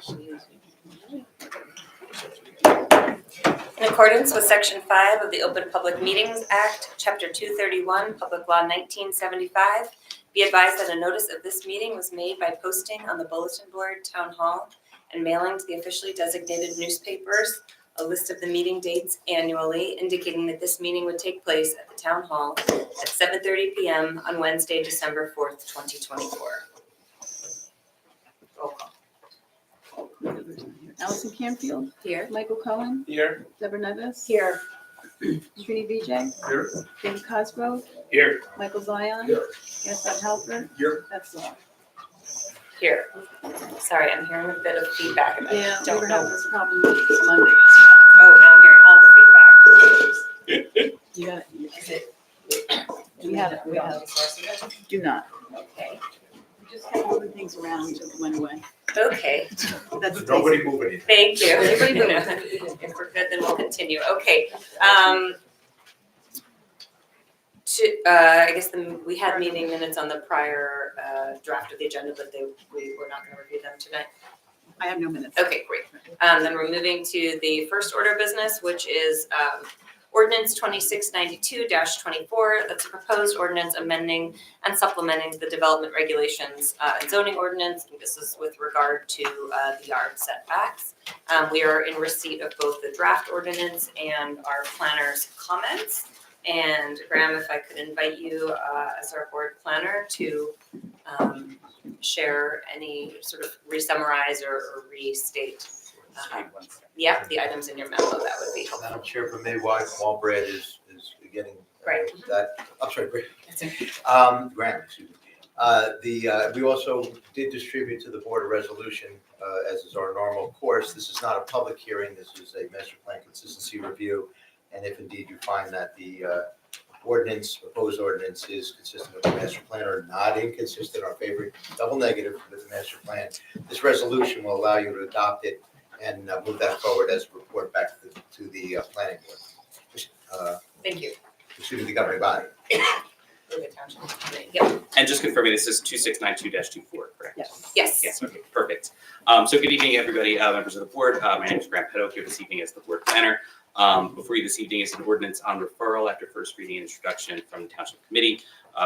In accordance with Section 5 of the Open Public Meetings Act, Chapter 231, Public Law 1975, be advised that a notice of this meeting was made by posting on the bulletin board, town hall, and mailing to the officially designated newspapers a list of the meeting dates annually, indicating that this meeting would take place at the town hall at 7:30 p.m. on Wednesday, December 4th, 2024. Roll call. Allison Canfield, Here. Michael Cohen, Here. Deborah Nevis, Here. Srini Vijay, Here. David Cosgrove, Here. Michael Zion, Here. Gaspard Halper, Here. that's all. Here. Sorry, I'm hearing a bit of feedback. And I Yeah, we don't were know. having this problem Monday. Oh, now I'm hearing all the feedback. You got it. Is it? We have it. We don't have the source of it? Do not. Okay. We just kept moving things around until it went away. Okay, That's Nobody move anything. thank you. Everybody move. If we're good, then we'll continue. Okay. I guess we had meeting minutes on the prior draft of the agenda, but we were not going to review them tonight. I have no minutes. Okay, great. Then we're moving to the first order of business, which is Ordinance 2692-24. That's a proposed ordinance amending and supplementing the development regulations and zoning ordinance. And this is with regard to the yard setbacks. We are in receipt of both the draft ordinance and our planner's comments. And Graham, if I could invite you as our board planner to share any sort of re-summarize or restate the items in your memo, that would be helpful. Madam Chair, for me, while Brad is getting Right. that, I'm sorry, Brad. Graham, excuse me. We also did distribute to the board a resolution, as is our normal course. This is not a public hearing. This is a master plan consistency review. And if indeed you find that the proposed ordinance is consistent with the master plan or not inconsistent or favoring double negative with the master plan, this resolution will allow you to adopt it and move that forward as a report back to the planning board. Thank you. Excuse me, the governing body. Rivet Township. Yep. And just confirming, this is 2692-24, correct? Yes. Yes. Yes, okay, perfect. So good evening, everybody, members of the board. My name is Graham Pedo, here this evening as the board planner. Before you this evening is an ordinance on referral after first reading and introduction from the Township Committee,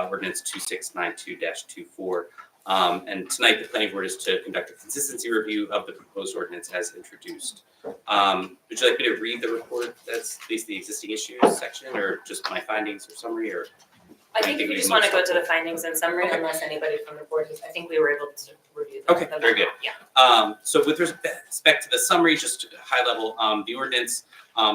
ordinance 2692-24. And tonight, the planning board is to conduct a consistency review of the proposed ordinance as introduced. Would you like me to read the report that's basically the existing issues section, or just my findings or summary, or? I think if you just want to go to the findings and summary, Okay. unless anybody from the board, I think we were able to review them. Okay, very good. Yeah. So with respect to the summary, just high level, the ordinance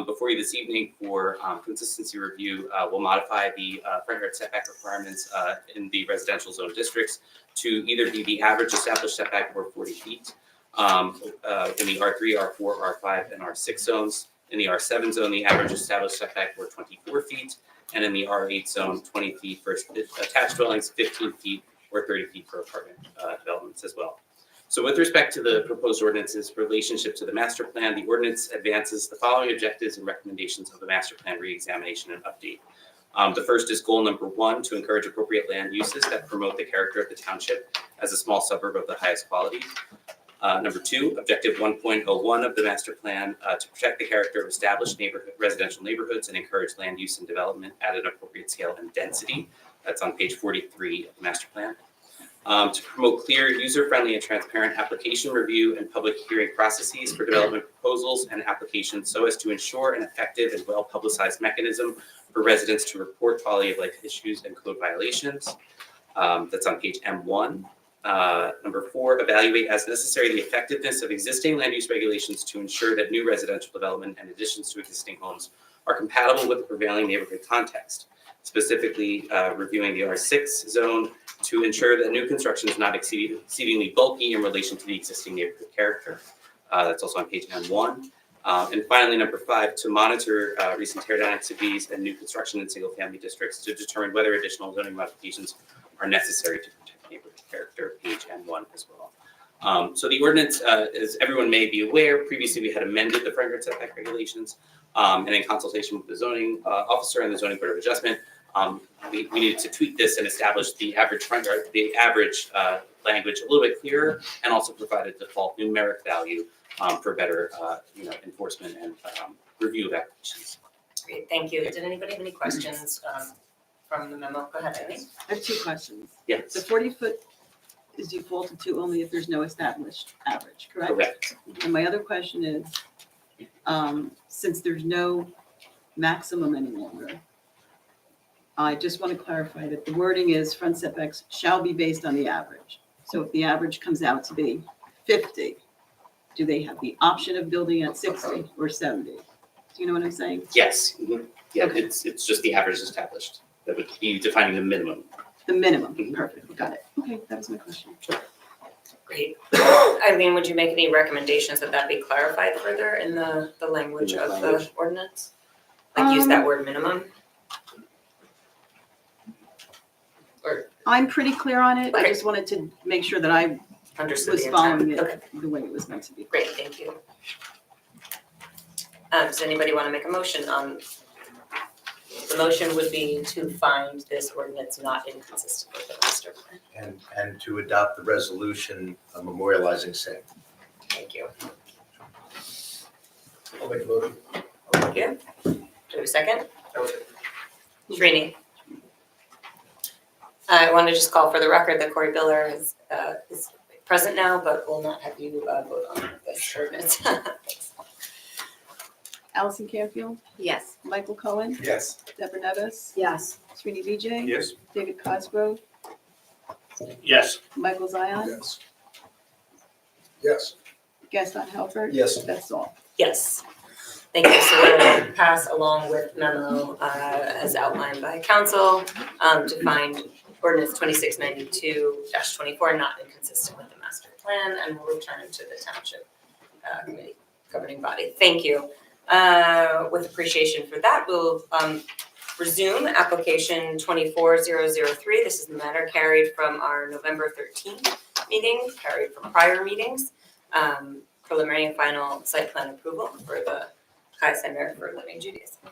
before you this evening for consistency review will modify the front yard setback requirements in the residential zone districts to either be the average established setback or 40 feet in the R3, R4, R5, and R6 zones. In the R7 zone, the average established setback were 24 feet, and in the R8 zone, 20 feet for attached dwellings, 15 feet or 30 feet for apartment developments as well. So with respect to the proposed ordinance's relationship to the master plan, the ordinance advances the following objectives and recommendations of the master plan reexamination and update. The first is goal number 1, to encourage appropriate land uses that promote the character of the township as a small suburb of the highest quality. Number 2, objective 1.01 of the master plan, to protect the character of established residential neighborhoods and encourage land use and development at an appropriate scale and density. That's on page 43 of the master plan. To promote clear, user-friendly, and transparent application review and public hearing processes for development proposals and applications so as to ensure an effective and well-publicized mechanism for residents to report quality of life issues and code violations. That's on page M1. Number 4, evaluate as necessary the effectiveness of existing land use regulations to ensure that new residential development and additions to existing homes are compatible with the prevailing neighborhood context, specifically reviewing the R6 zone to ensure that new construction is not exceedingly bulky in relation to the existing neighborhood character. That's also on page M1. And finally, number 5, to monitor recent teardown activities and new construction in single-family districts to determine whether additional zoning modifications are necessary to protect neighborhood character, page M1 as well. So the ordinance, as everyone may be aware, previously we had amended the front yard setback regulations, and in consultation with the zoning officer and the zoning board of adjustment, we needed to tweak this and establish the average front yard, the average language a little bit clearer and also provide a default numeric value for better enforcement and review of applications. Great, thank you. Did anybody have any questions from the memo? Go ahead, Amy. I have 2 questions. Yes. The 40-foot is defaulted to only if there's no established average, correct? Correct. And my other question is, since there's no maximum any longer, I just want to clarify that the wording is front setbacks shall be based on the average. So if the average comes out to be 50, do they have the option of building at 60 or 70? Do you know what I'm saying? Yes. Yeah, Okay. it's just the average established. That would be defining the minimum. The minimum, Mhm. perfect, got it. Okay, that was my question. Great. Eileen, would you make any recommendations that be clarified further in the language In the of language. the ordinance? Like use that Um, word minimum? Or I'm pretty clear on it. I Okay. just wanted to make sure that I understood was the following intent? it Okay, the way it was meant to be. great, thank you. Does anybody want to make a motion on, the motion would be to find this ordinance not inconsistent with the master plan. And to adopt the resolution memorializing same. Thank you. I'll make a motion. Thank you. Do we have a second? Srini. I want to just call for the record that Corey Biller is present now, but will not have you vote on this ordinance. Allison Canfield, Yes. Michael Cohen, Yes. Deborah Nevis, Yes. Srini Vijay, Yes. David Cosgrove, Yes. Michael Zion, Yes. Yes. Gaston Halbert. Yes. That's all. Yes. Thank you. So we'll pass along with memo as outlined by council to find ordinance 2692-24 not inconsistent with the master plan, and we'll return to the township committee governing body. Thank you. With appreciation for that, we'll resume application 24003. This is the matter carried from our November 13th meeting, carried from prior meetings. Preliminary and final site plan approval for the Kai Center for Living Judaism.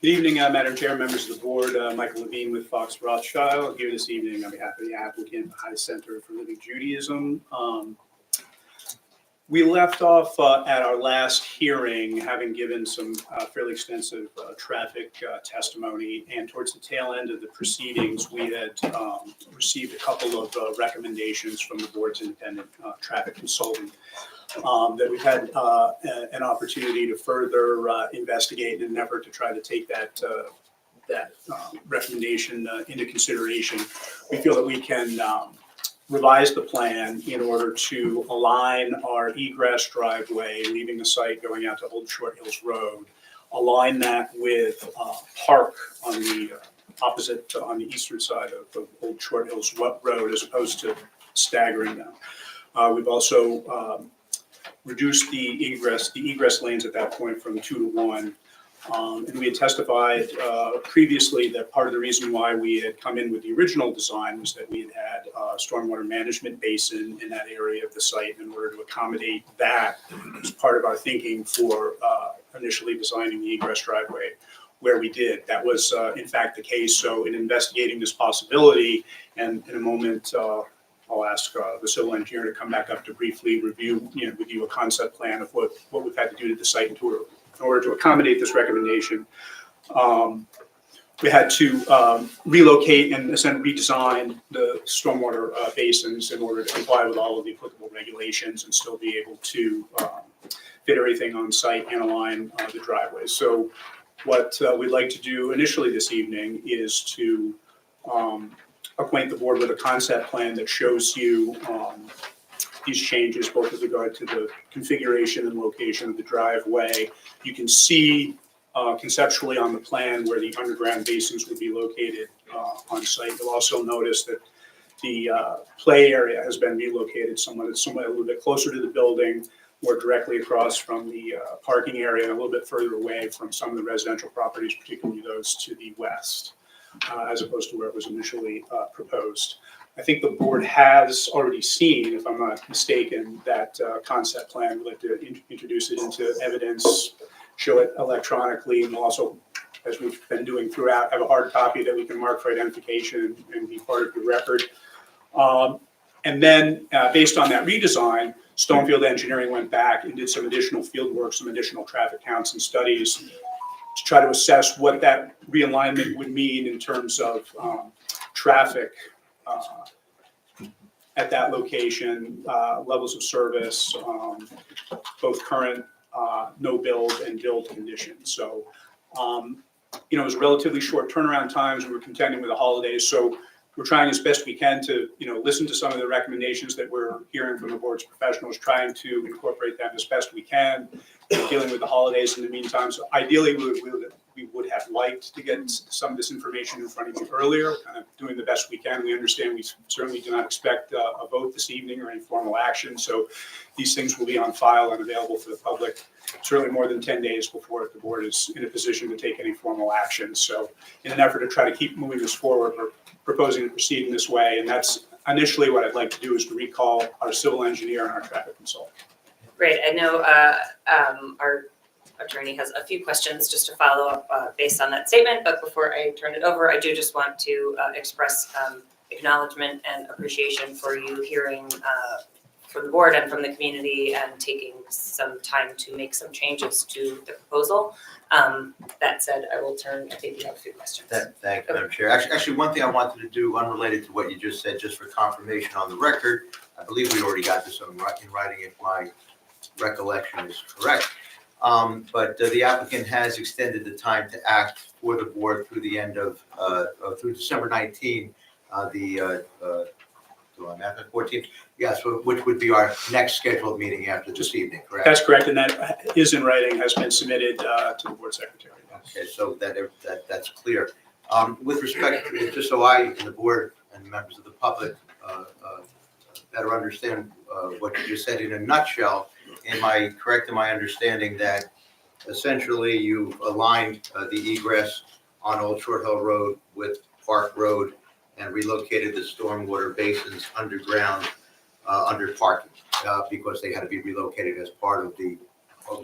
Good evening, Madam Chair, members of the board. Michael Levine with Fox Rothschild here this evening on behalf of the applicant, High Center for Living Judaism. We left off at our last hearing, having given some fairly extensive traffic testimony, and towards the tail end of the proceedings, we had received a couple of recommendations from the board's independent traffic consultant that we've had an opportunity to further investigate in an effort to try to take that recommendation into consideration. We feel that we can revise the plan in order to align our egress driveway, leaving the site going out to Old Short Hills Road, align that with Park on the opposite, on the eastern side of Old Short Hills Road, as opposed to staggering them. We've also reduced the egress lanes at that point from 2 to 1. And we had testified previously that part of the reason why we had come in with the original design was that we had had a stormwater management basin in that area of the site. In order to accommodate that, as part of our thinking for initially designing the egress driveway where we did. That was in fact the case. So in investigating this possibility, and in a moment, I'll ask the civil engineer to come back up to briefly review, with you a concept plan of what we've had to do to the site in order to accommodate this recommendation. We had to relocate and essentially redesign the stormwater basins in order to comply with all of the applicable regulations and still be able to fit everything on site and align the driveways. So what we'd like to do initially this evening is to acquaint the board with a concept plan that shows you these changes, both with regard to the configuration and location of the driveway. You can see conceptually on the plan where the underground basins would be located on site. You'll also notice that the play area has been relocated somewhat a little bit closer to the building, more directly across from the parking area, and a little bit further away from some of the residential properties, particularly those to the west, as opposed to where it was initially proposed. I think the board has already seen, if I'm not mistaken, that concept plan. We'd like to introduce it into evidence, show it electronically, and also, as we've been doing throughout, have a hard copy that we can mark for identification and be part of the record. And then, based on that redesign, Stonefield Engineering went back and did some additional field work, some additional traffic counts and studies to try to assess what that realignment would mean in terms of traffic at that location, levels of service, both current no build and build conditions. So, it was relatively short turnaround times. We were contending with the holidays, so we're trying as best we can to, listen to some of the recommendations that we're hearing from the board's professionals, trying to incorporate them as best we can, dealing with the holidays in the meantime. So ideally, we would have liked to get some of this information in front of you earlier, kind of doing the best we can. We understand we certainly do not expect a vote this evening or any formal action. So these things will be on file and available for the public certainly more than 10 days before the board is in a position to take any formal action. So in an effort to try to keep moving this forward, we're proposing to proceed in this way. And that's initially what I'd like to do, is to recall our civil engineer and our traffic consultant. Great, I know our attorney has a few questions just to follow up based on that statement, but before I turn it over, I do just want to express acknowledgement and appreciation for you hearing from the board and from the community and taking some time to make some changes to the proposal. That said, I think you have a few questions. Thank you, Madam Chair. Actually, one thing I wanted to do, unrelated to what you just said, just for confirmation on the record, I believe we already got this in writing if my recollection is correct. But the applicant has extended the time to act for the board through the end of, through December 19, the 14th, yes, which would be our next scheduled meeting after this evening, correct? That's correct, and that is in writing, has been submitted to the board secretary. Okay, so that's clear. With respect, just so I and the board and members of the public better understand what you just said in a nutshell, am I correct in my understanding that essentially you've aligned the egress on Old Short Hill Road with Park Road and relocated the stormwater basins underground under parking because they had to be relocated as part of the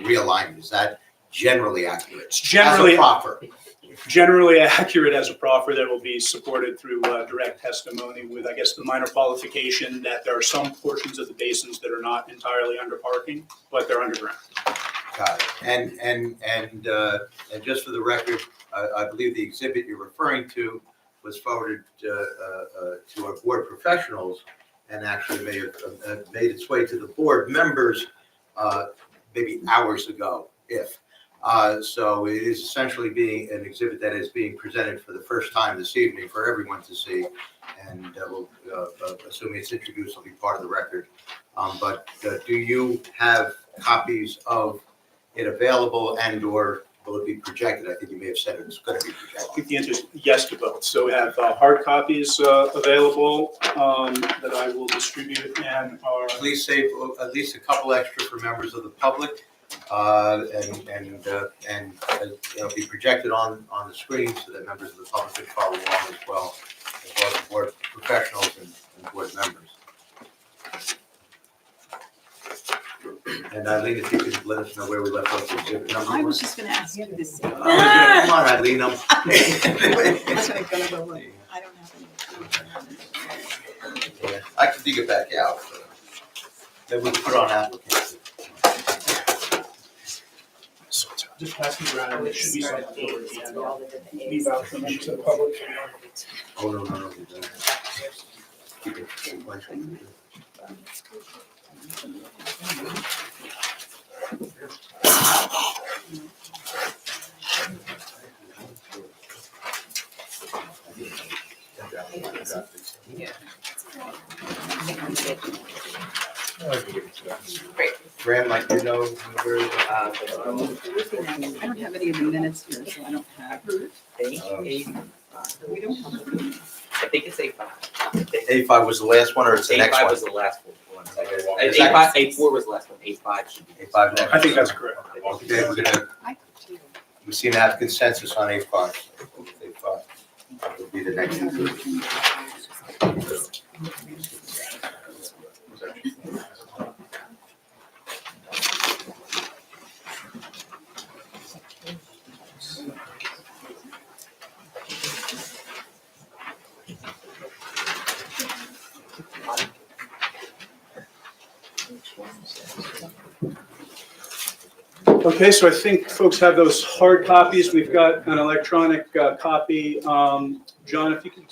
realignment? Is that generally accurate? It's generally As a proffer. Generally accurate as a proffer that will be supported through direct testimony, with, I guess, the minor qualification that there are some portions of the basins that are not entirely under parking, but they're underground. Got it. And just for the record, I believe the exhibit you're referring to was forwarded to our board professionals and actually may have made its way to the board members maybe hours ago, if. So it is essentially being an exhibit that is being presented for the first time this evening for everyone to see, and we'll, assuming it's introduced, will be part of the record. But do you have copies of it available, and/or will it be projected? I think you may have said it's going to be I projected. think the answer is yes to both. So we have hard copies available that I will distribute, and our Please save at least a couple extra for members of the public. And it'll be projected on the screen so that members of the public can follow along as well as board professionals and board members. And Eileen, if you could let us know where we left off the exhibit number. I was just going to ask you this. Come on, Eileen. That's what I'm going to go with. I don't have any. I can dig it back out. Then we can put on applicants. just pass these around, and there should be something over at the end. Leave out from to the public. Oh, no. Keep it sequential. Graham, like, you know, where, I don't have any of the minutes here, so I don't have. We don't have them. I think it's A5. A5 was the last one, or it's the next A5 one? was the last one. Is that- A4 was the last one. A5 should be. A5 next. I think that's correct. Okay, we seem to have consensus on A5. A5 will be the next one. Okay, so I think folks have those hard copies. We've got an electronic copy. John, if you could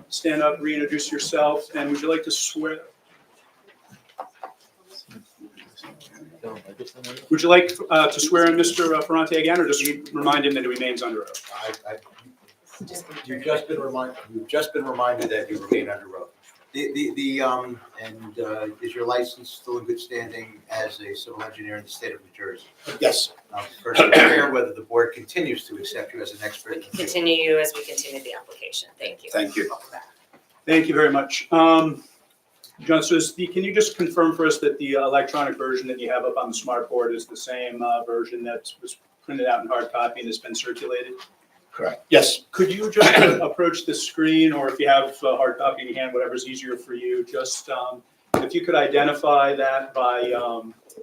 stand up, reintroduce yourself, and would you like to swear? Would you like to swear in Mr. Ferrante again, or just remind him that he remains under oath? You've just been reminded that you remain under oath. Is your license still in good standing as a civil engineer in the state of New Jersey? Yes. First, I'm clear whether the board continues to accept you as an expert in the field. Continue you as we continue the application. Thank you. Thank you. Welcome back. Thank you very much. John, so can you just confirm for us that the electronic version that you have up on the smart board is the same version that was printed out in hard copy and has been circulated? Correct. Yes. Could you just approach the screen, or if you have a hard copy in your hand, whatever's easier for you, just if you could identify that by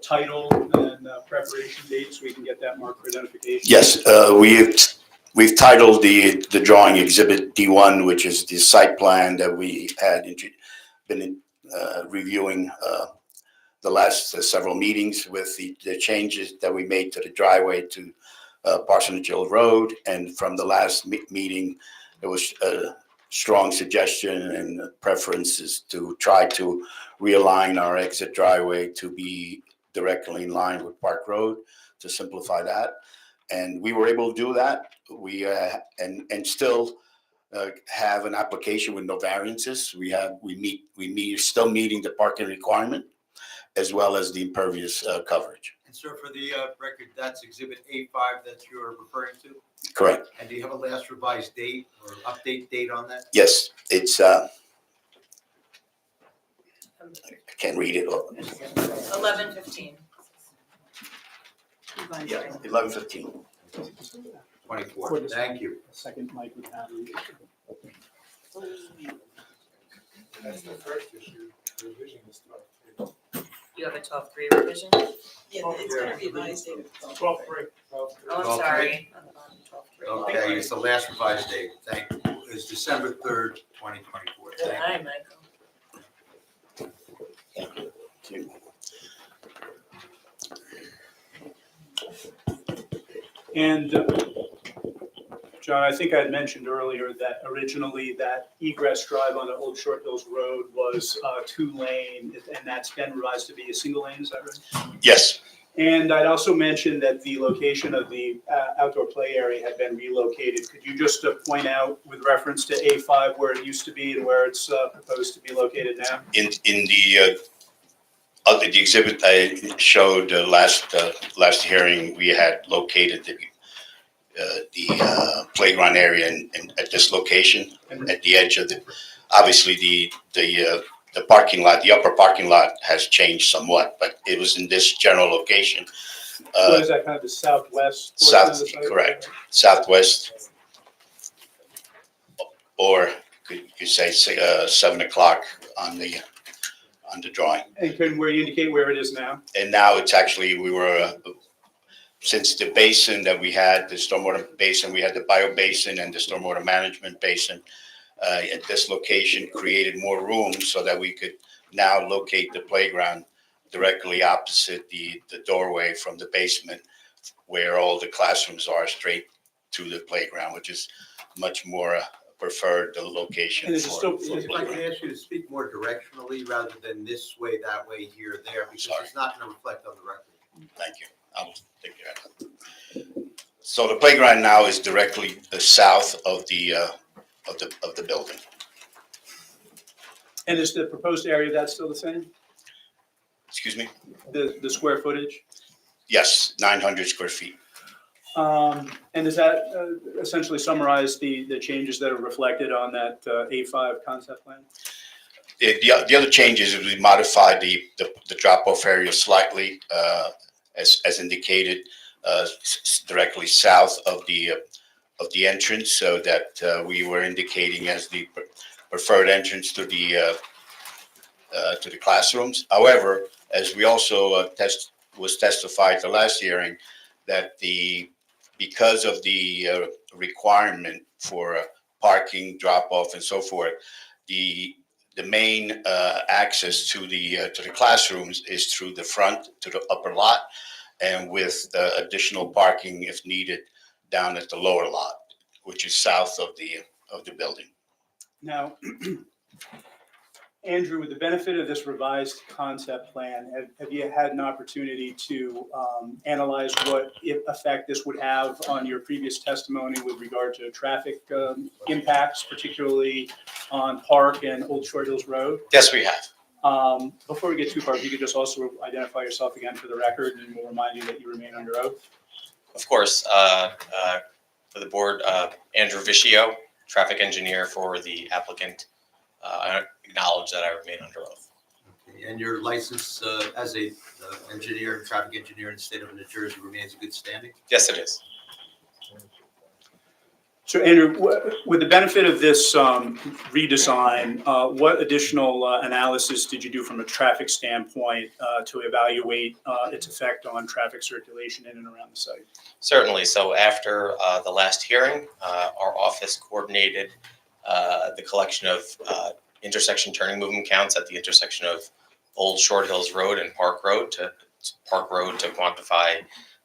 title and preparation date so we can get that mark for identification? Yes, we've titled the drawing Exhibit D1, which is the site plan that we had been reviewing the last several meetings with the changes that we made to the driveway to Parsonage Hill Road. And from the last meeting, there was a strong suggestion and preferences to try to realign our exit driveway to be directly in line with Park Road to simplify that. And we were able to do that. We and still have an application with no variances. We still meeting the parking requirement as well as the impervious coverage. And sir, for the record, that's Exhibit A5 that you're referring to? Correct. And do you have a last revised date or update date on that? Yes, it's I can't read it. 11:15. Yeah, 11:15. 24. Thank you. Second mic would have you. That's the first issue, revision is 12. You have a 12:3 revision? Yeah, it's gonna be revised. 12-3. Oh, I'm sorry. On the bottom, 12:3. Okay, it's the last revised date. Thank you. It's December 3rd, 2024. Good Thank eye, Michael. And John, I think I had mentioned earlier that originally that egress drive on the Old Short Hills Road was 2-lane, and that's been revised to be a single lane, is that right? Yes, And I'd also mentioned that the location of the outdoor play area had been relocated. Could you just point out with reference to A5 where it used to be and where it's proposed to be located now? in the exhibit I showed last hearing, we had located the playground area at this location at the edge of obviously the parking lot, the upper parking lot has changed somewhat, but it was in this general location. What is that, kind of the southwest portion of the site? Correct, southwest, or could you say 7 o'clock on the drawing. And where you indicate where it is now? And now it's actually, since the basin that we had, the stormwater basin, we had the bio basin and the stormwater management basin at this location created more room so that we could now locate the playground directly opposite the doorway from the basement where all the classrooms are, straight to the playground, which is much more preferred location. And is it still- If I can ask you to speak more directionally rather than this way, that way, here, there, because it's not going to reflect on the record. Thank you. I will take care of that. So the playground now is directly south of the building. And is the proposed area of that still the same? Excuse me? The square footage? Yes, 900 square feet. And does that essentially summarize the changes that are reflected on that A5 concept plan? The other changes is we modified the drop-off area slightly, as indicated, directly south of the entrance, so that we were indicating as the preferred entrance to the classrooms. However, as we also was testified the last hearing, that because of the requirement for parking, drop-off, and so forth, the main access to the classrooms is through the front to the upper lot, and with additional parking if needed down at the lower lot, which is south of the building. Now, Andrew, with the benefit of this revised concept plan, have you had an opportunity to analyze what effect this would have on your previous testimony with regard to traffic impacts, particularly on Park and Old Short Hills Road? Yes, we have. Before we get too far, if you could just also identify yourself again for the record, and we'll remind you that you remain under oath. Of course, for the board, Andrew Vicio, traffic engineer for the applicant. I acknowledge that I remain under oath. Okay, and your license as a traffic engineer in the state of New Jersey remains in good standing? Yes, it is. So Andrew, with the benefit of this redesign, what additional analysis did you do from a traffic standpoint to evaluate its effect on traffic circulation in and around the site? Certainly. So after the last hearing, our office coordinated the collection of intersection turning movement counts at the intersection of Old Short Hills Road and Park Road to quantify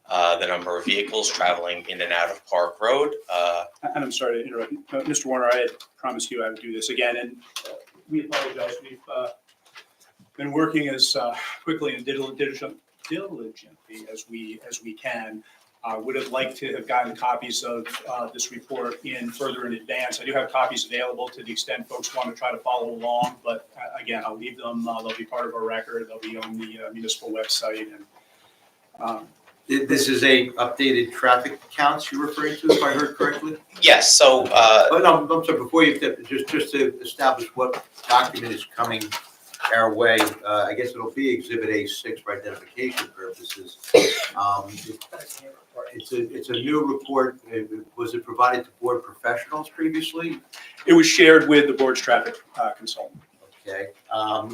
the number of vehicles traveling in and out of Park Road. And I'm sorry to interrupt. Mr. Warner, I had promised you I would do this again, and we apologize. We've been working as quickly and diligently as we can. Would have liked to have gotten copies of this report further in advance. I do have copies available to the extent folks want to try to follow along, but again, I'll leave them. They'll be part of our record. They'll be on the municipal website. And This is a updated traffic counts you're referring to, if I heard correctly? Yes. So But no, I'm sorry, before you, just to establish what document is coming our way, I guess it'll be Exhibit A6 for identification purposes. It's a new report. Was it provided to board professionals previously? it was shared with the board's traffic consultant. Okay,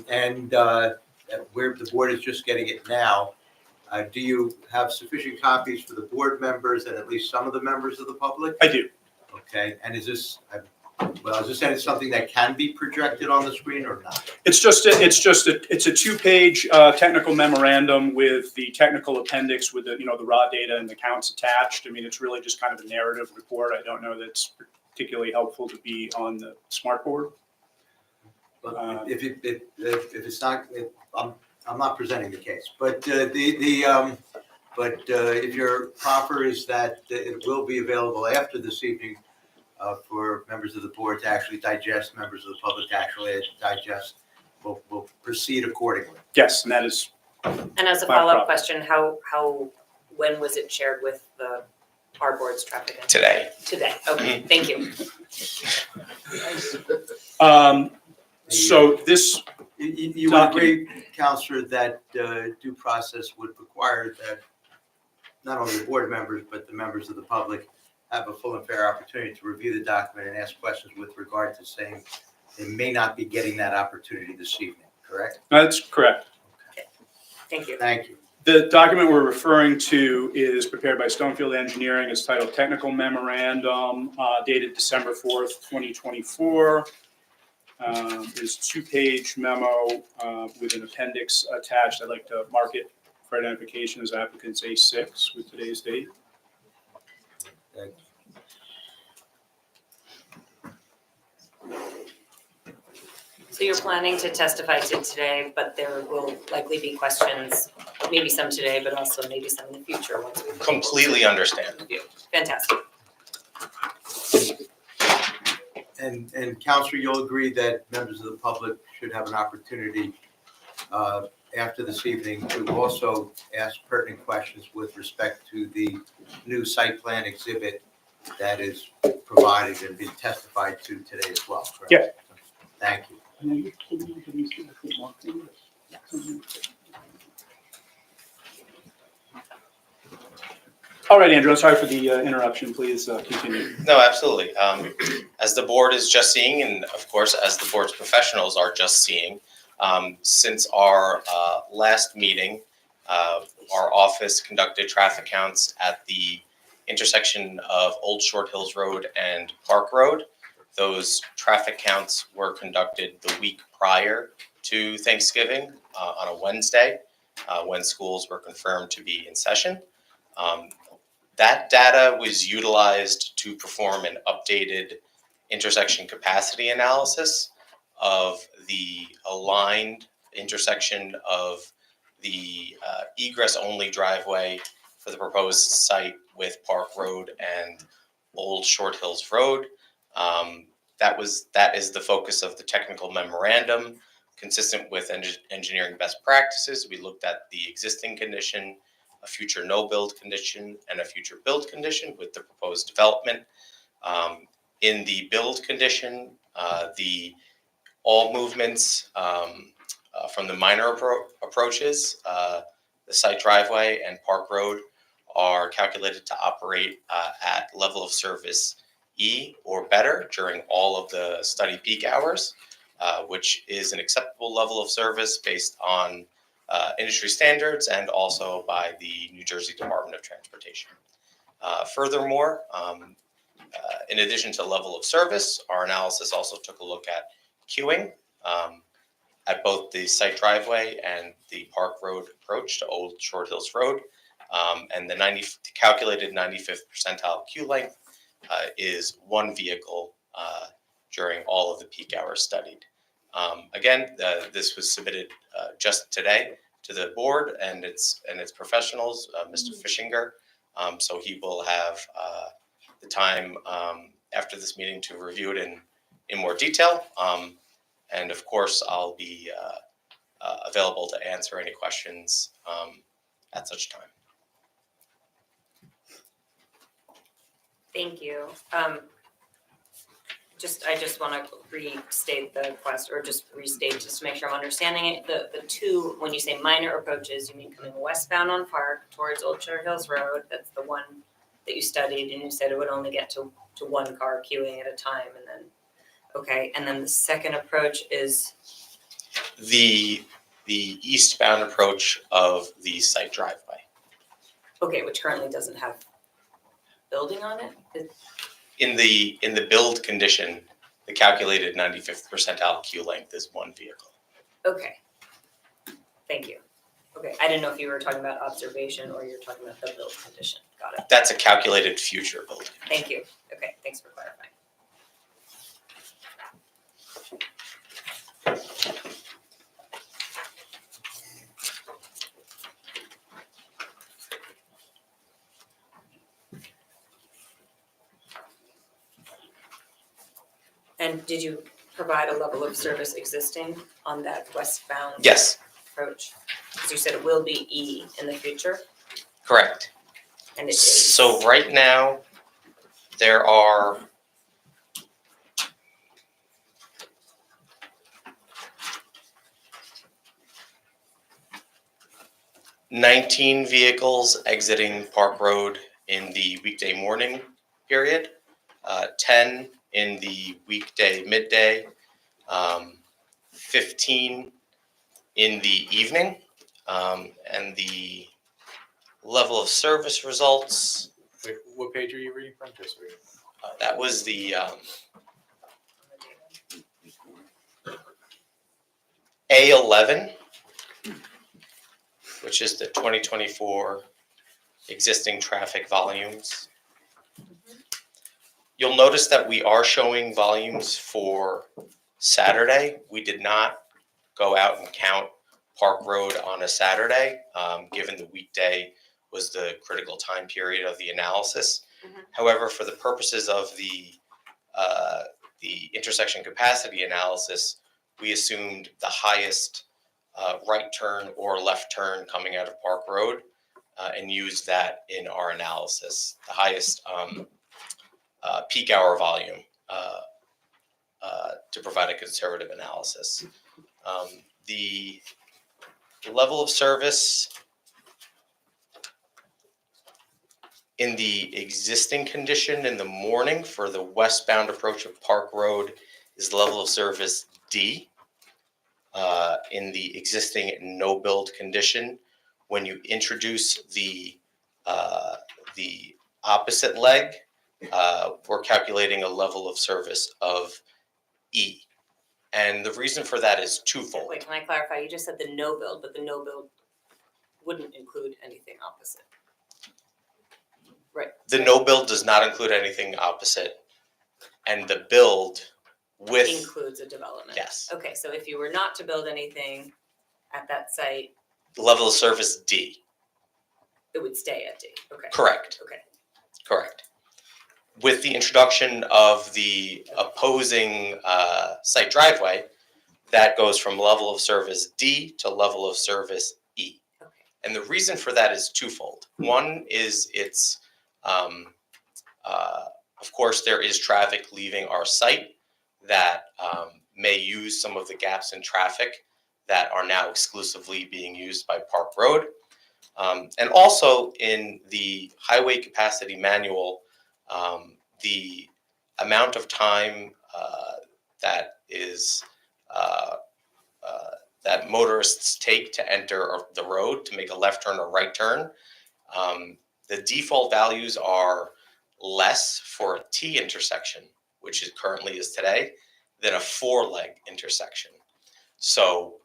and where the board is just getting it now, do you have sufficient copies for the board members and at least some of the members of the public? I do. Okay, and is this something that can be projected on the screen or not? It's a two-page technical memorandum with the technical appendix with the raw data and the counts attached. I mean, it's really just kind of a narrative report. I don't know that it's particularly helpful to be on the smart board. But if it's not, I'm not presenting the case, but if your proffer is that it will be available after this evening for members of the board to actually digest, members of the public to actually digest, we'll proceed accordingly. Yes, and that is. And as a My follow-up problem. question, when was it shared with our board's traffic? today. Today, okay, thank you. So this, You would agree, Counselor, that due process would require that not only the board members, but the members of the public have a full and fair opportunity to review the document and ask questions with regard to saying they may not be getting that opportunity this evening, correct? that's correct. Thank you. Thank you. The document we're referring to is prepared by Stonefield Engineering. It's titled Technical Memorandum, dated December 4th, 2024. It's a two-page memo with an appendix attached. I'd like to mark it for identification as applicant's A6 with today's date. Thank you. So you're planning to testify to today, but there will likely be questions, maybe some today, but also maybe some in the future once we Completely understand. review. Fantastic. And Counselor, you'll agree that members of the public should have an opportunity after this evening to also ask pertinent questions with respect to the new site plan exhibit that is provided and being testified to today as well, correct? Yeah. Thank you. All right, Andrew, I'm sorry for the interruption. Please continue. No, absolutely. As the board is just seeing, and of course, as the board's professionals are just seeing, since our last meeting, our office conducted traffic counts at the intersection of Old Short Hills Road and Park Road. Those traffic counts were conducted the week prior to Thanksgiving on a Wednesday. when schools were confirmed to be in session. That data was utilized to perform an updated intersection capacity analysis of the aligned intersection of the egress-only driveway for the proposed site with Park Road and Old Short Hills Road. That is the focus of the technical memorandum, consistent with engineering best practices. We looked at the existing condition, a future no-build condition, and a future build condition with the proposed development. In the build condition, all movements from the minor approaches, the site driveway and Park Road, are calculated to operate at level of service E or better during all of the study peak hours, which is an acceptable level of service based on industry standards and also by the New Jersey Department of Transportation. Furthermore, in addition to level of service, our analysis also took a look at queuing at both the site driveway and the Park Road approach to Old Short Hills Road. And the calculated 95th percentile queue length is one vehicle during all of the peak hours studied. Again, this was submitted just today to the board and its professionals, Mr. Fishinger. So he will have the time after this meeting to review it in more detail. And of course, I'll be available to answer any questions at such time. Thank you. I just want to restate the quest, or just restate, just to make sure I'm understanding it. The two, when you say minor approaches, you mean coming westbound on Park towards Old Short Hills Road. That's the one that you studied, and you said it would only get to one car queuing at a time, and then, okay. And then the second approach is? The eastbound approach of the site driveway. Okay, which currently doesn't have building on it? In the build condition, the calculated 95th percentile queue length is one vehicle. Okay. Thank you. Okay, I didn't know if you were talking about observation or you're talking about the build condition. Got it. That's a calculated future build. Thank you. Okay, thanks for clarifying. And did you provide a level of service existing on that westbound Yes, approach? Because you said it will be E in the future, correct. and it is. So right now, there are $19 vehicles exiting Park Road in the weekday morning period, 10 in the weekday midday, 15 in the evening, and the level of service results. Wait, what page are you reading from? Just read. That was the A11, which is the 2024 existing traffic volumes. You'll notice that we are showing volumes for Saturday. We did not go out and count Park Road on a Saturday, given the weekday was the critical time period of the analysis. Mhm. However, for the purposes of the intersection capacity analysis, we assumed the highest right turn or left turn coming out of Park Road and used that in our analysis. The highest peak hour volume to provide a conservative analysis. The level of service in the existing condition in the morning for the westbound approach of Park Road is level of service D. In the existing no build condition, when you introduce the opposite leg, we're calculating a level of service of E. And the reason for that is twofold. Wait, can I clarify? You just said the no build, but the no build wouldn't include anything opposite. The no build does not include anything opposite, and the build with, Includes a development. yes, Okay, so if you were not to build anything at that site, level of service D, it would stay at D. Okay. correct. Okay. Correct. With the introduction of the opposing site driveway, that goes from level of service D to level of service E. Okay. And the reason for that is twofold. One is it's, of course, there is traffic leaving our site that may use some of the gaps in traffic that are now exclusively being used by Park Road. And also in the highway capacity manual, the amount of time that is that motorists take to enter the road to make a left turn or right turn, the default values are less for a T intersection, which it currently is today, than a 4-leg intersection. So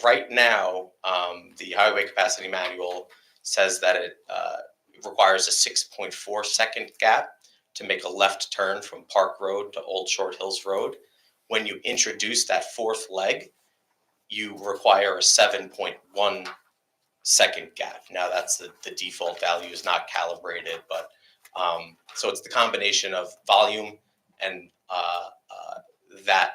right now, the highway capacity manual says that it requires a 6.4 second gap to make a left turn from Park Road to Old Short Hills Road. When you introduce that 4th leg, you require a 7.1 second gap. Now that's the default value is not calibrated, but so it's the combination of volume and that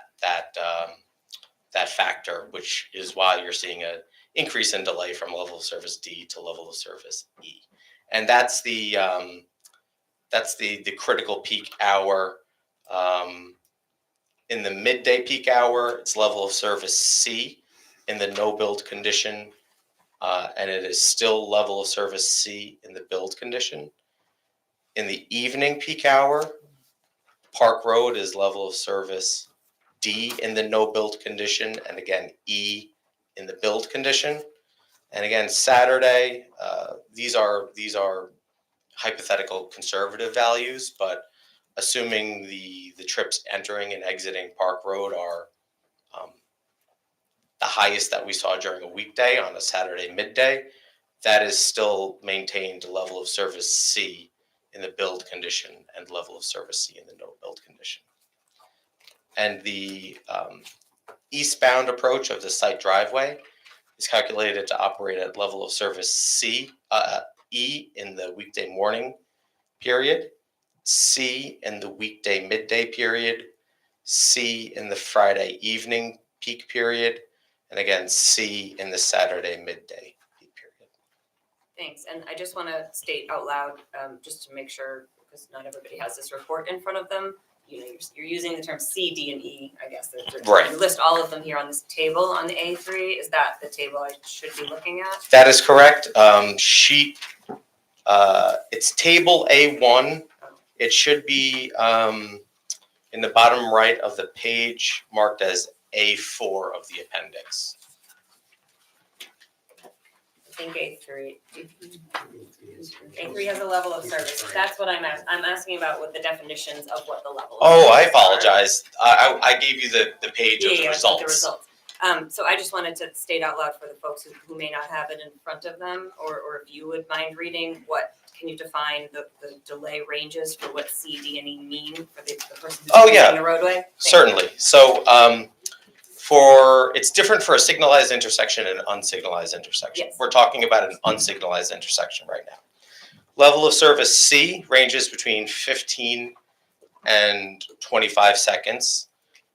factor, which is why you're seeing an increase in delay from level of service D to level of service E. And that's the critical peak hour. In the midday peak hour, it's level of service C in the no build condition, and it is still level of service C in the build condition. In the evening peak hour, Park Road is level of service D in the no build condition, and again E in the build condition. And again, Saturday, these are hypothetical conservative values, but assuming the trips entering and exiting Park Road are the highest that we saw during a weekday on a Saturday midday, that is still maintained level of service C in the build condition and level of service C in the no build condition. And the eastbound approach of the site driveway is calculated to operate at level of service E in the weekday morning period, C in the weekday midday period, C in the Friday evening peak period, and again, C in the Saturday midday peak period. Thanks. And I just want to state out loud, just to make sure, because not everybody has this report in front of them. You know, you're using the term C, D, and E, I guess. Right. You list all of them here on this table on the A3. Is that the table I should be looking at? That is correct. It's table A1. It should be in the bottom right of the page marked as A4 of the appendix. I think A3. A3 has a level of service. That's what I'm asking. I'm asking about what the definitions of what the level of Oh, I service are. apologize. I gave you the page of the Yeah, results. the results. So I just wanted to state out loud for the folks who may not have it in front of them, or if you would mind reading, can you define the delay ranges for what C, D, and E mean for the person who's using the roadway? Thank you. Certainly. So it's different for a signalized intersection and an unsignalized intersection. Yes. We're talking about an unsignalized intersection right now. Level of service C ranges between 15 and 25 seconds.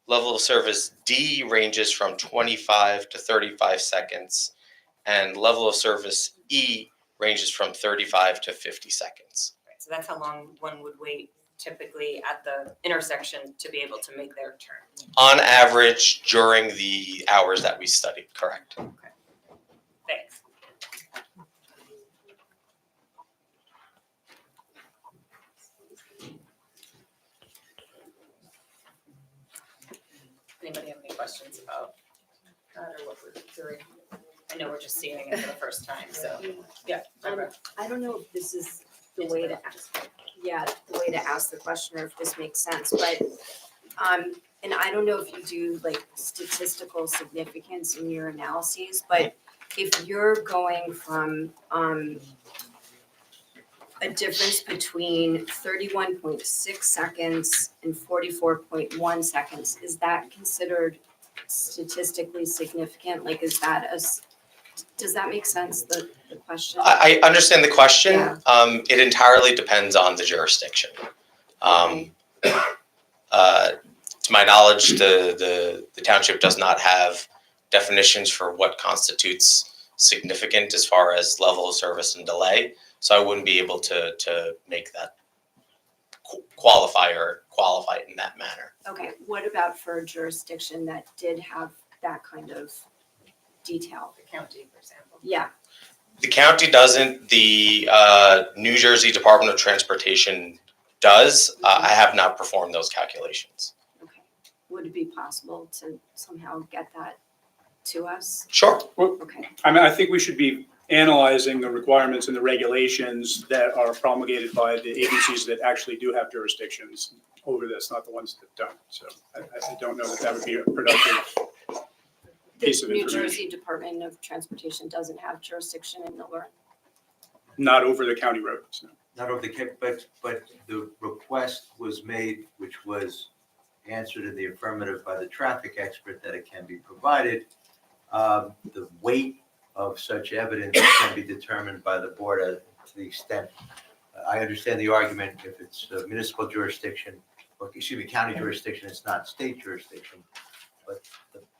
Level of service D ranges from 25 to 35 seconds. And level of service E ranges from 35 to 50 seconds. Right, so that's how long one would wait typically at the intersection to be able to make their turn. On average, during the hours that we studied, correct. Thanks. Anybody have any questions about that or what we're doing? I know we're just seeing it for the first time, so, yeah. Barbara. I don't know if this is the way to ask, the way to ask the question or if this makes sense, but, and I don't know if you do like statistical significance in your analyses, but if you're going from, a difference between 31.6 seconds and 44.1 seconds, is that considered statistically significant? Like, is that does that make sense, the question? I understand the question. Yeah. It entirely depends on the jurisdiction. To my knowledge, the township does not have definitions for what constitutes significant as far as level of service and delay. So I wouldn't be able to make that qualify it in that manner. Okay, what about for a jurisdiction that did have that kind of detail? The county, for example. Yeah, The county doesn't, the New Jersey Department of Transportation does. I have not performed those calculations. okay. Would it be possible to somehow get that to us? Sure. Okay, I mean, I think we should be analyzing the requirements and the regulations that are promulgated by the agencies that actually do have jurisdictions over this, not the ones that don't. So I don't know that that would be a productive piece of the New information. Jersey Department of Transportation doesn't have jurisdiction in Millburn? Not over the county roads, no. Not over the, but the request was made, which was answered in the affirmative by the traffic expert that it can be provided. The weight of such evidence can be determined by the board to the extent. I understand the argument if it's a municipal jurisdiction, or excuse me, county jurisdiction, it's not state jurisdiction. But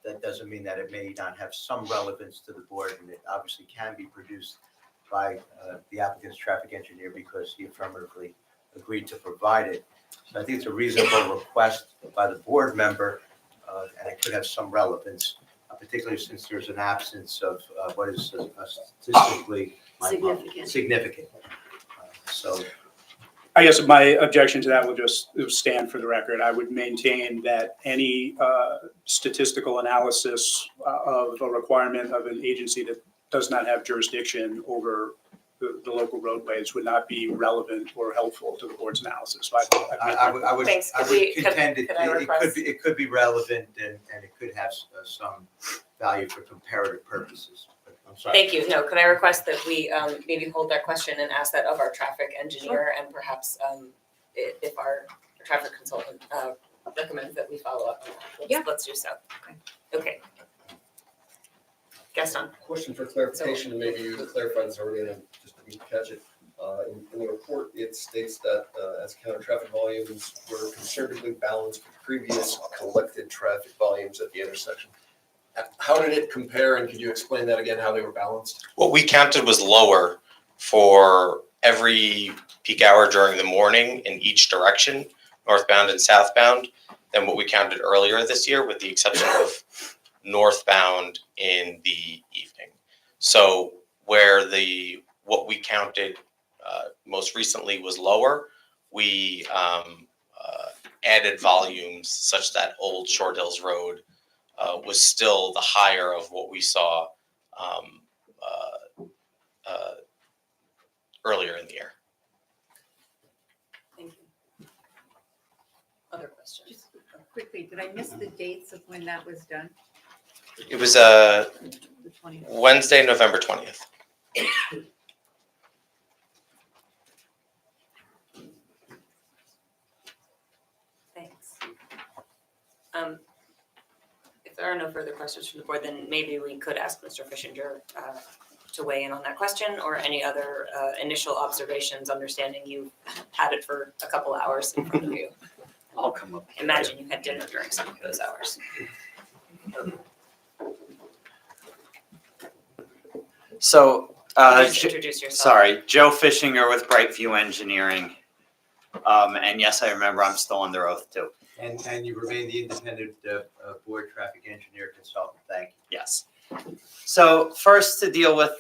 that doesn't mean that it may not have some relevance to the board, and it obviously can be produced by the applicant's traffic engineer because he affirmatively agreed to provide it. So I think it's a reasonable request by the board member, and it could have some relevance, particularly since there's an absence of what is statistically significant. So I guess my objection to that will just stand for the record. I would maintain that any statistical analysis of a requirement of an agency that does not have jurisdiction over the local roadways would not be relevant or helpful to the board's analysis. So I would Thanks. Could contend could I request- it could be relevant and it could have some value for comparative purposes. But I'm sorry. Thank you. No, could I request that we maybe hold that question and ask that of our traffic engineer and perhaps if our traffic consultant recommends that we follow up on that, Yeah. let's do so. Okay. Gaston. Question for clarification, and maybe you clarified this already, and I just didn't catch it. In the report, it states that as counter traffic volumes were conservatively balanced with previous collected traffic volumes at the intersection. How did it compare, and could you explain that again, how they were balanced? What we counted was lower for every peak hour during the morning in each direction, northbound and southbound, than what we counted earlier this year, with the exception of northbound in the evening. So where what we counted most recently was lower, we added volumes such that Old Short Hills Road was still the higher of what we saw earlier in the year. Thank you. Other questions? Just quickly, did I miss the dates of when that was done? It was The 20th? Wednesday, November 20th. Thanks. If there are no further questions from the board, then maybe we could ask Mr. Fishinger to weigh in on that question or any other initial observations, understanding you had it for a couple hours in front of you. I'll come up. Imagine you had dinner during some of those hours. So, Please introduce yourself. sorry, Joe Fishinger with Brightview Engineering. And yes, I remember I'm still under oath too. And you remain the independent board traffic engineer consultant. Thank you. Yes. So first to deal with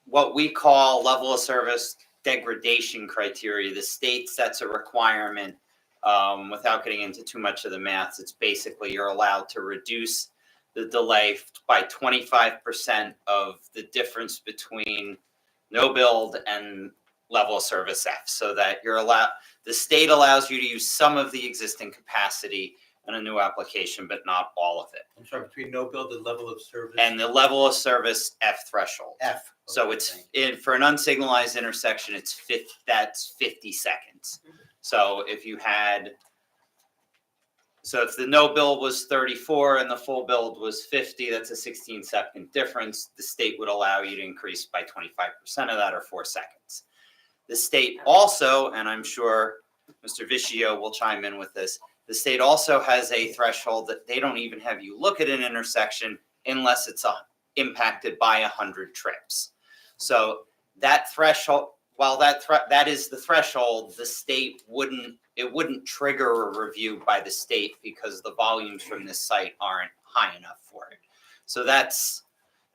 what we call level of service degradation criteria, the state sets a requirement without getting into too much of the math. It's basically you're allowed to reduce the delay by 25% of the difference between no build and level of service F, so that the state allows you to use some of the existing capacity and a new application, but not all of it. I'm sorry, between no build and level of service? And the level of service F threshold. F. So Okay, it's, thank for an unsignalized intersection, that's 50 seconds. So if you had, so if the no build was 34 and the full build was 50, that's a 16-second difference. The state would allow you to increase by 25% of that, or 4 seconds. The state also, and I'm sure Mr. Vecchio will chime in with this, the state also has a threshold that they don't even have you look at an intersection unless it's impacted by 100 trips. So that threshold, while that is the threshold, the state wouldn't trigger a review by the state because the volumes from this site aren't high enough for it. So that's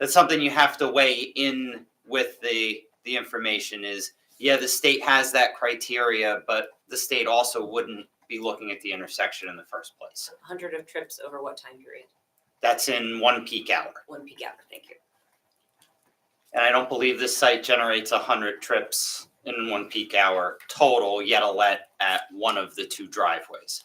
something you have to weigh in with the information is, yeah, the state has that criteria, but the state also wouldn't be looking at the intersection in the first place. 100 of trips over what time period? That's in 1 peak hour. 1 peak hour, thank you. And I don't believe this site generates 100 trips in 1 peak hour total, yet at one of the 2 driveways.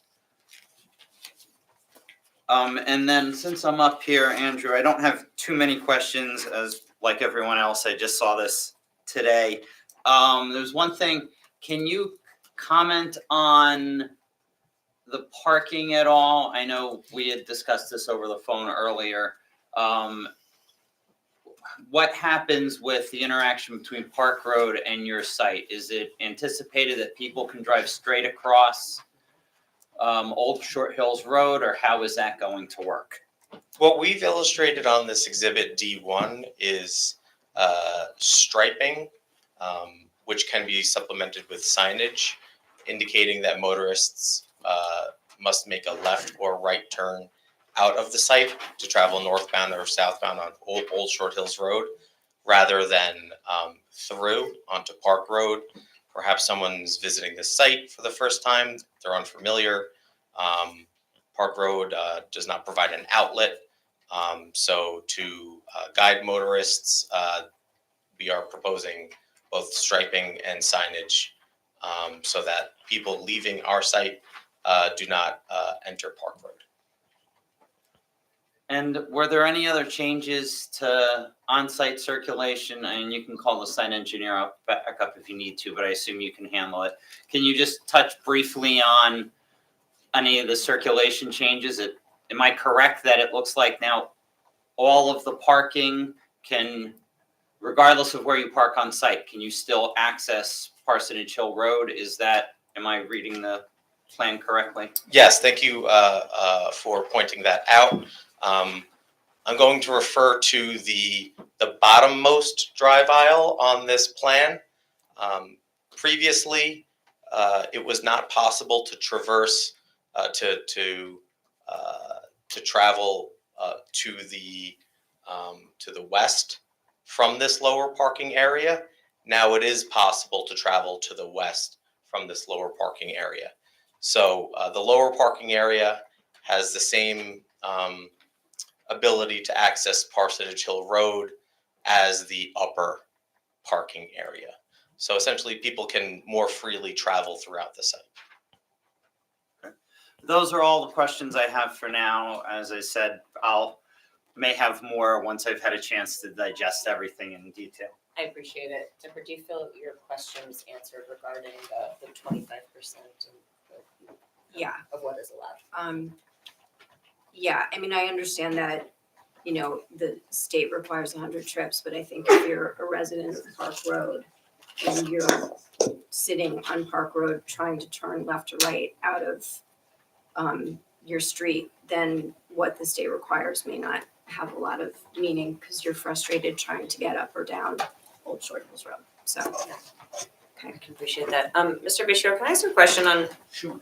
And then since I'm up here, Andrew, I don't have too many questions as like everyone else. I just saw this today. There's one thing, can you comment on the parking at all? I know we had discussed this over the phone earlier. What happens with the interaction between Park Road and your site? Is it anticipated that people can drive straight across Old Short Hills Road, or how is that going to work? What we've illustrated on this exhibit D1 is striping, which can be supplemented with signage indicating that motorists must make a left or right turn out of the site to travel northbound or southbound on Old Short Hills Road, rather than through onto Park Road. Perhaps someone's visiting the site for the first time, they're unfamiliar. Park Road does not provide an outlet, so to guide motorists, we are proposing both striping and signage so that people leaving our site do not enter Park Road. And were there any other changes to on-site circulation? And you can call the site engineer back up if you need to, but I assume you can handle it. Can you just touch briefly on any of the circulation changes? Am I correct that it looks like now all of the parking can, regardless of where you park on site, can you still access Parsonage Hill Road? Am I reading the plan correctly? Yes, thank you for pointing that out. I'm going to refer to the bottommost drive aisle on this plan. Previously, it was not possible to traverse to travel to the west from this lower parking area. Now it is possible to travel to the west from this lower parking area. So the lower parking area has the same ability to access Parsonage Hill Road as the upper parking area. So essentially people can more freely travel throughout the site. Those are all the questions I have for now. As I said, may have more once I've had a chance to digest everything in detail. I appreciate it. Deborah, do you feel your questions answered regarding the 25% Yeah. of what is allowed? Yeah, I mean, I understand that, the state requires 100 trips, but I think if you're a resident of Park Road and you're sitting on Park Road trying to turn left or right out of your street, then what the state requires may not have a lot of meaning because you're frustrated trying to get up or down Old Short Hills Road. So, I can appreciate that. Mr. Vecchio, can I ask you a question on? Sure.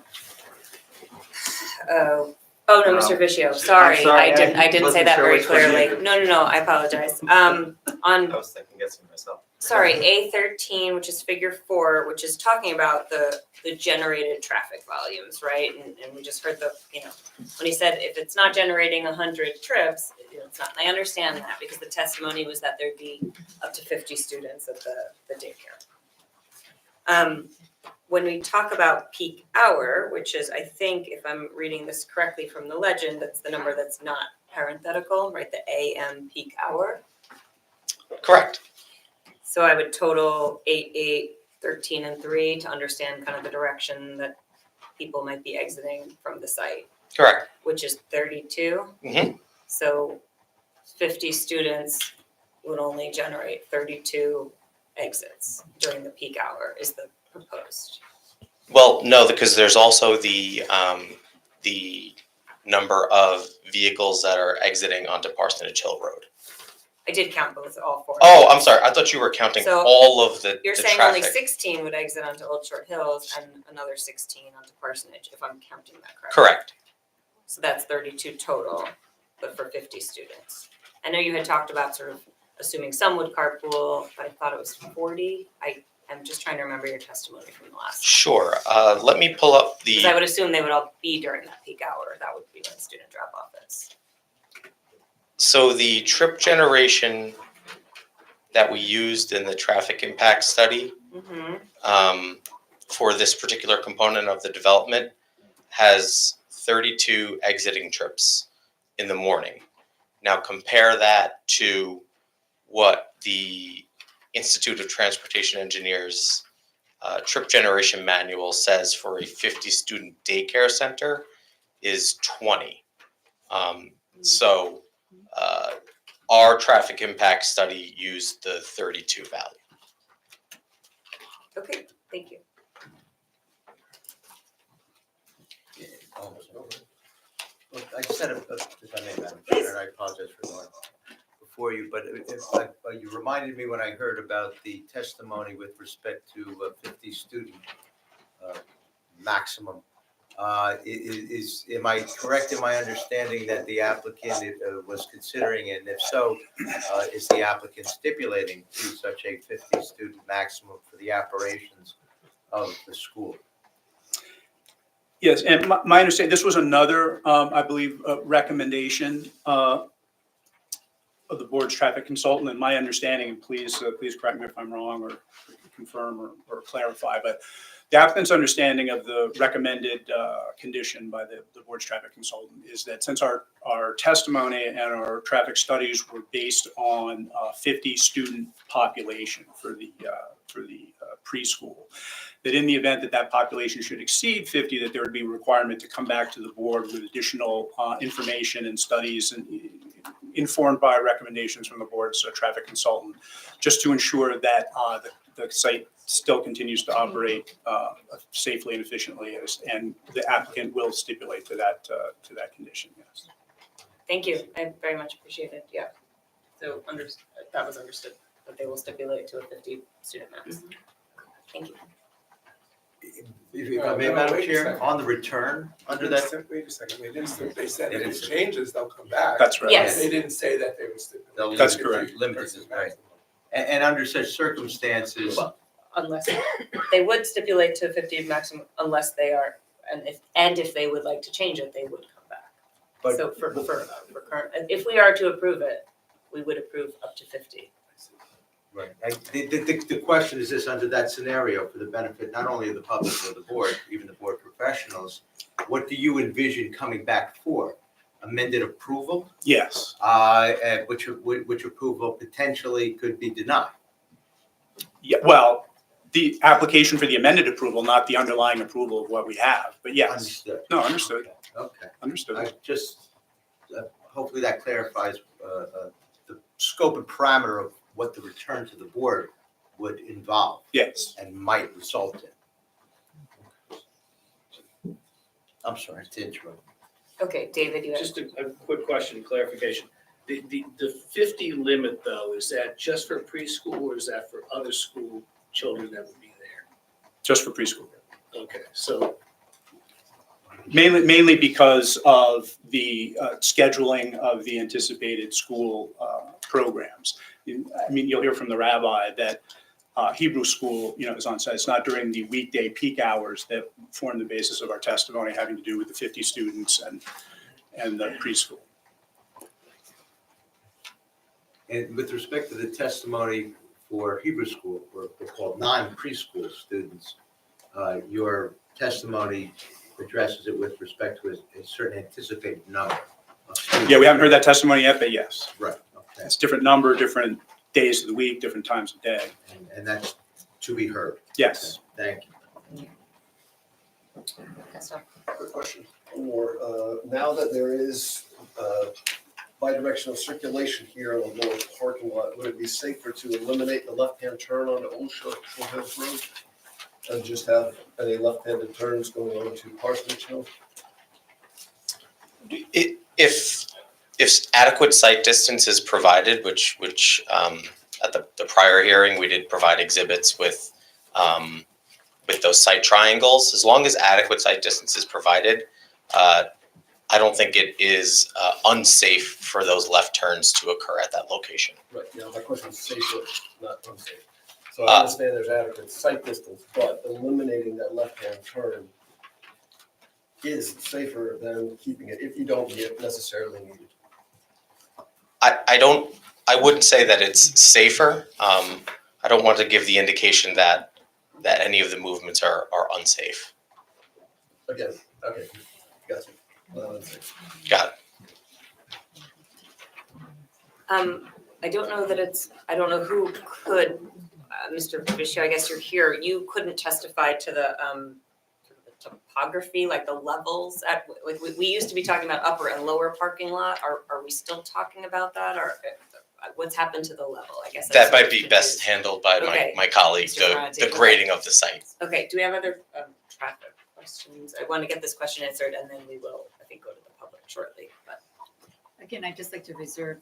Oh no, Mr. Vecchio, sorry, sorry, I didn't say wasn't that sure very which one you- clearly. No, I apologize. I On, was thinking guessing myself. sorry, A13, which is figure 4, which is talking about the generated traffic volumes, right? And we just heard when he said if it's not generating 100 trips, it's not. And I understand that because the testimony was that there'd be up to 50 students at the daycare. when we talk about peak hour, which is, I think, if I'm reading this correctly from the legend, that's the number that's not parenthetical, right? The AM peak hour. Correct. So I would total 8, 8, 13, and 3 to understand kind of the direction that people might be exiting from the site, Correct. which is 32. Mhm. So 50 students would only generate 32 exits during the peak hour is the proposed. Well, no, because there's also the number of vehicles that are exiting onto Parsonage Hill Road. I did count both, all 4. Oh, I'm sorry. I thought you were counting So, all of the You're the saying only traffic. 16 would exit onto Old Short Hills and another 16 onto Parsonage, if I'm counting that correctly. Correct. So that's 32 total, but for 50 students. I know you had talked about sort of assuming some would carpool, but I thought it was 40. I'm just trying to remember your testimony from the last. Sure. Let me pull up Because I the. would assume they would all be during that peak hour. That would be when student drop off is. So the trip generation that we used in the traffic impact study for this particular component of the development has 32 exiting trips in the morning. Now compare that to what the Institute of Transportation Engineers trip generation manual says for a 50-student daycare center is 20. So our traffic impact study used the 32 value. Okay, thank you. Almost over. Look, I just had if I may, Madam Chair, and I apologize for going before you, but you reminded me when I heard about the testimony with respect to 50 student maximum. Am I correct in my understanding that the applicant was considering, and if so, is the applicant stipulating to such a 50 student maximum for the operations of the school? Yes, and my understanding, this was another, I believe, recommendation of the board's traffic consultant, and my understanding, and please correct me if I'm wrong or confirm or clarify, but the applicant's understanding of the recommended condition by the board's traffic consultant is that since our testimony and our traffic studies were based on 50 student population for the preschool, that in the event that that population should exceed 50, that there would be a requirement to come back to the board with additional information and studies and informed by recommendations from the board's traffic consultant, just to ensure that the site still continues to operate safely and efficiently, and the applicant will stipulate to that condition. Yes. Thank you. I very much appreciate it. Yeah. So that was understood, that they will stipulate to a 50 student max. Thank you. If I may, Madam Chair, on the return under that. Wait a second, they said They if didn't it say. changes, they'll come back. That's right. Yes. They didn't say that they would stipulate. That's correct. Limited, right. And under such circumstances, Well, unless they would stipulate to 50 maximum, unless they are, and if they would like to change it, they would come back. But- So for current, if we are to approve it, we would approve up to 50. right, the question is this, under that scenario, for the benefit not only of the public or the board, even the board professionals, what do you envision coming back for? Amended approval, Yes. which approval potentially could be denied? Yeah. Well, the application for the amended approval, not the underlying approval of what we have. But yes. Understood. No, understood. Okay. Understood. I just, hopefully that clarifies the scope and parameter of what the return to the board would involve Yes. and might result in. I'm sorry to interrupt. Okay, David, you have. Just a quick question, clarification. The 50 limit though, is that just for preschool or is that for other school children that would be there? Just for preschool. Okay, so Mainly because of the scheduling of the anticipated school programs. I mean, you'll hear from the rabbi that Hebrew school, is on site. It's not during the weekday peak hours that form the basis of our testimony having to do with the 50 students and the preschool. And with respect to the testimony for Hebrew school, or called non-preschool students, your testimony addresses it with respect to a certain anticipated number of students. Yeah, we haven't heard that testimony yet, but yes. Right, okay. It's different number, different days of the week, different times of day. And that's to be heard. Yes. Thank you. Quick question. One more. Now that there is bidirectional circulation here on the lower parking lot, would it be safer to eliminate the left-hand turn onto Old Shore Hills Road and just have any left-handed turns going on to Parsonage Hill? If adequate site distance is provided, which at the prior hearing, we did provide exhibits with those site triangles, as long as adequate site distance is provided, I don't think it is unsafe for those left turns to occur at that location. Right, yeah, my question is safer, not unsafe. So I understand there's adequate site distance, but eliminating that left-hand turn is safer than keeping it if you don't necessarily need it. I wouldn't say that it's safer. I don't want to give the indication that any of the movements are unsafe. Again, okay, gotcha. Unsafe. Got it. I don't know who could, Mr. Bishio, I guess you're here, you couldn't testify to the topography, like the levels at, like, we used to be talking about upper and lower parking lot, are we still talking about that, or what's happened to the level, I guess? That might be best handled by Okay. my colleague, Mr. Ferrante. the grading of the site. Okay, do we have other traffic questions? I want to get this question answered, and then we will, I think, go to the public shortly, but. Again, I'd just like to reserve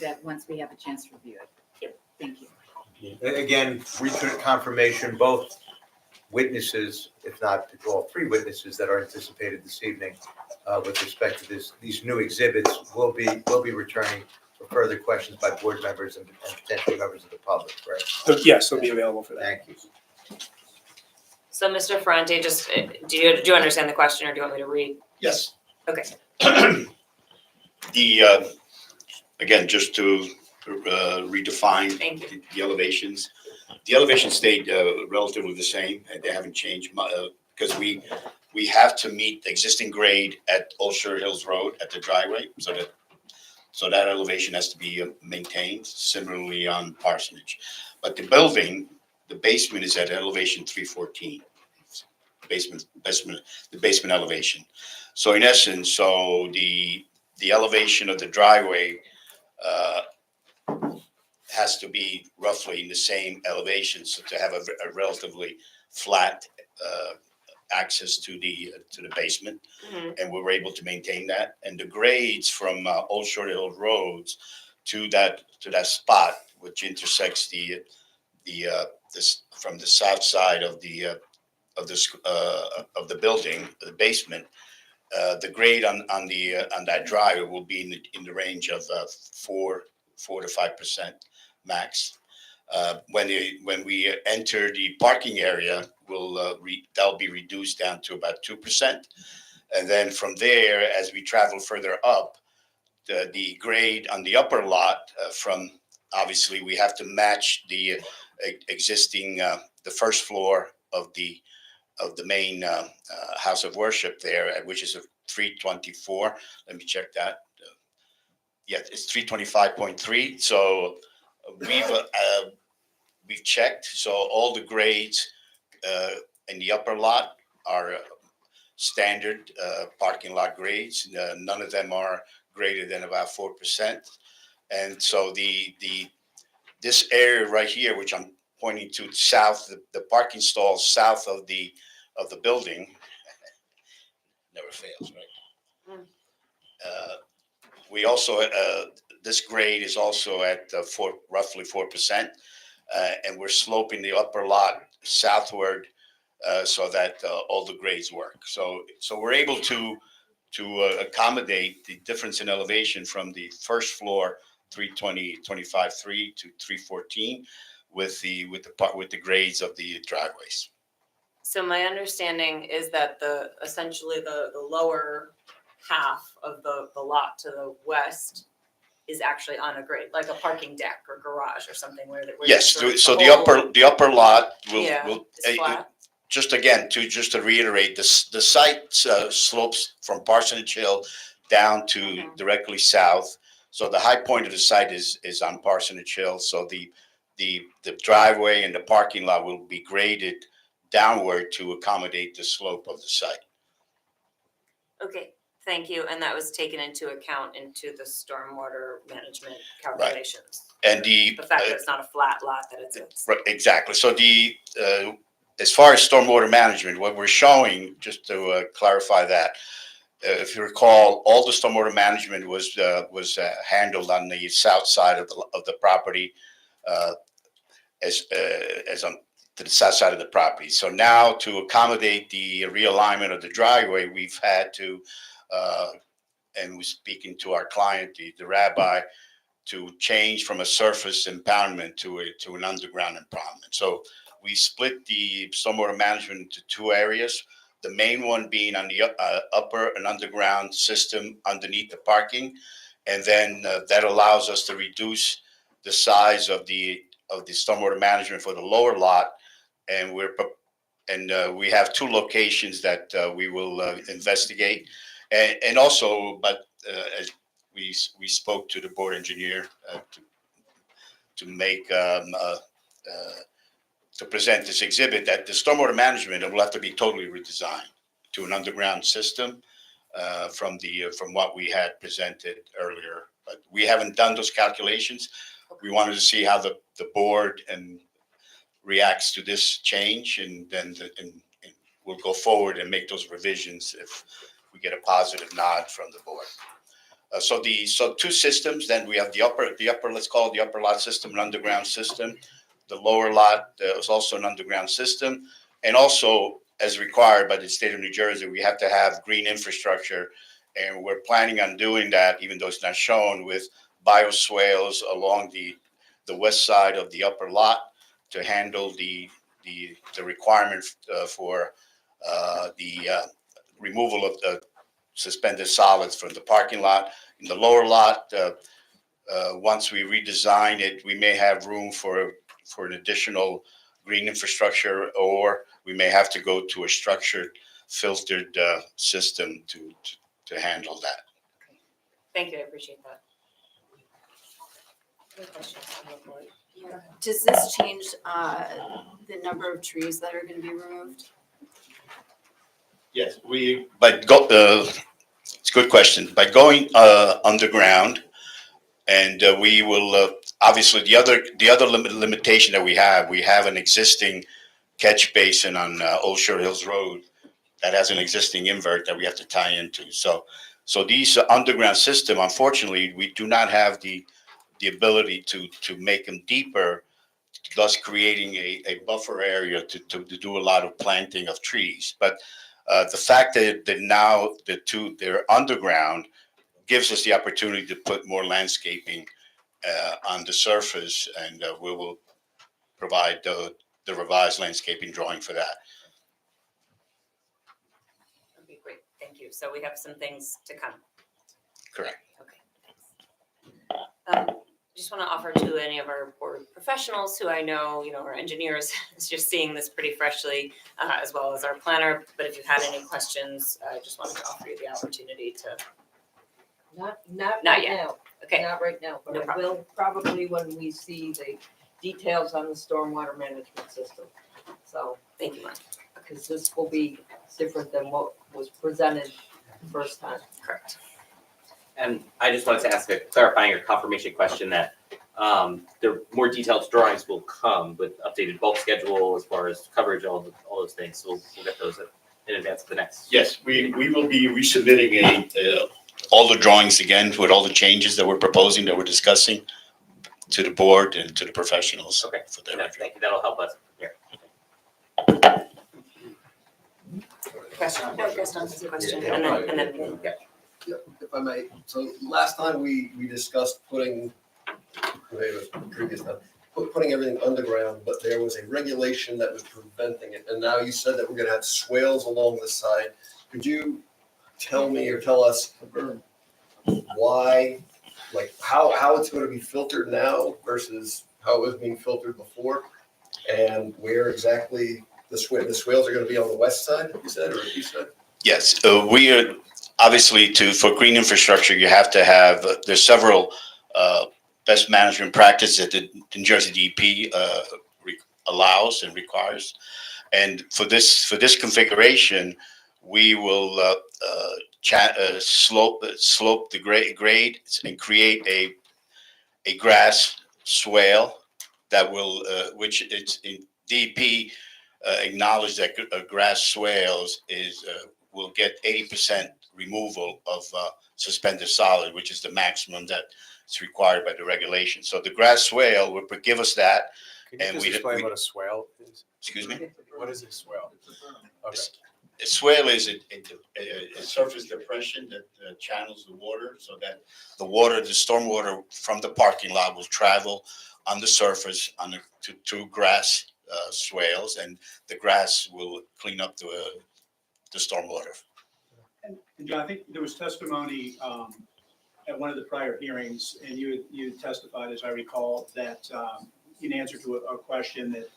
that once we have a chance to review it. Yep. Thank you. Again, recent confirmation, both witnesses, if not all three witnesses that are anticipated this evening with respect to these new exhibits will be returning for further questions by board members and potentially members of the public, correct? So, yes, they'll be available for that. Thank you. So, Mr. Ferrante, just, do you understand the question, or do you want me to read? Yes. Okay. Again, just to redefine Thank you. the elevations. The elevations stayed relatively the same, and they haven't changed because we have to meet the existing grade at Old Shore Hills Road at the driveway, so that elevation has to be maintained. Similarly on Parsonage, but the basement is at elevation 314. The basement elevation. So in essence, the elevation of the driveway has to be roughly in the same elevation, so to have a relatively flat access to the basement, and we were able to maintain that. And the grades from Old Shore Hill Roads to that spot, which intersects from the south side of the building, the basement. The grade on that drive will be in the range of 4 to 5% max. When we enter the parking area, that'll be reduced down to about 2%, and then from there, as we travel further up, the grade on the upper lot obviously we have to match the existing the first floor of the main house of worship there, which is a 324. Let me check that. Yeah, it's 325.3. So we've checked. So all the grades in the upper lot are standard parking lot grades. None of them are greater than about 4%. And so this area right here, which I'm pointing to south, the parking stalls south of the building, never fails, right? We also this grade is also at roughly 4%, and we're sloping the upper lot southward so that all the grades work. So we're able to accommodate the difference in elevation from the first floor 325.3 to 314 with the grades of the driveways. So my understanding is that essentially the lower half of the lot to the west is actually on a grade, like a parking deck or garage or something where Yes, sort of so whole- the upper lot will Yeah, it's flat. just again, just to reiterate, the site slopes from Parsonage Hill down to directly south. So the high point of the site is on Parsonage Hill. So the driveway and the parking lot will be graded downward to accommodate the slope of the site. Okay, thank you. And that was taken into account into the stormwater management calculations. And the fact that it's not a flat lot, that it's. Right, exactly. So as far as stormwater management, what we're showing, just to clarify that, if you recall, all the stormwater management was handled on the south side of the property, as on to the south side of the property. So now, to accommodate the realignment of the driveway, we've had to, and we're speaking to our client, the rabbi, to change from a surface impoundment to an underground impoundment. So we split the stormwater management into two areas. The main one being on the upper and underground system underneath the parking, and then that allows us to reduce the size of the stormwater management for the lower lot. And we have two locations that we will investigate, and also, but as we spoke to the board engineer to make to present this exhibit, that the stormwater management will have to be totally redesigned to an underground system from what we had presented earlier. But we haven't done those calculations. We wanted to see how the board reacts to this change, and then we'll go forward and make those revisions if we get a positive nod from the board. So two systems. Then we have the upper. Let's call it the upper lot system, an underground system. The lower lot is also an underground system, and also, as required by the state of New Jersey, we have to have green infrastructure, and we're planning on doing that, even though it's not shown, with bioswales along the west side of the upper lot to handle the requirement for the removal of the suspended solids from the parking lot. In the lower lot, once we redesign it, we may have room for an additional green infrastructure, or we may have to go to a structured, filtered system to handle that. Thank you, I appreciate that. Any questions from the board? Does this change the number of trees that are gonna be removed? Yes, it's a good question. By going underground, and we will obviously the other limitation that we have an existing catch basin on Old Short Hills Road that has an existing invert that we have to tie into. So these underground system, unfortunately, we do not have the ability to make them deeper, thus creating a buffer area to do a lot of planting of trees. But the fact that now they're underground gives us the opportunity to put more landscaping on the surface, and we will provide the revised landscaping drawing for that. Okay, great, thank you. So we have some things to come. Correct. Okay, thanks. Just want to offer to any of our board professionals who I know, our engineers is just seeing this pretty freshly, as well as our planner. But if you had any questions, I just wanted to offer you the opportunity to. Not Not right yet. now. Okay. Not right now, but No I problem. will probably when we see the details on the stormwater management system. So, Thank you, Mark. because this will be different than what was presented the first time. Correct. And I just wanted to ask a clarifying or confirmation question that the more detailed drawings will come with updated bulk schedule as far as coverage, all those things. So we'll get those in advance of the next. Yes, we will be resubmitting all the drawings again with all the changes that we're proposing, that we're discussing, to the board and to the professionals. Okay. For their review. Thank you. That'll help us here. Question, question, Yeah, and then, yeah. If I may, so last time we discussed putting, maybe it was previous time, putting everything underground, but there was a regulation that was preventing it. And now you said that we're gonna have swales along the side. Could you tell me or tell us why, like how it's gonna be filtered now versus how it was being filtered before? And where exactly The swales are gonna be on the west side, you said, or east side? Yes, we are, obviously, for green infrastructure, you have to have, there's several best management practices that the New Jersey DEP allows and requires. And for this configuration, we will slope the grade and create a grass swale that will, which it's in DEP acknowledge that grass swales will get 80% removal of suspended solid, which is the maximum that's required by the regulation. So the grass swale will give us that. Can you And just we- explain we- what a swale is? Excuse me? What is a swale? Okay. A swale is a surface depression that channels the water so that the stormwater from the parking lot will travel on the surface to grass swales, and the grass will clean up the stormwater. And John, I think there was testimony at one of the prior hearings, and you testified, as I recall, that in answer to a question that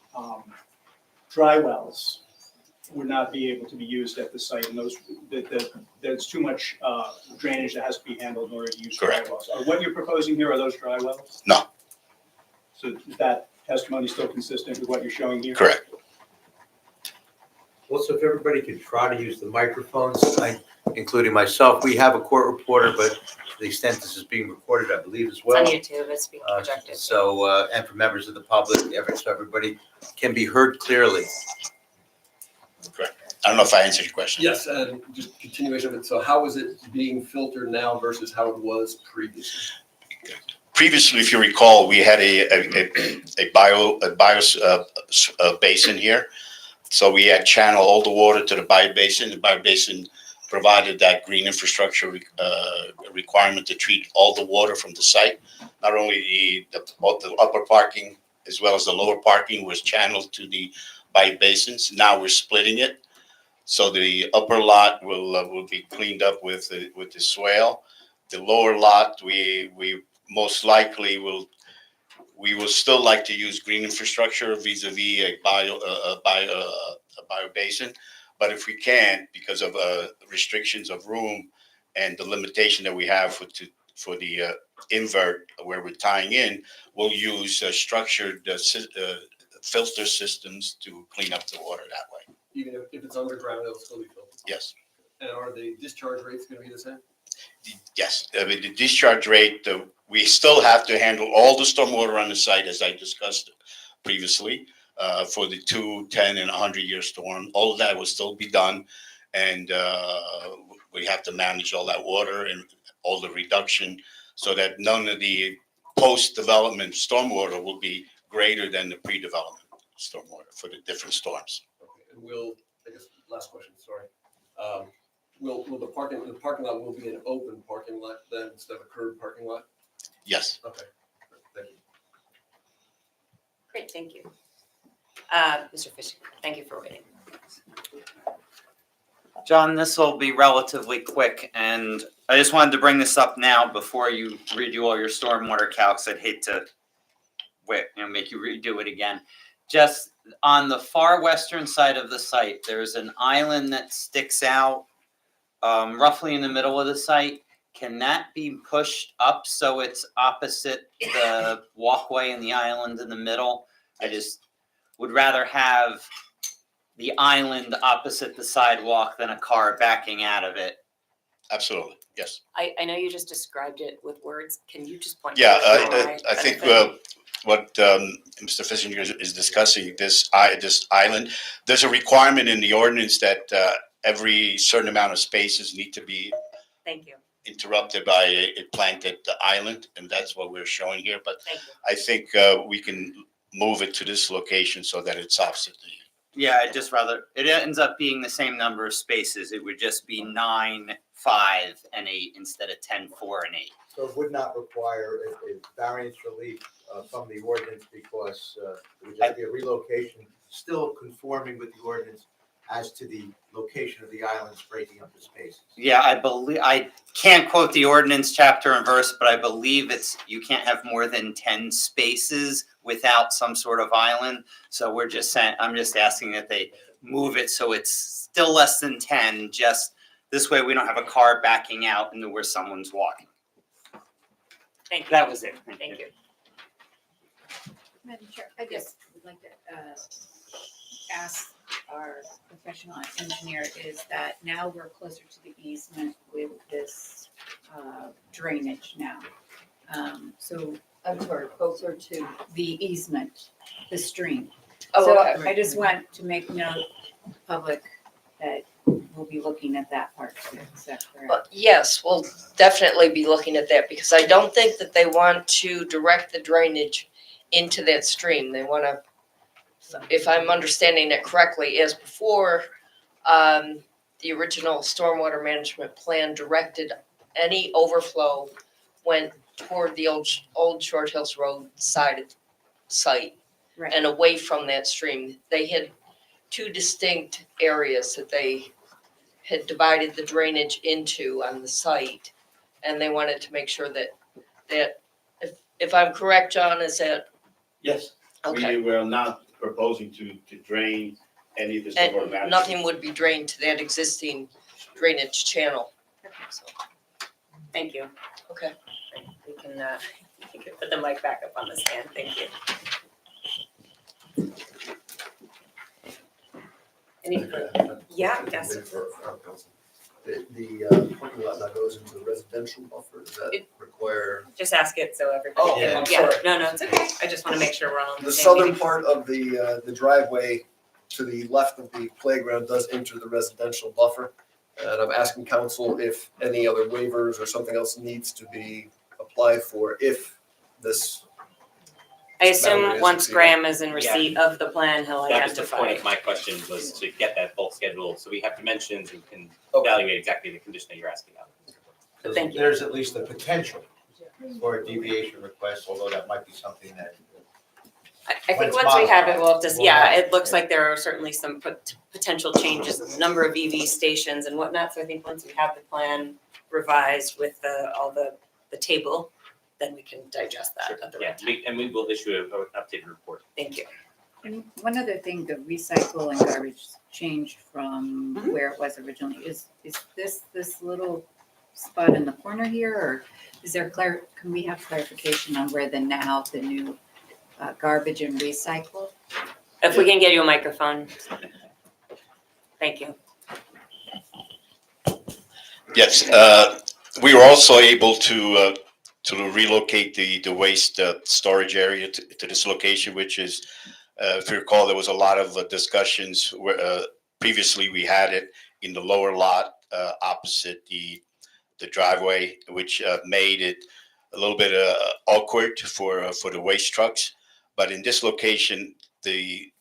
dry wells would not be able to be used at the site, and there's too much drainage that has to be handled in order to use dry Correct. wells. What you're proposing here, are those dry wells? No. So is that testimony still consistent with what you're showing here? Correct. Also, if everybody could try to use the microphones, including myself, we have a court reporter, but to the extent this is being recorded, I believe as It's well. on YouTube, it's being projected. So, and for members of the public, so everybody can be heard clearly. I don't know if I answered your question. Yes, and just continuation of it, so how is it being filtered now versus how it was previously? Previously, if you recall, we had a bio basin here. So we had channeled all the water to the bio basin. The bio basin provided that green infrastructure requirement to treat all the water from the site. Not only the upper parking as well as the lower parking was channeled to the bio basins. Now we're splitting it. So the upper lot will be cleaned up with the swale. The lower lot, we most likely will still like to use green infrastructure vis-a-vis a bio basin. But if we can't, because of restrictions of room and the limitation that we have for the invert where we're tying in, we'll use structured filter systems to clean up the water that way. Even if it's underground, it'll still be filtered? Yes. And are the discharge rates gonna be the same? Yes, I mean, the discharge rate, we still have to handle all the stormwater on the site, as I discussed previously, for the 2, 10, and 100-year storm. All of that will still be done, and we have to manage all that water and all the reduction so that none of the post-development stormwater will be greater than the pre-development stormwater for the different storms. Okay, and I guess, last question, sorry. Will the parking lot will be an open parking lot then instead of a curb parking lot? Yes. Okay, thank you. Great, thank you. Mr. Fisher, thank you for waiting. John, this will be relatively quick, and I just wanted to bring this up now before you redo all your stormwater calcs. I'd hate to make you redo it again. Just on the far western side of the site, there's an island that sticks out roughly in the middle of the site. Can that be pushed up so it's opposite the walkway and the island in the middle? I just would rather have the island opposite the sidewalk than a car backing out of it. Absolutely, yes. I know you just described it with words. Can you just point? Yeah, to it? I think what Mr. Fissinger is discussing, this island, there's a requirement in the ordinance that every certain amount of spaces need to be Thank you. interrupted by a planted island, and that's what we're showing here. But Thank you. I think we can move it to this location so that it's opposite the. Yeah, I'd just rather, it ends up being the same number of spaces. It would just be 9, 5, and 8 instead of 10, 4, and 8. So it would not require a variance relief from the ordinance because it would just be a relocation, still conforming with the ordinance as to the location of the islands breaking up the spaces. Yeah, I can't quote the ordinance chapter and verse, but I believe you can't have more than 10 spaces without some sort of island. So I'm just asking that they move it so it's still less than 10, just this way we don't have a car backing out into where someone's walking. Thank you. That was it. Thank you. Madam Chair, I just would like to ask our professional engineer is that now we're closer to the easement with this drainage now. So I'm sorry, closer to, the easement, the stream. oh, So okay. I just want to make note, public, that we'll be looking at that part too. Is that correct? Yes, we'll definitely be looking at that because I don't think that they want to direct the drainage into that stream. They want to, if I'm understanding it correctly, as before, the original stormwater management plan directed any overflow went toward the old Short Hills Road site Right. and away from that stream. They had two distinct areas that they had divided the drainage into on the site. And they wanted to make sure that if I'm correct, John, is that, Yes. okay. We were not proposing to drain any of the And stormwater management. nothing would be drained to that existing drainage channel. So, Thank you. okay. We can, you can put the mic back up on the stand. Thank you. Any, yeah, yes. The parking lot that goes into the residential buffer, does that It- require? Just ask it so everybody Oh, can, I'm yeah, sorry. no, it's okay. I just want to make sure we're all on The the same southern meeting. part of the driveway to the left of the playground does enter the residential buffer. And I'm asking council if any other waivers or something else needs to be applied for if this. I assume boundary is once exceeded. Graham is in receipt of the plan, he'll That was the point identify. of my question, was to get that bulk schedule, so we have dimensions and can Okay. evaluate exactly the condition that you're asking about. Thank you. There's at least a potential for a deviation request, although that might be something that. I When think it's once we have it, we'll have to, modified, yeah, we'll it looks have- like there are certainly some potential changes in the number of EV stations and whatnot. So I think once we have the plan revised with all the table, then we can digest that at the Yeah, right time. and we will issue an updated report. Thank you. And one other thing, the recycle and garbage changed from Mhm. where it was originally. Is this little spot in the corner here, or is there can we have clarification on where the new garbage and recycle? If we can get you a microphone. Thank you. Yes, we were also able to relocate the waste storage area to this location, which is, if you recall, there was a lot of discussions where previously we had it in the lower lot opposite the driveway, which made it a little bit awkward for the waste trucks. But in this location, I'm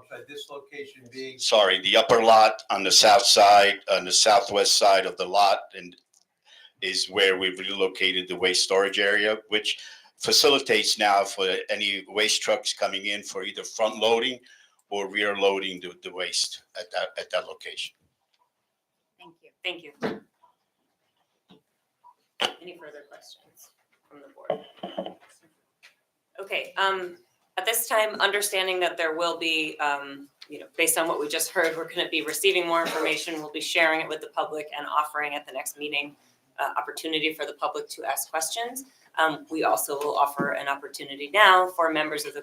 sorry, this location being. the upper lot on the south side, on the southwest side of the lot, and is where we've relocated the waste storage area, which facilitates now for any waste trucks coming in for either front loading or rear loading the waste at that location. Thank you. Thank you. Any further questions from the board? Okay, at this time, understanding that there will be, based on what we just heard, we're going to be receiving more information. We'll be sharing it with the public and offering at the next meeting opportunity for the public to ask questions. We also will offer an opportunity now for members of the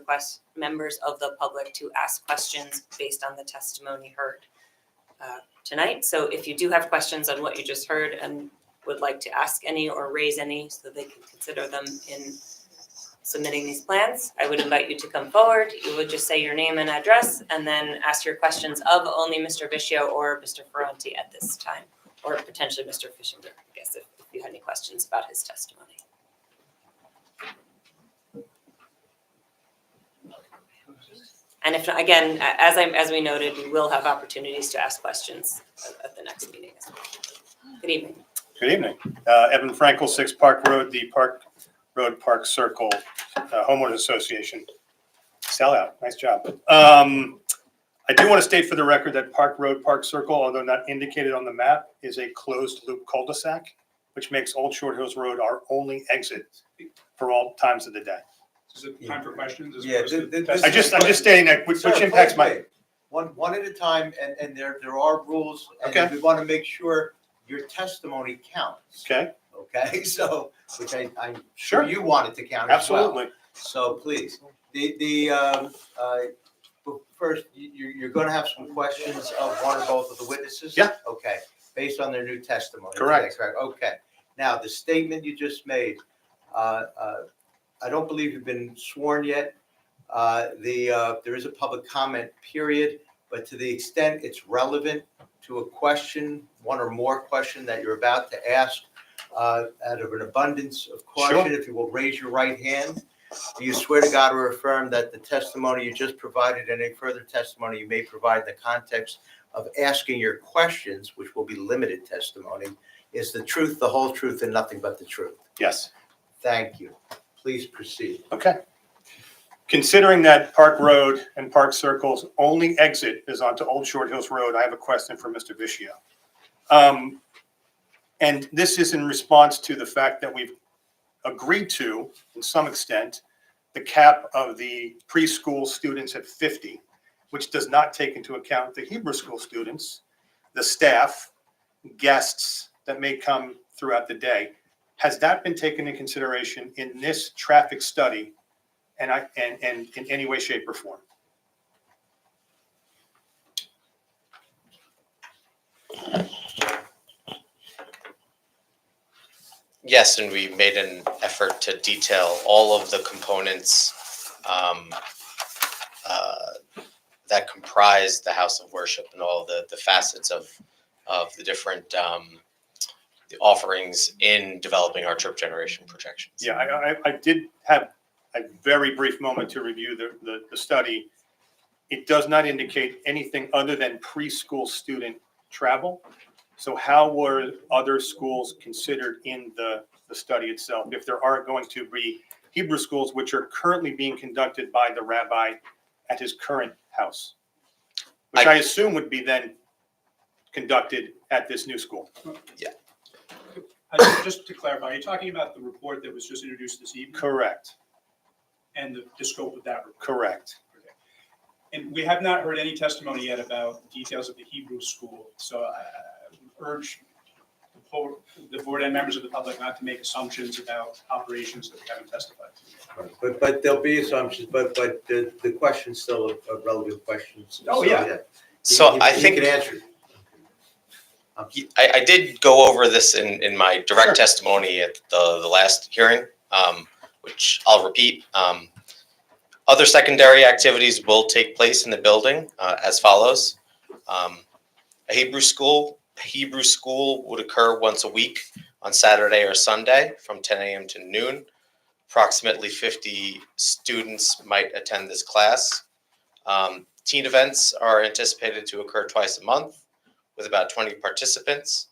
public to ask questions based on the testimony heard tonight. So if you do have questions on what you just heard and would like to ask any or raise any so they can consider them in submitting these plans, I would invite you to come forward. You would just say your name and address and then ask your questions of only Mr. Vishio or Mr. Ferranti at this time, or potentially Mr. Fishinger, I guess, if you had any questions about his testimony. And if, again, as we noted, we will have opportunities to ask questions at the next meeting as well. Good evening. Good evening. Evan Frankel, 6 Park Road, the Park Road Park Circle Homeowners Association. Sellout, nice job. I do want to state for the record that Park Road Park Circle, although not indicated on the map, is a closed loop cul-de-sac, which makes Old Short Hills Road our only exit for all times of the day. Is it time for questions? Yeah, I'm just stating that, which impacts my, one at a time, and there are rules. Okay. And we want to make sure your testimony counts. Okay, Okay, so, which I'm Sure. sure you wanted to count as well. absolutely. So please, first, you're going to have some questions of one or both of the witnesses? Yeah. Okay, based on their new testimony. Correct. Is that correct? Okay. Now, the statement you just made, I don't believe you've been sworn yet. There is a public comment period, but to the extent it's relevant to a question, one or more question that you're about to ask, out of an abundance of caution, Sure. if you will raise your right hand. Do you swear to God or affirm that the testimony you just provided and any further testimony you may provide in the context of asking your questions, which will be limited testimony, is the truth, the whole truth, and nothing but the truth? Yes. Thank you. Please proceed. Okay. Considering that Park Road and Park Circle's only exit is onto Old Short Hills Road, I have a question for Mr. Vishio. And this is in response to the fact that we've agreed to, in some extent, the cap of the preschool students at 50, which does not take into account the Hebrew school students, the staff, guests that may come throughout the day. Has that been taken into consideration in this traffic study and in any way, shape, or form? Yes, and we made an effort to detail all of the components that comprise the house of worship and all the facets of the different the offerings in developing our trip generation projections. Yeah, I did have a very brief moment to review the study. It does not indicate anything other than preschool student travel. So how were other schools considered in the study itself? If there are going to be Hebrew schools, which are currently being conducted by the rabbi at his current house, which I assume would be then conducted at this new school. Just to clarify, are you talking about the report that was just introduced this evening? Correct. And the scope of that report? Correct. And we have not heard any testimony yet about details of the Hebrew school. So I urge the board and members of the public not to make assumptions about operations that we haven't testified to. But there'll be assumptions, but the question's still a relevant question. Oh, yeah. So I He think can answer it. I did go over this in my direct testimony at the last hearing, which I'll repeat. Other secondary activities will take place in the building as follows. A Hebrew school would occur once a week on Saturday or Sunday from 10 a.m. to noon. Approximately 50 students might attend this class. Teen events are anticipated to occur twice a month with about 20 participants.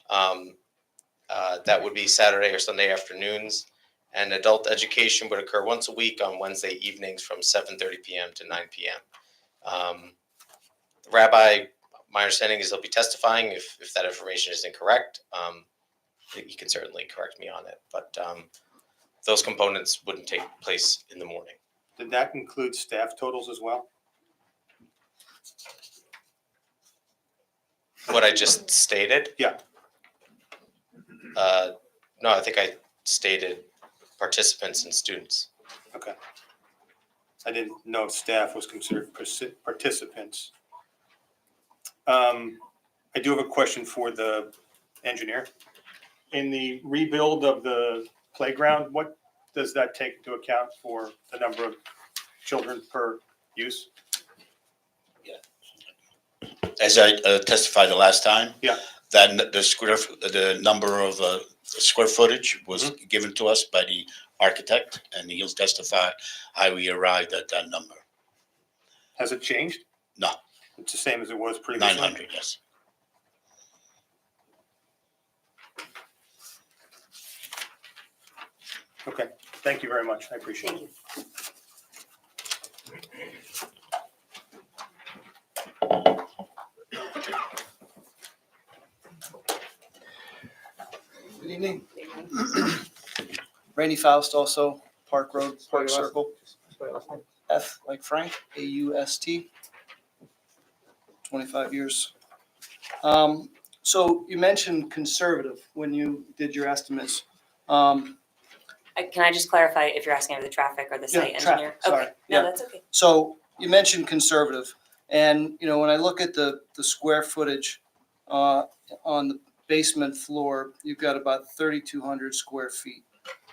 That would be Saturday or Sunday afternoons. And adult education would occur once a week on Wednesday evenings from 7:30 p.m. to 9 p.m. The rabbi, my understanding is he'll be testifying. If that information is incorrect, he can certainly correct me on it. But those components wouldn't take place in the morning. Did that include staff totals as well? What I just stated? Yeah. No, I think I stated participants and students. Okay. I didn't know if staff was considered participants. I do have a question for the engineer. In the rebuild of the playground, what does that take into account for the number of children per use? As I testified the last time. Yeah. Then the number of square footage was given to us by the architect, and he'll testify how we arrived at that number. Has it changed? No. It's the same as it was previously? 900, yes. Okay, thank you very much. I appreciate it. Good evening. Randy Faust, also Park Road, Park Circle. F like Frank, AUST. 25 years. So you mentioned conservative when you did your estimates. Can I just clarify if you're asking of the traffic or the Yeah, site traffic, engineer? sorry. Okay, no, Yeah. that's okay. So you mentioned conservative, and you know when I look at the square footage on the basement floor, you've got about 3,200 square feet.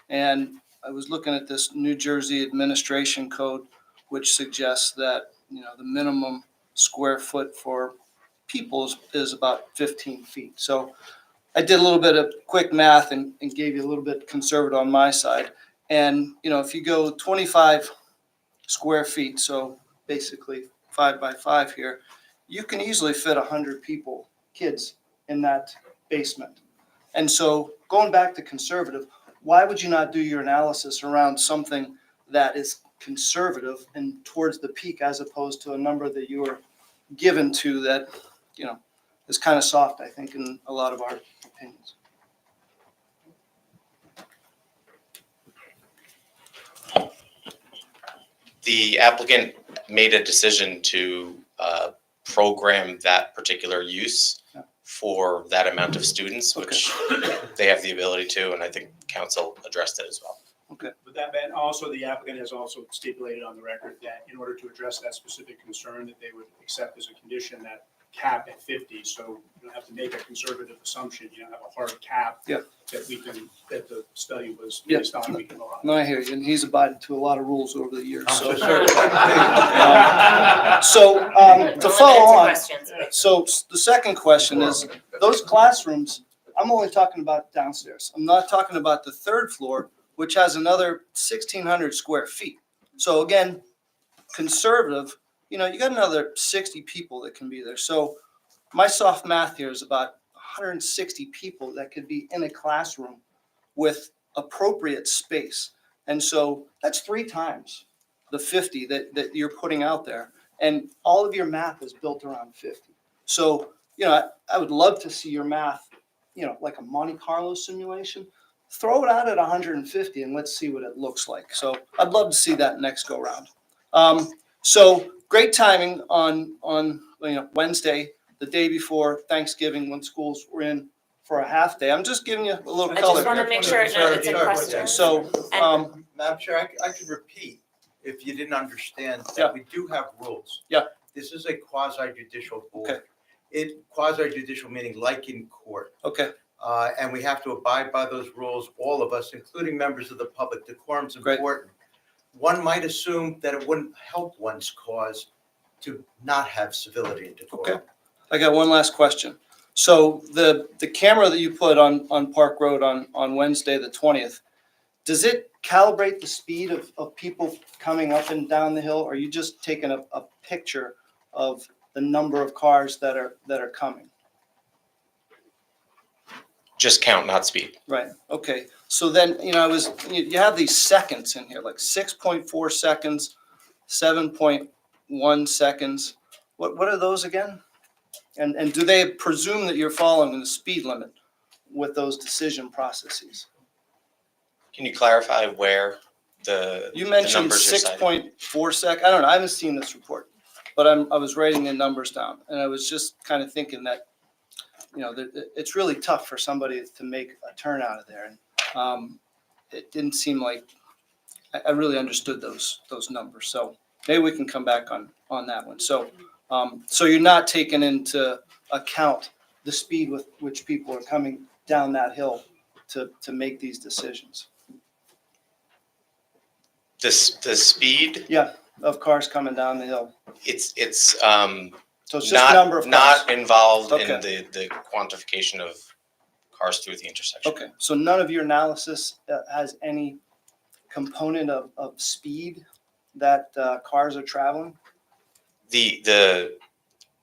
And I was looking at this New Jersey Administration Code, which suggests that you know the minimum square foot for people is about 15 feet. So I did a little bit of quick math and gave you a little bit conservative on my side. And you know if you go 25 square feet, so basically 5 by 5 here, you can easily fit 100 people, kids, in that basement. And so going back to conservative, why would you not do your analysis around something that is conservative and towards the peak as opposed to a number that you were given to that, you know, is kind of soft, I think, in a lot of our opinions. The applicant made a decision to program that particular use for that amount of students, which they have the ability to, and I think council addressed it as well. With that, Ben, also the applicant has also stipulated on the record that in order to address that specific concern, that they would accept as a condition that cap at 50. So you don't have to make a conservative assumption. You don't have a hard cap Yeah. that the study was Yeah. based on. We can rely on. No, I hear you, and he's abided to a lot of rules over the years, so. I'm To follow on, Questions. so the second question is, those classrooms, I'm only talking about downstairs. I'm not talking about the third floor, which has another 1,600 square feet. So again, conservative, you know, you got another 60 people that can be there. So my soft math here is about 160 people that could be in a classroom with appropriate space. And so that's 3 times the 50 that you're putting out there. And all of your math is built around 50. So, you know, I would love to see your math, you know, like a Monte Carlo simulation. Throw it out at 150 and let's see what it looks like. So I'd love to see that next go round. So great timing on you know Wednesday, the day before Thanksgiving, when schools were in for a half day. I'm just giving you a little I color. just want to make sure it's a question. So, Madam Chair, I could repeat if you didn't understand Yeah. that we do have rules. Yeah. This is a quasi judicial board. Okay. Quasi judicial meaning like in court. okay, And we have to abide by those rules, all of us, including members of the public. Decorum's Great. important. One might assume that it wouldn't help one's cause to not have civility and decorum. Okay. I got one last question. So the camera that you put on Park Road on Wednesday, the 20th, does it calibrate the speed of people coming up and down the hill? Or are you just taking a picture of the number of cars that are coming? Just count, not speed. Right, okay. So then, you know, you have these seconds in here, like 6.4 seconds, 7.1 seconds. What are those again? And do they presume that you're following the speed limit with those decision processes? Can you clarify where You the mentioned numbers you're citing? 6.4 sec, I don't know, I haven't seen this report, but I was writing the numbers down, and I was just kind of thinking that, you know, it's really tough for somebody to make a turn out of there. And it didn't seem like I really understood those numbers. So maybe we can come back on that one. So so you're not taking into account the speed with which people are coming down that hill to make these decisions. The speed, Yeah, of cars coming down the hill. it's So it's just number of cars. not involved in Okay. the quantification of cars through the intersection. Okay, so none of your analysis has any component of speed that cars are traveling?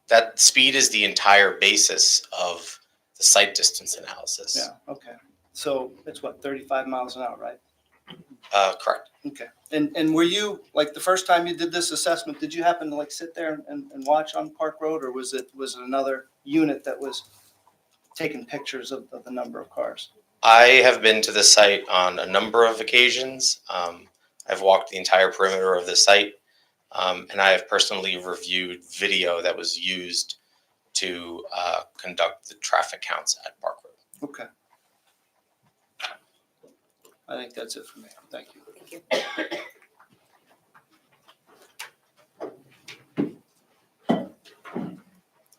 That speed is the entire basis of the site distance analysis. Yeah, okay. So it's what, 35 miles an hour, right? Correct. Okay. And were you, like the first time you did this assessment, did you happen to like sit there and watch on Park Road, or was it another unit that was taking pictures of the number of cars? I have been to the site on a number of occasions. I've walked the entire perimeter of the site, and I have personally reviewed video that was used to conduct the traffic counts at Park Road. Okay. I think that's it for me. Thank you. Thank you.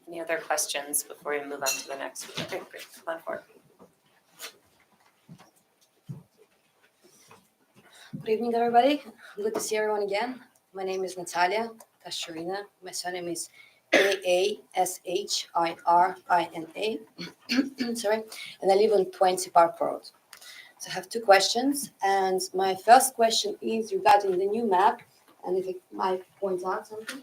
Any other questions before we move on to the next? Okay, great, come on forward. Good evening, everybody. Good to see everyone again. My name is Natalia Tashirina. My surname is Aashirina. Sorry, and I live on 20 Park Road. So I have two questions, and my first question is regarding the new map, and if it might point out something.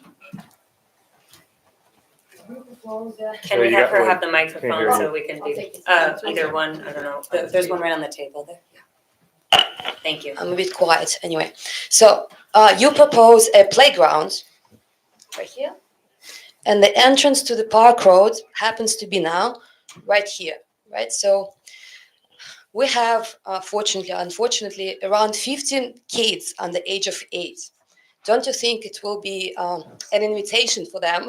Can we have her have the microphone so we can I'll be, take it. either one, I don't know. There's one right on the table there. Thank you. I'm a bit quiet anyway. So you propose a playground right here, and the entrance to the Park Road happens to be now right here, right? So we have, unfortunately, around 15 kids under the age of 8. Don't you think it will be an invitation for them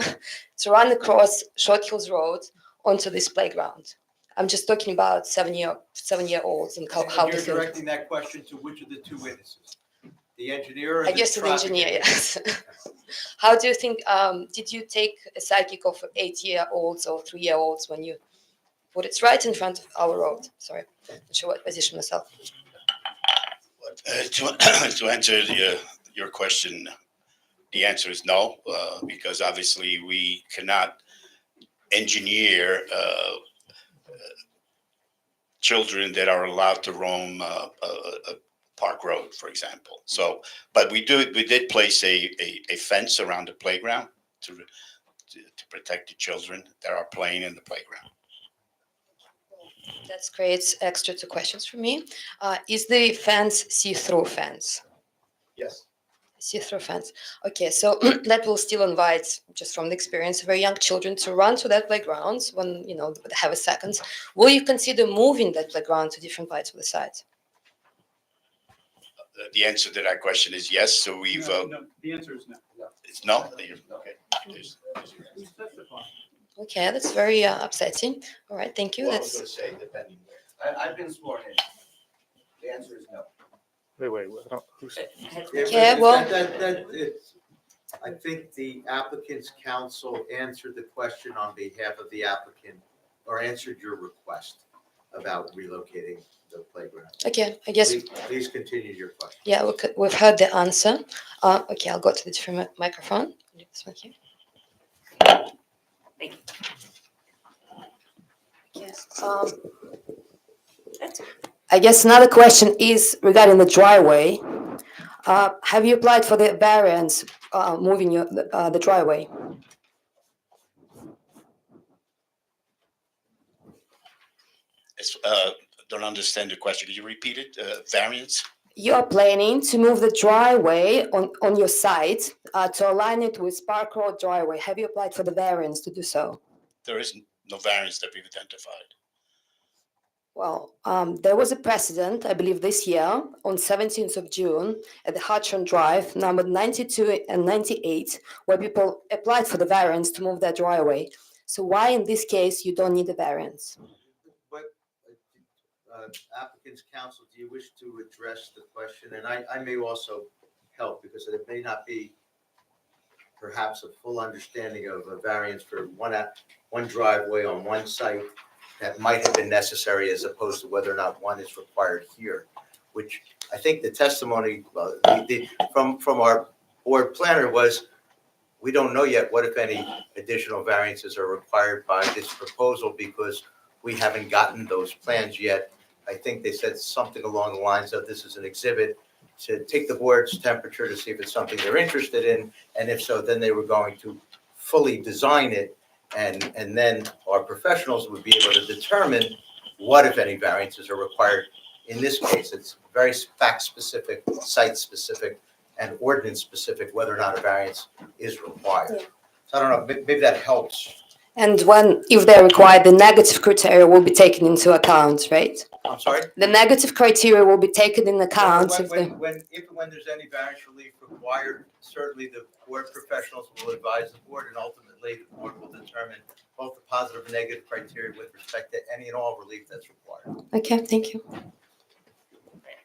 to run across Short Hills Road onto this playground? I'm just talking about 7-year-olds and how And they you're feel. directing that question to which of the two witnesses? The engineer or I the guess an traffic engineer, engineer? yes. How do you think, did you take a psychic of 8-year-olds or 3-year-olds when you put it right in front of our road? Sorry, not sure what position myself. To answer your question, the answer is no, because obviously we cannot engineer children that are allowed to roam a Park Road, for example. So, but we did place a fence around the playground to protect the children that are playing in the playground. That creates extra 2 questions for me. Is the fence see-through fence? Yes. See-through fence. Okay, so that will still invite, just from the experience, very young children to run to that playground when, they have a second. Will you consider moving that playground to different parts of the site? The answer to that question is yes. So we've No, the answer is no. it's no. Okay. There's- Okay, that's very upsetting. All right, thank you. Well, I was That's gonna say, depending where. I've been sworn in. The answer is no. Wait, who's? Yeah, well- I think the applicant's counsel answered the question on behalf of the applicant, or answered your request about relocating the playground. okay. I guess Please continue your question. yeah, we've heard the answer. Okay, I'll go to the different microphone. Leave this one here. Thank you. Yes. I guess another question is regarding the driveway. Have you applied for the variance moving the driveway? Don't understand the question. Could you repeat it? Variance? You are planning to move the driveway on your site to align it with Park Road driveway. Have you applied for the variance to do so? There is no variance that we've identified. Well, there was a precedent, I believe this year, on 17th of June at the Hutchison Drive, numbered 92 and 98, where people applied for the variance to move their driveway. So why in this case you don't need a variance? But applicant's counsel, do you wish to address the question? And I may also help, because it may not be perhaps a full understanding of a variance for one driveway on one site that might have been necessary, as opposed to whether or not one is required here, which I think the testimony from our board planner was, we don't know yet what, if any, additional variances are required by this proposal, because we haven't gotten those plans yet. I think they said something along the lines of, this is an exhibit to take the board's temperature to see if it's something they're interested in, and if so, then they were going to fully design it, and then our professionals would be able to determine what, if any, variances are required. In this case, it's very fact-specific, site-specific, and ordinance-specific, whether or not a variance is required. Yeah. So I don't know, maybe that helps. And if they're required, the negative criteria will be taken into account, right? I'm sorry? The negative criteria will be taken in account if they. When there's any variance relief required, certainly the board professionals will advise the board, and ultimately ultimately the board will determine both the positive and negative criteria with respect to any and all relief that's required. Okay, thank you.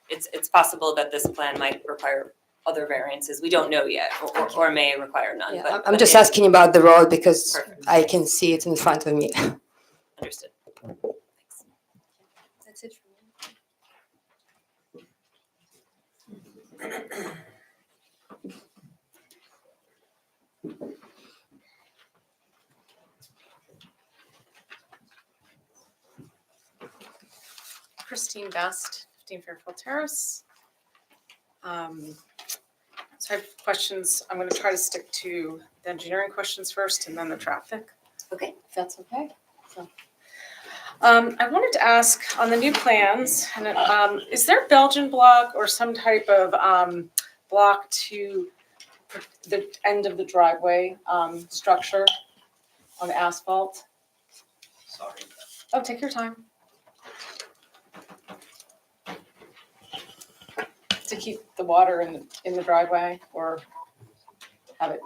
It's possible that this plan might require other variances. We don't know yet, or may require none, Yeah, but. I'm just asking about the road because Perfect. I can see it in front of me. Understood. Thanks. That's it for me. Christine Best, 15 Fairfield Terrace. So I have questions. I'm going to try to stick to the engineering questions first and then the traffic. Okay. If that's okay. So, I wanted to ask on the new plans, and is there Belgian block or some type of block to the end of the driveway structure on asphalt? Sorry. Oh, take your time. To keep the water in the driveway, or have it,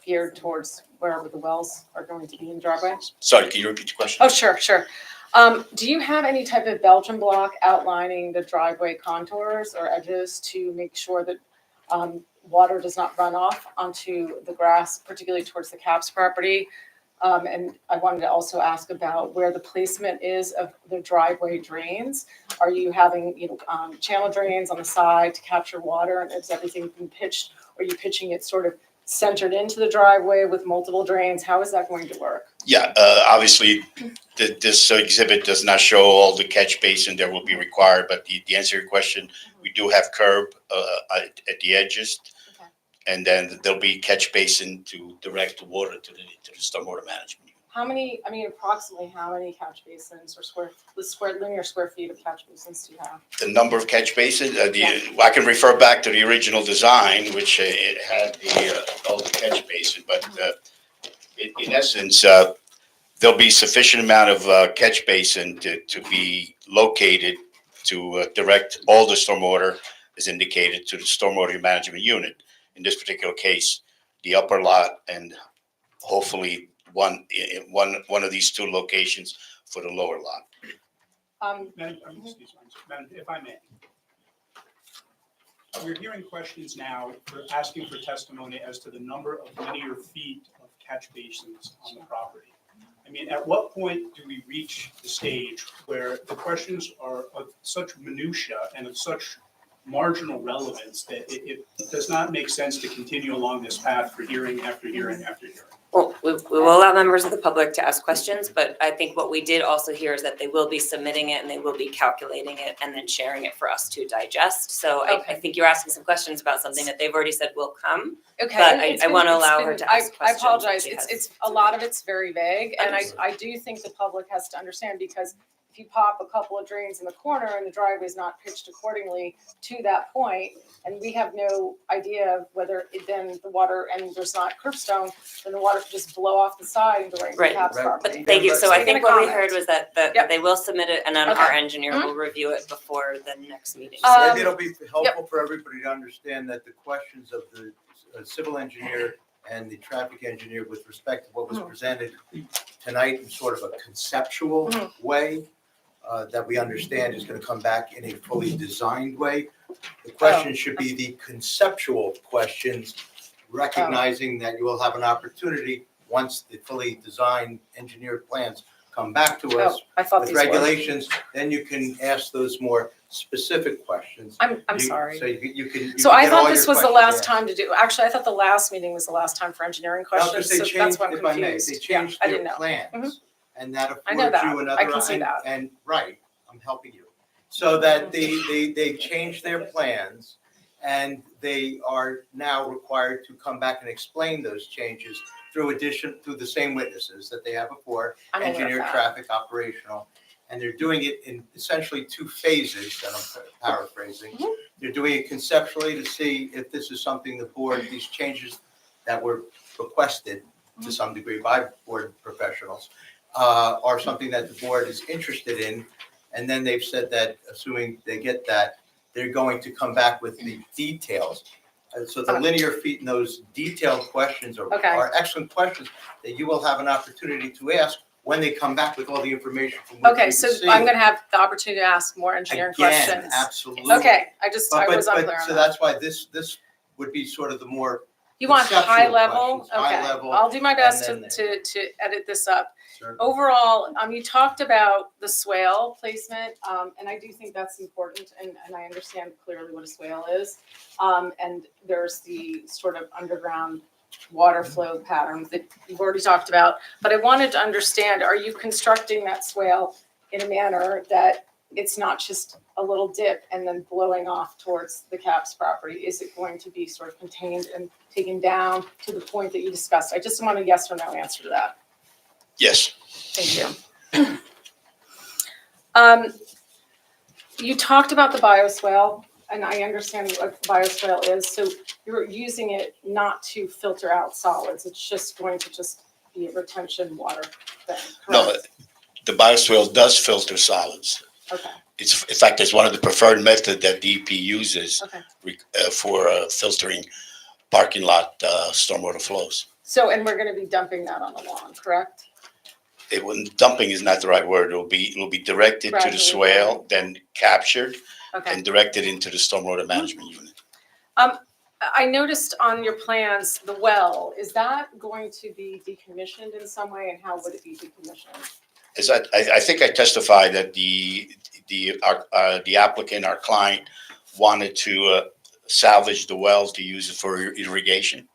geared towards wherever the wells are going to be in the driveway? Sorry, can you repeat the question? Oh, sure. Do you have any type of Belgian block outlining the driveway contours or edges to make sure that water does not run off onto the grass, particularly towards the Caps property? And I wanted to also ask about where the placement is of the driveway drains. Are you having, channel drains on the side to capture water, and has everything been pitched? Or are you pitching it sort of centered into the driveway with multiple drains? How is that going to work? Yeah, obviously, this exhibit does not show all the catch basin that will be required, but the answer to your question, we do have curb at the edges. Okay. And then there'll be catch basin to direct the water to the stormwater management. Approximately how many catch basins or linear square feet of catch basins do you have? The number of catch basins, I can refer back to the original design, which it had all the catch basin, but in essence, there'll be sufficient amount of catch basin to be located to direct all the stormwater as indicated to the stormwater management unit. In this particular case, the upper lot and hopefully one of these two locations for the lower lot. Madam, if I may. We're hearing questions now, asking for testimony as to the number of linear feet of catch basins on the property. At what point do we reach the stage where the questions are of such minutia and of such marginal relevance that it does not make sense to continue along this path for hearing after hearing after hearing? Well, we will allow members of the public to ask questions, but I think what we did also hear is that they will be submitting it and they will be calculating it and then sharing it for us to digest. So I think you're asking some questions about something that they've already said will come. Okay. But and I want to allow her to ask I questions. apologize. if she has. It's a lot of it's very vague, and Understood. I do think the public has to understand, because if you pop a couple of drains in the corner and the driveway is not pitched accordingly to that point, and we have no idea whether then the water, and there's not curbstone, then the water could just blow off the side and go right into the Right. Caps Right. property. But thank you. So I Making a think what we comment. heard was that Yep. they will submit it and then Okay. our engineer Mhm. will review it before the next meeting. Maybe it'll be helpful for everybody to understand that the questions of the civil engineer and the traffic engineer with respect to what was presented tonight in sort of a conceptual way that we understand is going to come back in a fully designed way. The question should be the conceptual questions, recognizing that you will have an opportunity once the fully designed engineered plans come back to us I thought with these were. regulations, then you can ask those more specific questions. I'm You- sorry. So you can. So I get all thought this your was the questions last answered. time to do, actually, I thought the last meeting was the last time for engineering No, questions, because so they that's changed, why I'm if I may, confused. they Yeah, changed I their didn't know. plans, and that I know affords that. you another. I can see that. And, right, I'm helping you. So that they changed their plans, and they are now required to come back and explain those changes through the same witnesses that they have before, I'm aware of engineer, that. traffic, operational. And they're doing it in essentially two phases, that I'm paraphrasing. Mhm. They're doing it conceptually to see if this is something the board, these changes that were requested to some degree by board professionals, are something that the board is interested in. And then they've said that, assuming they get that, they're going to come back with the details So the linear feet and those detailed questions Okay. are excellent questions that you will have an opportunity to ask when they come back with all the information from which Okay, you so can see. I'm gonna have the opportunity to ask more engineering Again, questions. absolutely. Okay, I was But, unclear on so that. that's why this would be sort of the more You want conceptual high level? questions, high Okay, level, I'll do my best and to edit this up. Sure. Overall, you talked about the swale placement, and I do think that's important, and I understand clearly what a swale is. And there's the sort of underground water flow patterns that you've already talked about. But I wanted to understand, are you constructing that swale in a manner that it's not just a little dip and then blowing off towards the CAPS property? Is it going to be sort of contained and taken down to the point that you discussed? I just want a yes or no answer to that. Yes. Thank you. You talked about the bioswale, and I understand what bioswale is. So you're using it not to filter out solids. It's just going to just be a retention water thing, No, correct? the bioswale does filter solids. Okay, It's, in fact, it's one of the preferred method that DEP uses okay. for filtering parking lot stormwater flows. So, and we're gonna be dumping that on the lawn, correct? It wouldn't, dumping is not the right word. It'll be directed to the Gradually. swale, then captured Okay. and directed into the stormwater management unit. I noticed on your plans, the well, is that going to be decommissioned in some way, and how would it be decommissioned? As I think I testified that the applicant, our client, wanted to salvage the wells to use it for irrigation.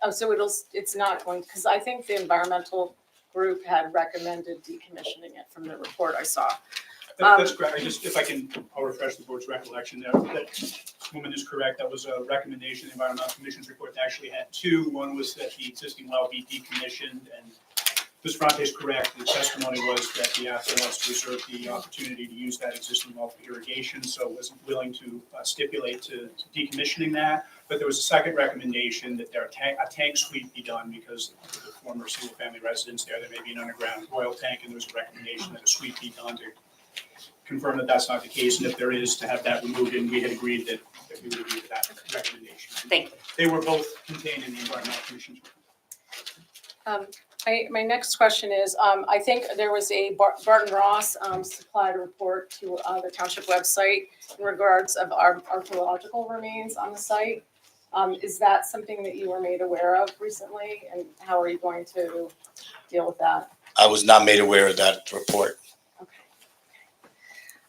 Oh, so it's not going, because I think the environmental group had recommended decommissioning it from the report I saw. That's correct. I'll refresh the board's recollection there. That woman is correct. That was a recommendation. The Environmental Commission's report actually had two. One was that the existing well be decommissioned, and Ms. Ferrante is correct. The testimony was that the applicant wants to reserve the opportunity to use that existing well for irrigation, so wasn't willing to stipulate to decommissioning that. But there was a second recommendation that a tank sweep be done because of the former single-family residence there may be an underground oil tank, and there was a recommendation that a sweep be done to confirm that that's not the case, and if there is, to have that removed, and we had agreed that we would agree to that recommendation. Thank you. They were both contained in the Environmental Commission's report. My next question is, I think there was a Barton Ross supplied a report to the township website in regards of our archaeological remains on the site. Is that something that you were made aware of recently, and how are you going to deal with that? I was not made aware of that report.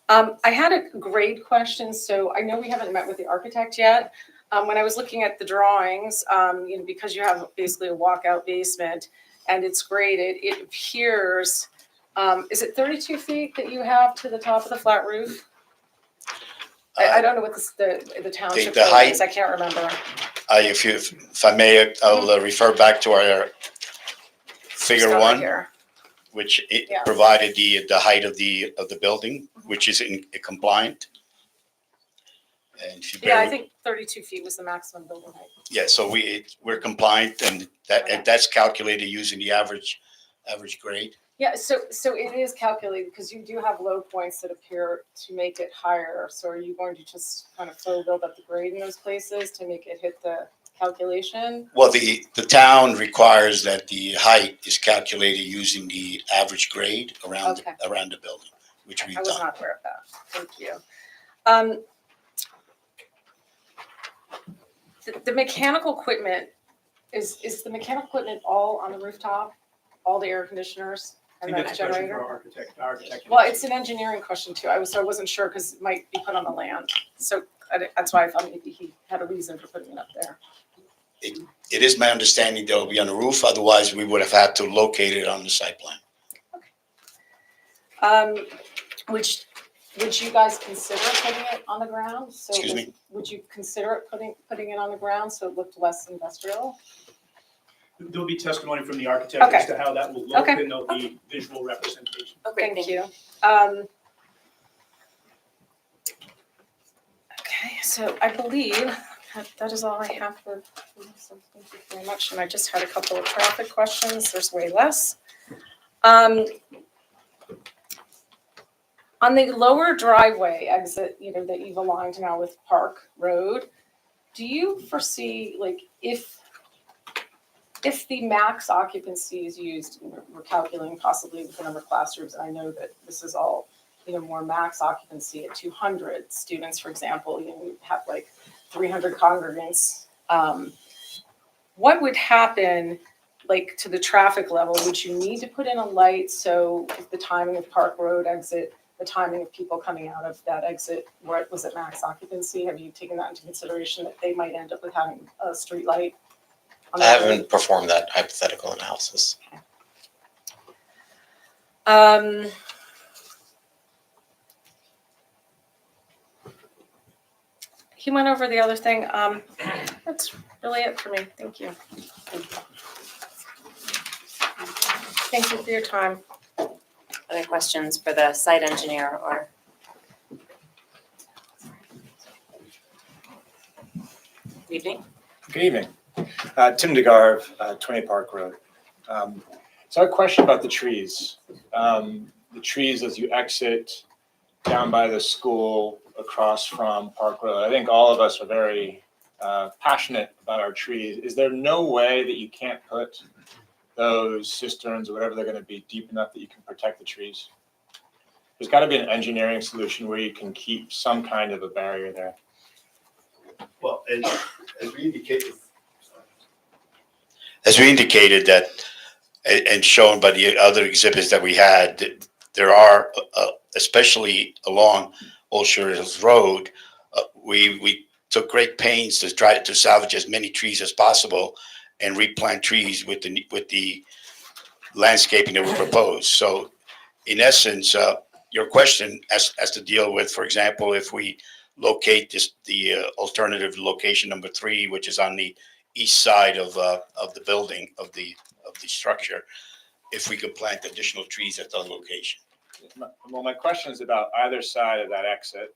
I had a grade question, so I know we haven't met with the architect yet. When I was looking at the drawings, because you have basically a walkout basement and it's graded, it appears, is it 32 feet that you have to the top of the flat roof? I don't know what the township The code height- is, I can't remember. If I may, I'll refer back to our figure Just over one, here. which it Yeah. provided the height of the building, which is compliant. And if you Yeah, I bear, think 32 feet was the maximum building height. yeah, so we're compliant, and that's calculated using the average grade. Yeah, so it is calculated because you do have low points that appear to make it higher. So are you going to just kind of faux build up the grade in those places to make it hit the calculation? Well, the town requires that the height is calculated using the average grade around Okay. the building, which we've I was done. not aware of that. Thank you. The mechanical equipment, is the mechanical equipment all on the rooftop? All the air conditioners I and think the that's a question for generator? our architect. Well, it's an engineering question too. I wasn't sure because it might be put on the land. So that's why I thought maybe he had a reason for putting it up there. It is my understanding they'll be on the roof, otherwise we would have had to locate it on the site plan. Would you guys consider putting it on the ground? So Excuse me? Would you consider putting it on the ground so it looked less industrial? There'll be testimony from the architect as to how that will look, Okay. and there'll be visual representation. Thank you. Okay, so I believe that is all I have for this. So thank you very much. And I just had a couple of traffic questions. There's way less. On the lower driveway exit, that you've aligned now with Park Road, do you foresee, like, if the max occupancy is used, and we're calculating possibly with the number of classrooms, and I know that this is all, more max occupancy at 200 students, for example, we have like 300 congregants. What would happen, like, to the traffic level? Would you need to put in a light so if the timing of Park Road exit, the timing of people coming out of that exit, where it was at max occupancy, have you taken that into consideration that they might end up with having a street light? I haven't performed that hypothetical analysis. He went over the other thing. That's really it for me. Thank you. Thank you for your time. Other questions for the site engineer or? Good evening. Good evening. Tim DeGarve, 20 Park Road. So a question about the trees. The trees as you exit down by the school across from Park Road. I think all of us are very passionate about our trees. Is there no way that you can't put those cisterns or whatever they're going to be deep enough that you can protect the trees? There's got to be an engineering solution where you can keep some kind of a barrier there. Well, as we indicated, that, and shown by the other exhibits that we had, there are, especially along Old Short Hills Road, we took great pains to try to salvage as many trees as possible and replant trees with the landscaping that we proposed. So in essence, your question has to deal with, for example, if we locate the alternative location number 3, which is on the east side of the building, of the structure, if we could plant additional trees at that location. Well, my question is about either side of that exit.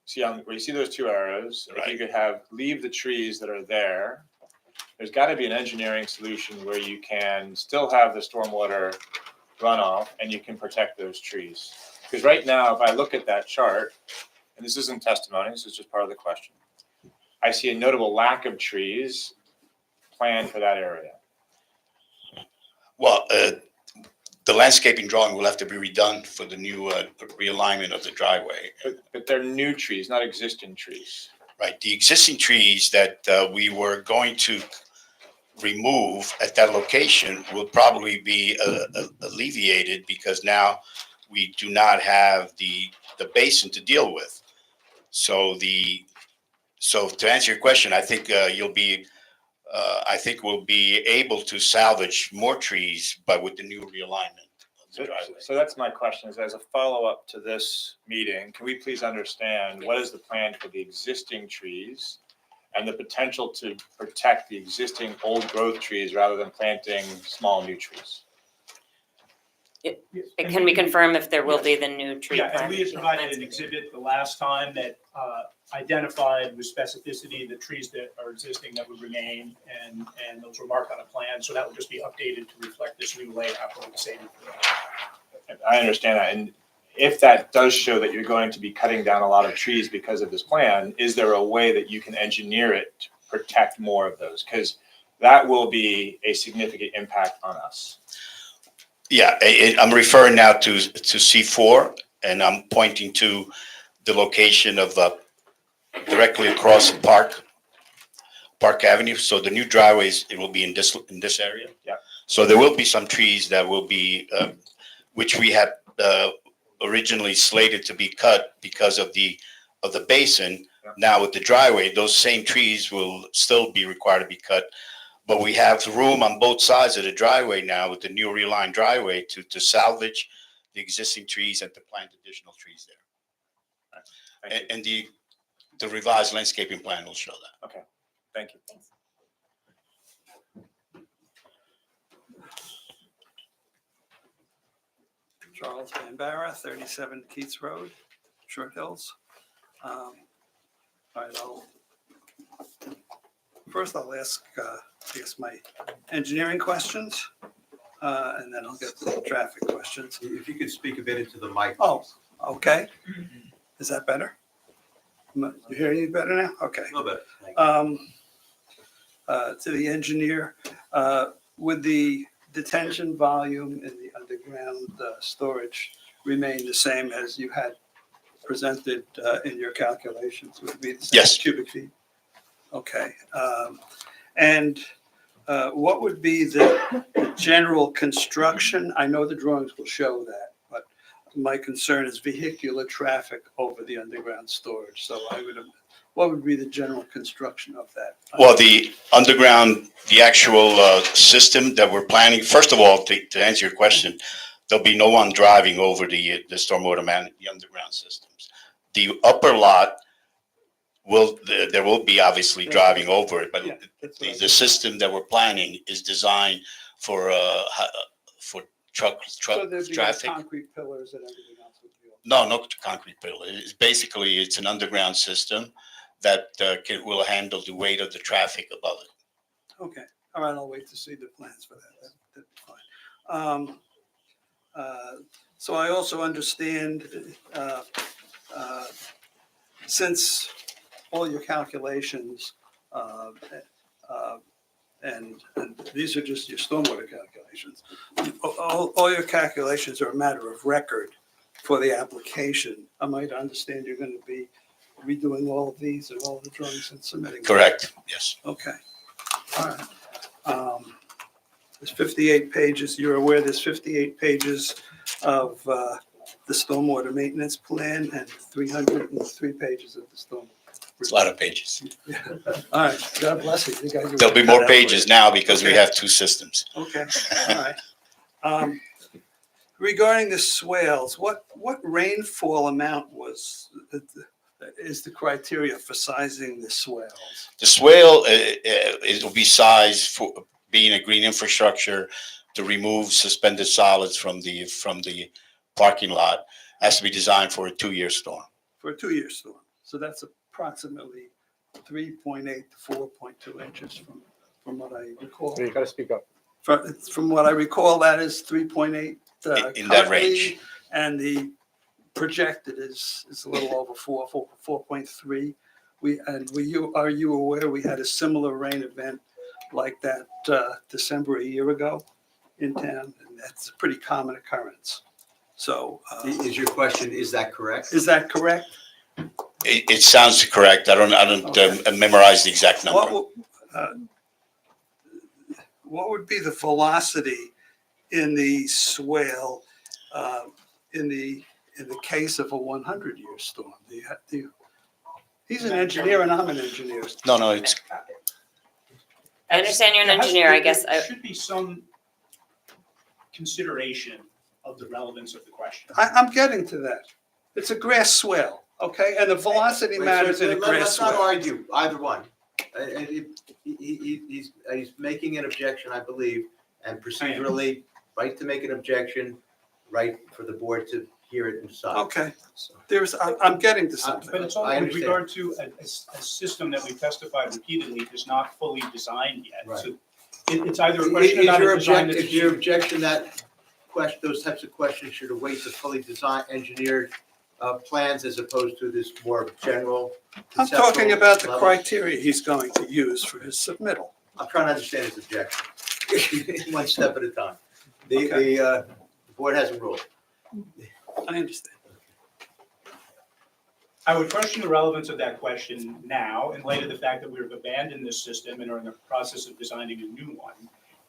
See where you see those 2 arrows, if you could leave the trees that are there. There's got to be an engineering solution where you can still have the stormwater runoff and you can protect those trees. Because right now, if I look at that chart, and this isn't testimony, this is just part of the question, I see a notable lack of trees planned for that area. Well, the landscaping drawing will have to be redone for the new realignment of the driveway. But they're new trees, not existing trees. Right. The existing trees that we were going to remove at that location will probably be alleviated because now we do not have the basin to deal with. So to answer your question, I think we'll be able to salvage more trees, but with the new realignment of the driveway. So that's my question, is as a follow-up to this meeting, can we please understand what is the plan for the existing trees and the potential to protect the existing old growth trees rather than planting small new trees? Can we confirm if there will be the new tree Yeah, and plant? we had provided an exhibit the last time that identified with specificity the trees that are existing that would remain, and those were marked on a plan, so that would just be updated to reflect this new layout for the same. I understand that, and if that does show that you're going to be cutting down a lot of trees because of this plan, is there a way that you can engineer it to protect more of those? Because that will be a significant impact on us. Yeah, I'm referring now to C4, and I'm pointing to the location of directly across Park Avenue. So the new driveways, it will be in this area. Yeah. So there will be some trees that will be, which we had originally slated to be cut because of the basin. Yeah. Now with the driveway, those same trees will still be required to be cut. But we have room on both sides of the driveway now with the new realigned driveway to salvage the existing trees and to plant additional trees there. And the revised landscaping plan will show that. Okay, thank you. Charles Van Barra, 37 Keats Road, Short Hills. All right, first I'll ask, I guess, my engineering questions, and then I'll get to the traffic questions. if you could speak a bit into the mic. Oh, okay. Is that better? You hearing me better now? Okay. A little bit. Thank you. To the engineer, would the detention volume in the underground storage remain the same as you had presented in your calculations? Would it be the same Yes. cubic feet? Okay. And what would be the general construction? I know the drawings will show that, but my concern is vehicular traffic over the underground storage. So what would be the general construction of that? Well, the underground, the actual system that we're planning, first of all, to answer your question, there'll be no one driving over the stormwater the underground systems. The upper lot there will be obviously driving over it, but Yeah, that's what I the system that we're planning is designed for truck So there'd be traffic. concrete pillars and everything else would be. No concrete pillar. It's an underground system that will handle the weight of the traffic above it. Okay, all right, I'll wait to see the plans for that. That'd be fine. So I also understand, since all your calculations, and these are just your stormwater calculations, all your calculations are a matter of record for the application. I might understand you're going to be redoing all of these and all the drawings and submitting. Correct, yes. Okay, all right. There's 58 pages, you're aware there's 58 pages of the stormwater maintenance plan and 303 pages of the stormwater. It's a lot of pages. All right, God bless you. You guys are- There'll be more pages now because we Okay. have two systems. Okay, all right. Regarding the swales, what rainfall amount is the criteria for sizing the swales? The swale, it will be sized for being a green infrastructure to remove suspended solids from the parking lot. Has to be designed for a 2-year storm. For a 2-year storm. So that's approximately 3.8 to 4.2 inches from what I recall. You gotta speak up. From what I recall, that is 3.8. In that currently, range. And the projected is a little over 4.3. Are you aware we had a similar rain event like that December a year ago in town? And that's a pretty common occurrence. So Is your question, is that correct? is that correct? It sounds correct. I don't memorize the exact number. What would be the velocity in the swale in the case of a 100-year storm? He's an engineer and I'm an engineer. No, it's I understand you're an engineer, I guess. There should be some consideration of the relevance of the question. I'm getting to that. It's a grass swale, okay? And the velocity matters in a grass Let's not swale. argue either one. He's making an objection, I believe, and procedurally, right to make an objection, right for the board to hear it and decide. Okay, I'm getting to something. But it's I all with understand. regard to a system that we testified repeatedly is not fully designed yet. Right. So it's either a question about a design that's. Is your objection that those types of questions should await the fully designed, engineered plans as opposed to this more general? I'm talking conceptual about the level? criteria he's going to use for his submittal. I'm trying to understand his objection, one step at a time. Okay. The board has a rule. I understand. I would question the relevance of that question now in light of the fact that we've abandoned this system and are in the process of designing a new one.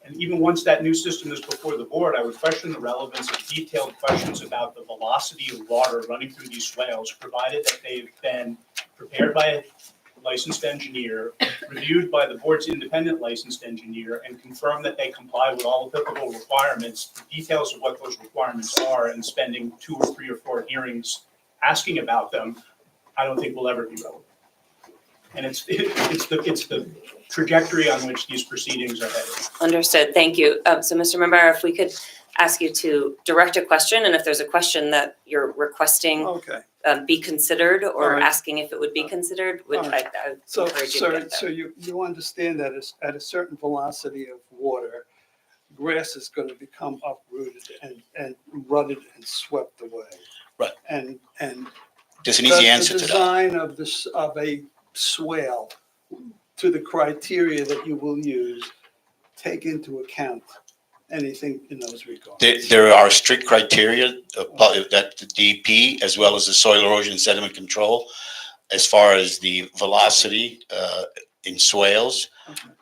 And even once that new system is before the board, I would question the relevance of detailed questions about the velocity of water running through these swales, provided that they've been prepared by a licensed engineer, reviewed by the board's independent licensed engineer, and confirmed that they comply with all applicable requirements. The details of what those requirements are and spending 2 or 3 or 4 hearings asking about them, I don't think will ever be relevant. And it's the trajectory on which these proceedings are headed. Understood, thank you. So Mr. Membara, if we could ask you to direct a question, and if there's a question that you're requesting Okay. Be considered All or right. asking if it would be considered, All right. I would So, encourage you to get so that. you understand that at a certain velocity of water, grass is going to become uprooted and rutted and swept away. Right. And There's an easy Does answer the to that. design of this, of a swale to the criteria that you will use take into account anything in those regards? There are strict criteria that the DEP, as well as the Soil Erosion Sediment Control, as far as the velocity in swales.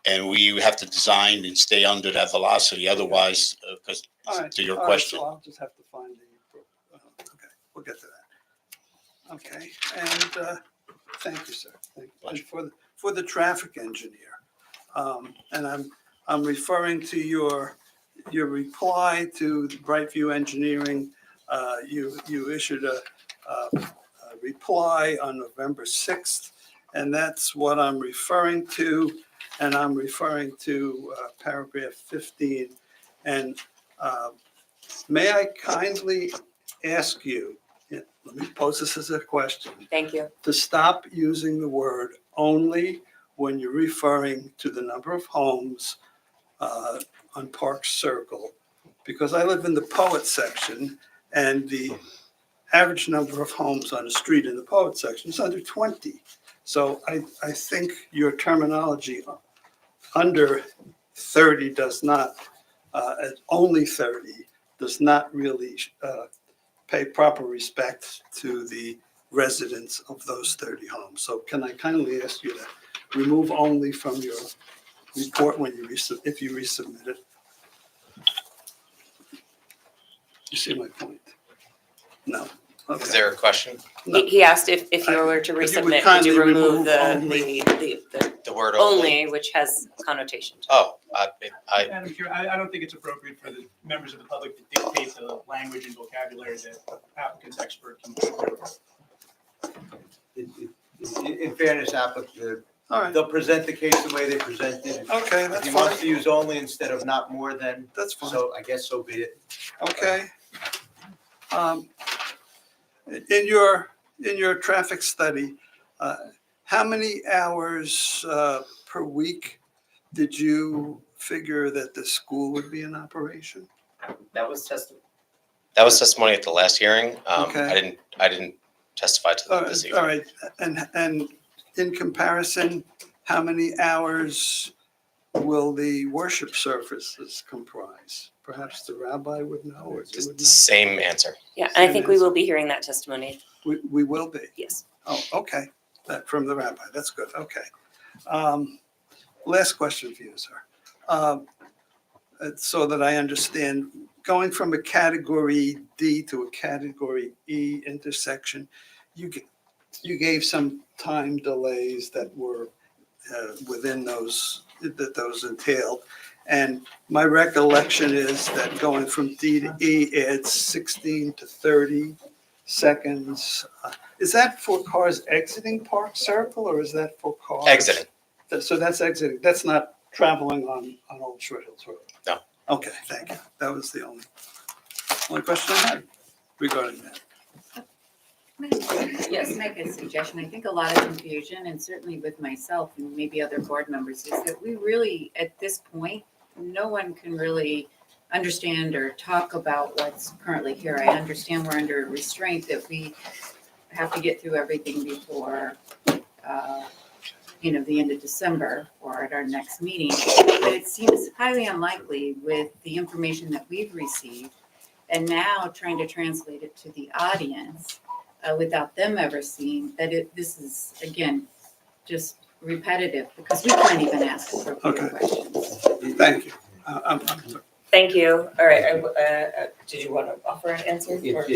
And we have to design and stay under that velocity, otherwise, because All right, to your all right, question. So I'll just have to find the, okay, we'll get to that. Okay, and thank you, sir. Thank you. And for the traffic engineer, and I'm referring to your reply to Brightview Engineering. You issued a reply on November 6th, and that's what I'm referring to. And I'm referring to paragraph 15. And may I kindly ask you, let me pose this as a question, Thank you. to stop using the word only when you're referring to the number of homes on Park Circle, because I live in the Poet section, and the average number of homes on the street in the Poet section is under 20. So I think your terminology under 30 does not, only 30, does not really pay proper respect to the residents of those 30 homes. So can I kindly ask you to remove only from your report when you if you resubmit it? You see my point? No. Okay. Is there a question? No. He asked if you were to If you would resubmit, could kindly you remove remove only. The word only? only, which has connotation to it? Oh, I, Madam Chair, I don't think it's appropriate for the members of the public to dictate the language and vocabulary that applicant's expert can use. In fairness, applicant, All right, they'll present the case the way they present it. okay, If that's he wants fine. to use only instead of not more than, That's fine. so I guess so be it. Okay. In your traffic study, how many hours per week did you figure that the school would be in operation? That was testimony. that was testimony at the last hearing. Okay. I didn't testify to All that this right, evening. all right, and in comparison, how many hours will the worship services comprise? Perhaps the rabbi would know, or you would know? Same answer. Yeah, and I think we will be hearing that testimony. We will be. Yes. Oh, okay, that from the rabbi, that's good, okay. Last question for you, sir. So that I understand, going from a category D to a category E intersection, you gave some time delays that were within those, that those entailed. And my recollection is that going from D to E adds 16 to 30 seconds. Is that for cars exiting Park Circle, or is that for cars? Exiting. So that's exiting, that's not traveling on Old Short Hills Road? No. Okay, thank you. That was the only question I had regarding that. Yes, make a suggestion. I think a lot of confusion, and certainly with myself and maybe other board members, is that we really, at this point, no one can really understand or talk about what's currently here. I understand we're under restraint, that we have to get through everything before, the end of December or at our next meeting. But it seems highly unlikely with the information that we've received, and now trying to translate it to the audience without them ever seeing that this is, again, just repetitive, because we can't even ask appropriate questions. Thank you. Thank you. All right, did you want to offer an answer? or-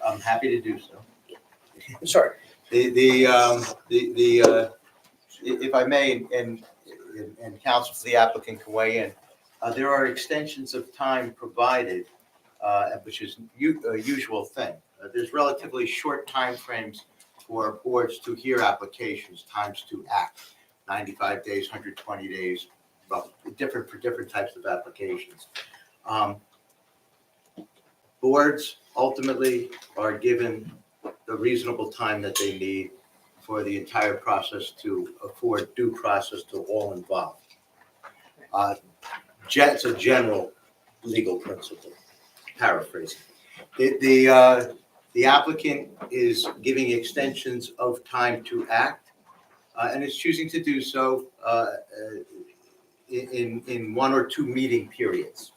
I'm happy to do so. Sure. If I may, and counsel for the applicant can weigh in, there are extensions of time provided, which is a usual thing. There's relatively short timeframes for boards to hear applications, times to act, 95 days, 120 days, well, different for different types of applications. Boards ultimately are given the reasonable time that they need for the entire process to afford due process to all involved. It's a general legal principle, paraphrasing. The The applicant is giving extensions of time to act, and is choosing to do so in one or two meeting periods.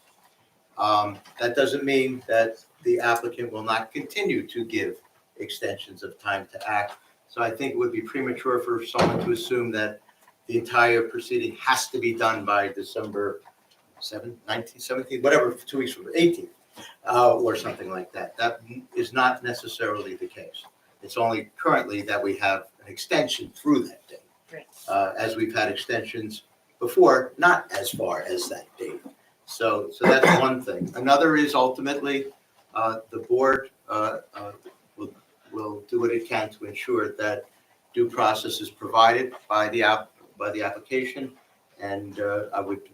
That doesn't mean that the applicant will not continue to give extensions of time to act. So I think it would be premature for someone to assume that the entire proceeding has to be done by December 7th, 19th, 17th, whatever, 2 weeks from 18th, or something like that. That is not necessarily the case. It's only currently that we have an extension through that date. Right. As we've had extensions before, not as far as that date. So that's one thing. Another is ultimately, the board will do what it can to ensure that due process is provided by the application. And I would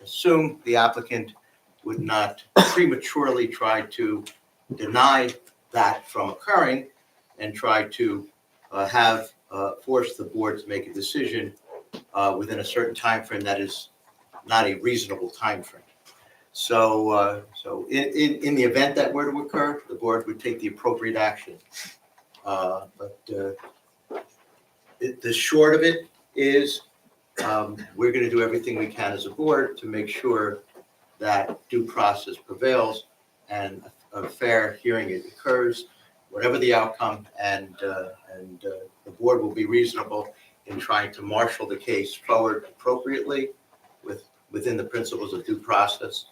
assume the applicant would not prematurely try to deny that from occurring and try to force the board to make a decision within a certain timeframe that is not a reasonable timeframe. So in the event that were to occur, the board would take the appropriate action. But the short of it is, we're going to do everything we can as a board to make sure that due process prevails and a fair hearing occurs, whatever the outcome, and the board will be reasonable in trying to marshal the case forward appropriately within the principles of due process.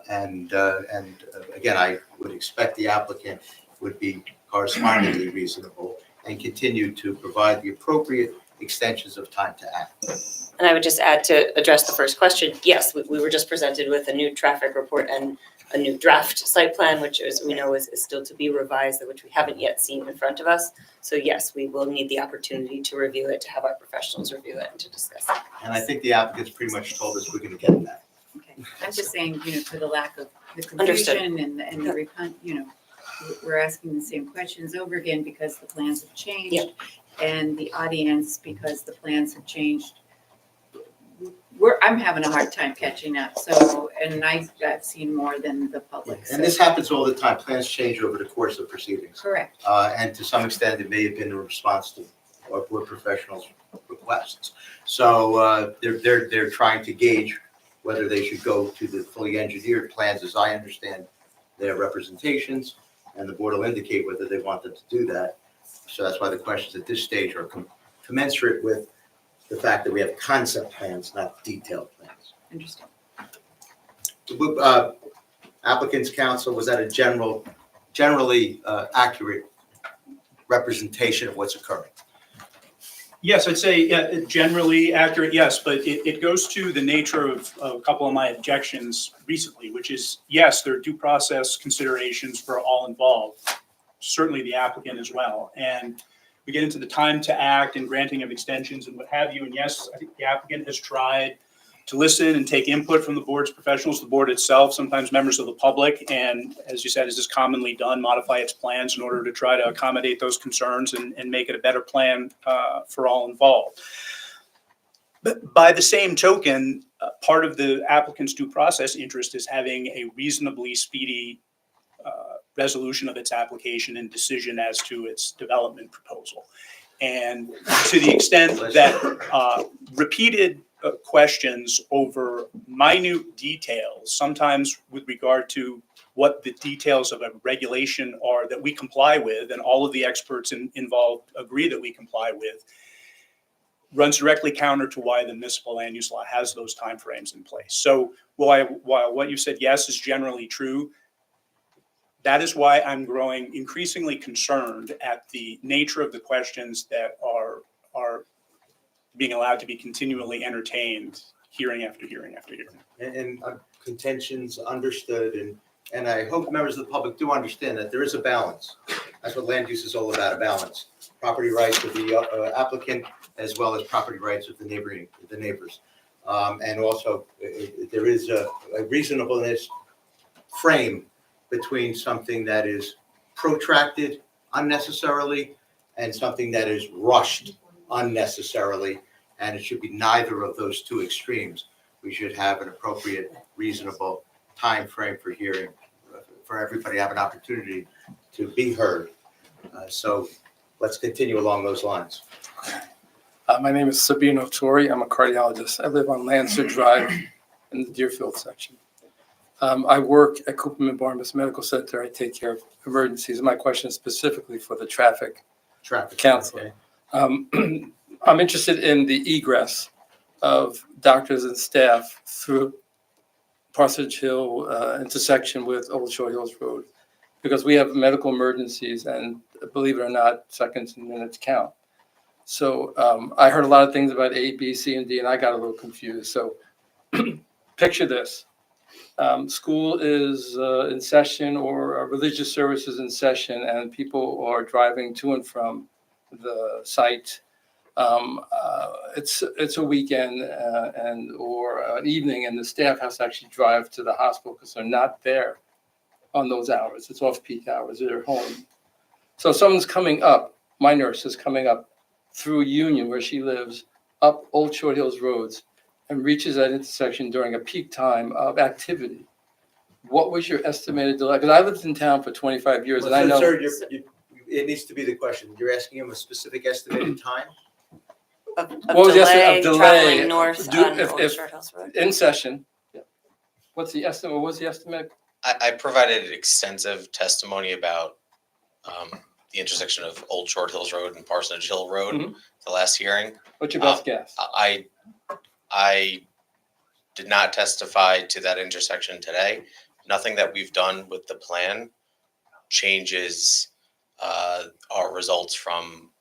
And again, I would expect the applicant would be correspondingly reasonable and continue to provide the appropriate extensions of time to act. And I would just add, to address the first question, yes, we were just presented with a new traffic report and a new draft site plan, which, as we know, is still to be revised, which we haven't yet seen in front of us. So yes, we will need the opportunity to review it, to have our professionals review it and to discuss it. And I think the applicant's pretty much told us we're going to get that. Okay, I'm just saying, for the lack of the Understood. confusion and the we're asking the same questions over again because the plans have changed. Yep. And the audience, because the plans have changed, I'm having a hard time catching up. So, and I've seen more than the public. And this happens all the time. Plans change over the course of proceedings. Correct. And to some extent, it may have been in response to our board professionals' requests. So they're trying to gauge whether they should go to the fully engineered plans, as I understand their representations, and the board will indicate whether they want them to do that. So that's why the questions at this stage are commensurate with the fact that we have concept plans, not detailed plans. Interesting. Applicants' counsel, was that a generally accurate representation of what's occurring? Yes, I'd say generally accurate, yes, but it goes to the nature of a couple of my objections recently, which is, yes, there are due process considerations for all involved, certainly the applicant as well. And we get into the time to act and granting of extensions and what have you. And yes, I think the applicant has tried to listen and take input from the board's professionals, the board itself, sometimes members of the public, and as you said, as is commonly done, modify its plans in order to try to accommodate those concerns and make it a better plan for all involved. But by the same token, part of the applicant's due process interest is having a reasonably speedy resolution of its application and decision as to its development proposal. And to the extent that repeated questions over minute details, sometimes with regard to what the details of a regulation are that we comply with, and all of the experts involved agree that we comply with, runs directly counter to why the municipal land use law has those timeframes in place. So while what you said, yes, is generally true, that is why I'm growing increasingly concerned at the nature of the questions that are being allowed to be continually entertained hearing after hearing after hearing. And contentions understood, and I hope members of the public do understand that there is a balance. That's what land use is all about, a balance. Property rights of the applicant as well as property rights of the neighbors. And also there is a reasonableness frame between something that is protracted unnecessarily and something that is rushed unnecessarily, and it should be neither of those two extremes. We should have an appropriate, reasonable time frame for hearing, for everybody to have an opportunity to be heard. So let's continue along those lines. My name is Sabino Tori. I'm a cardiologist. I live on Lancer Drive in the Deerfield section. I work at Cooperman Barnabas Medical Center. I take care of emergencies. My question is specifically for the traffic counselor. Okay. I'm interested in the egress of doctors and staff through Parsonage Hill intersection with Old Short Hills Road, because we have medical emergencies, and believe it or not, seconds and minutes count. So I heard a lot of things about A, B, C, and D, and I got a little confused. So picture this. School is in session, or a religious service is in session, and people are driving to and from the site. It's a weekend or an evening, and the staff has to actually drive to the hospital because they're not there on those hours. It's off-peak hours. They're home. So someone's coming up. My nurse is coming up through Union, where she lives, up Old Short Hills Roads, and reaches that intersection during a peak time of activity. What was your estimated delay? Because I lived in town for 25 years, and I know. Sir, it needs to be the question. You're asking him a specific estimated time? Of What was the estimate delay of traveling delay? north Do- on if- Old if Short Hills Road? In session. Yeah. What's the estimate? What was the estimate? I provided extensive testimony about the intersection of Old Short Hills Road and Parsonage Hill Road, Mhm. the last hearing. What's your best guess? I did not testify to that intersection today. Nothing that we've done with the plan changes our results from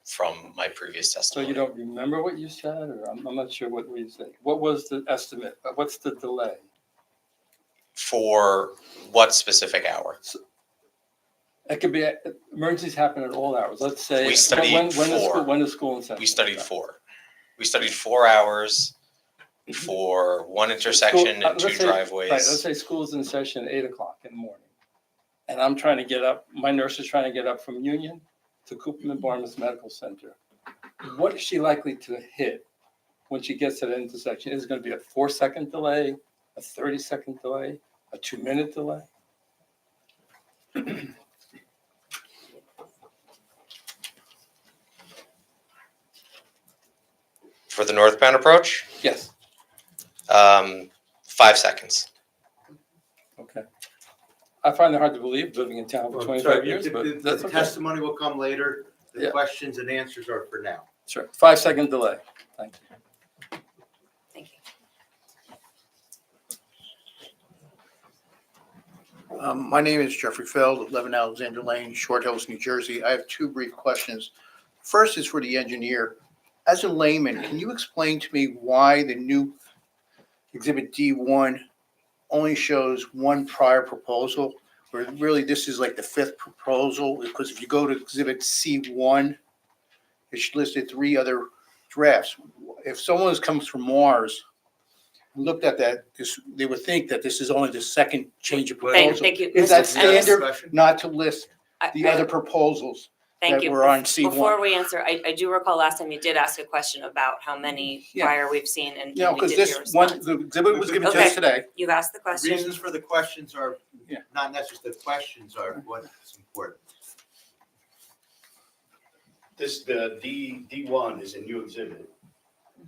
my previous So testimony. you don't remember what you said, or I'm not sure what you said. What was the estimate? What's the delay? For what specific hour? It could be, emergencies happen at all hours. Let's say. We studied when is four. school- When is school in session? We studied 4. We studied 4 hours for one intersection School- and 2 let's say- driveways. Right, let's say school's in session 8:00 in the morning. And I'm trying to get up, my nurse is trying to get up from Union to Cooperman Barnabas Medical Center. What is she likely to hit when she gets to that intersection? Is it going to be a 4-second delay, a 30-second delay, a 2-minute delay? For the northbound approach, Yes, 5 seconds. okay. I find it hard to believe, living in town for Well, 25 sir, years, the- but the that's okay. testimony will come later. The Yeah. questions and answers are for now. Sure, 5-second delay. Thank you. Thank you. My name is Jeffrey Feld, 11 Alexander Lane, Short Hills, New Jersey. I have 2 brief questions. First is for the engineer. As a layman, can you explain to me why the new Exhibit D1 only shows one prior proposal? Or really, this is like the 5th proposal? Because if you go to Exhibit C1, it's listed 3 other drafts. If someone comes from Mars and looked at that, they would think that this is only the second change of proposal. Thank you. Is that Mr. Ennis. standard not to list the I- other proposals Thank that you. were on C1? Before we answer, I do recall last time you did ask a question about how many Yeah. prior we've seen, and Yeah, we because did this hear a one, response. the exhibit was given to Okay. us today. You've asked the question. Reasons for the questions are, Yeah. not necessarily the questions are what's important. The D1 is a new exhibit,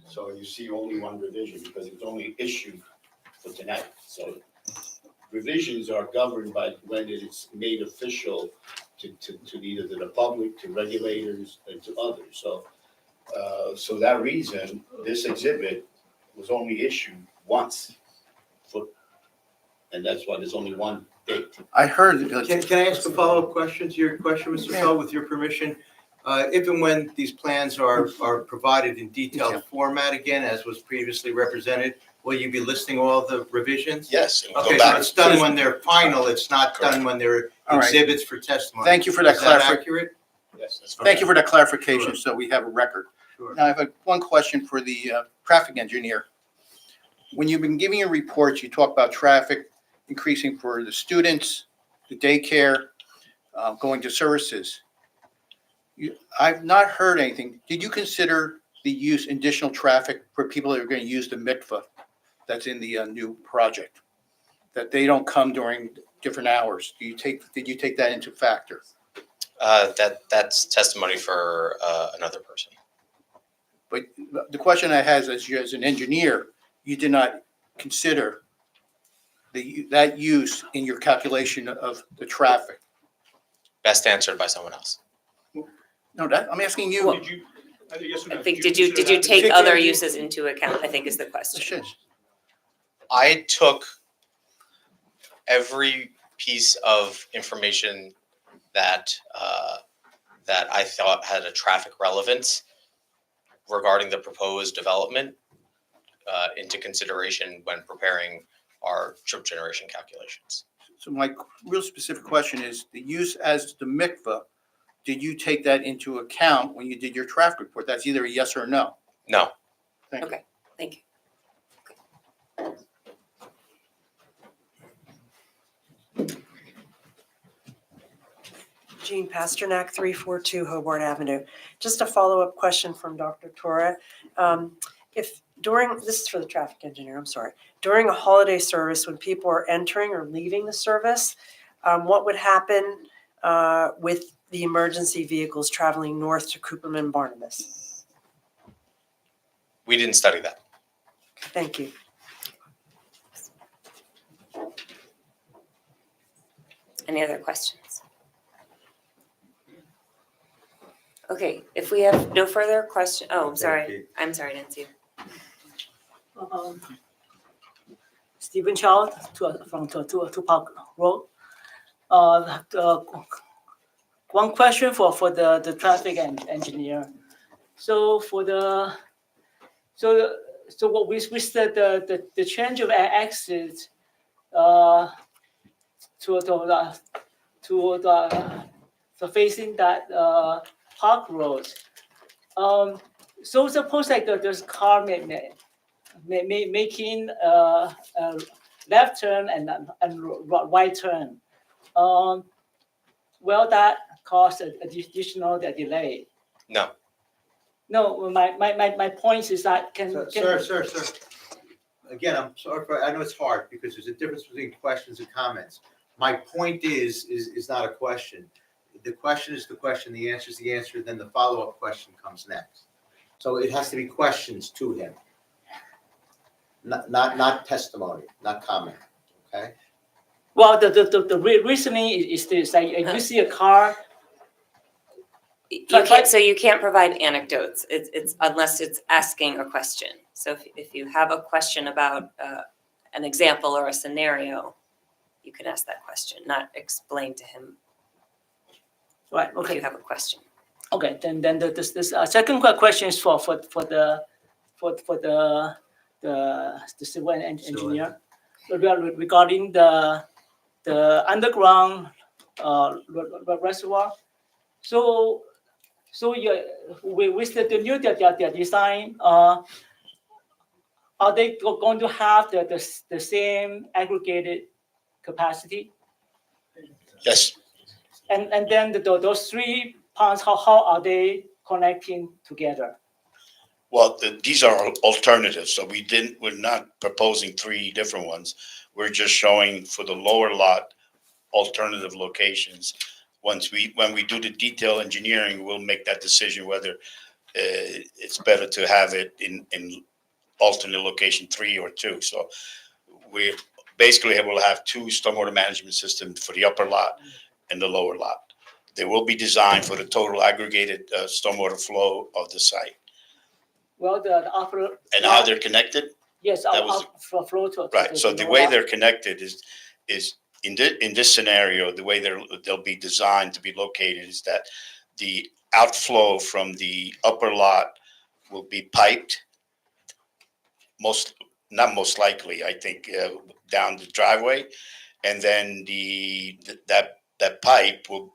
so you see only one revision because it was only issued for tonight. So revisions are governed by when it is made official to either to the public, to regulators, and to others. So that reason, this exhibit was only issued once. And that's why there's only one date. I heard. Can I ask a follow-up question to your question, Mr. Feld, with your permission? If and when these plans are provided in detailed format again, as was previously represented, will you be listing all the revisions? Yes. and we'll go Okay, so back. it's done when they're final, it's not done when they're All right. exhibits for testimony. Thank you for that Is that clarification. accurate? Yes, that's Thank you for that clarification, Sure. so we have a record. Sure. Now, I have one question for the traffic engineer. When you've been giving your reports, you talk about traffic increasing for the students, the daycare, going to services. I've not heard anything. Did you consider the use additional traffic for people that are going to use the mikvah that's in the new project? That they don't come during different hours? Did you take that into factor? That's testimony for another person. But the question I have is, you as an engineer, you did not consider that use in your calculation of the traffic. Best answered by someone else. No, that, I'm asking you. Did you, yes or no, I think, consider did you that- take other uses into account, I think is the question. I took every piece of information that that I thought had a traffic relevance regarding the proposed development into consideration when preparing our trip generation calculations. So my real specific question is, the use as the mikveh, did you take that into account when you did your traffic report? That's either a yes or a no. No. Thank you. Okay, thank you. Jean Pasternak, 342 Hobart Avenue. Just a follow-up question from Dr. Torre. If during, this is for the traffic engineer, I'm sorry, during a holiday service, when people are entering or leaving the service, what would happen with the emergency vehicles traveling north to Cooperman Barnabas? We didn't study that. Thank you. Any other questions? Okay, if we have no further question, oh, I'm sorry, Nancy. Stephen Chow from Two Park Road. One question for the traffic engineer. So for what we said, the change of exit to facing that Park Road. So suppose like there's car making a left turn and right turn. Will that cause an additional delay? No. No, my point is that Sir. Again, I'm sorry, I know it's hard because there's a difference between questions and comments. My point is not a question. The question is the question, the answer is the answer, then the follow-up question comes next. So it has to be questions to him. Not testimony, not comment, okay? Well, the reasoning is this, like, if you see a car. So you can't provide anecdotes, it's unless it's asking a question. So if you have a question about an example or a scenario, you can ask that question, not explain to him. Right, okay. If you have a question. Okay, then this second question is for the civil engineer regarding the underground reservoir. So with the new design, are they going to have the same aggregated capacity? Yes. And then those 3 ponds, how are they connecting together? Well, these are alternatives, so we're not proposing 3 different ones. We're just showing for the lower lot, alternative locations. When we do the detail engineering, we'll make that decision whether it's better to have it in alternate location 3 or 2. So we basically will have 2 stormwater management systems for the upper lot and the lower lot. They will be designed for the total aggregated stormwater flow of the site. Well, the upper. And how they're connected? Yes, flow to. Right, so the way they're connected is in this scenario, the way they'll be designed to be located is that the outflow from the upper lot will be piped, not most likely, I think, down the driveway. And then that pipe will,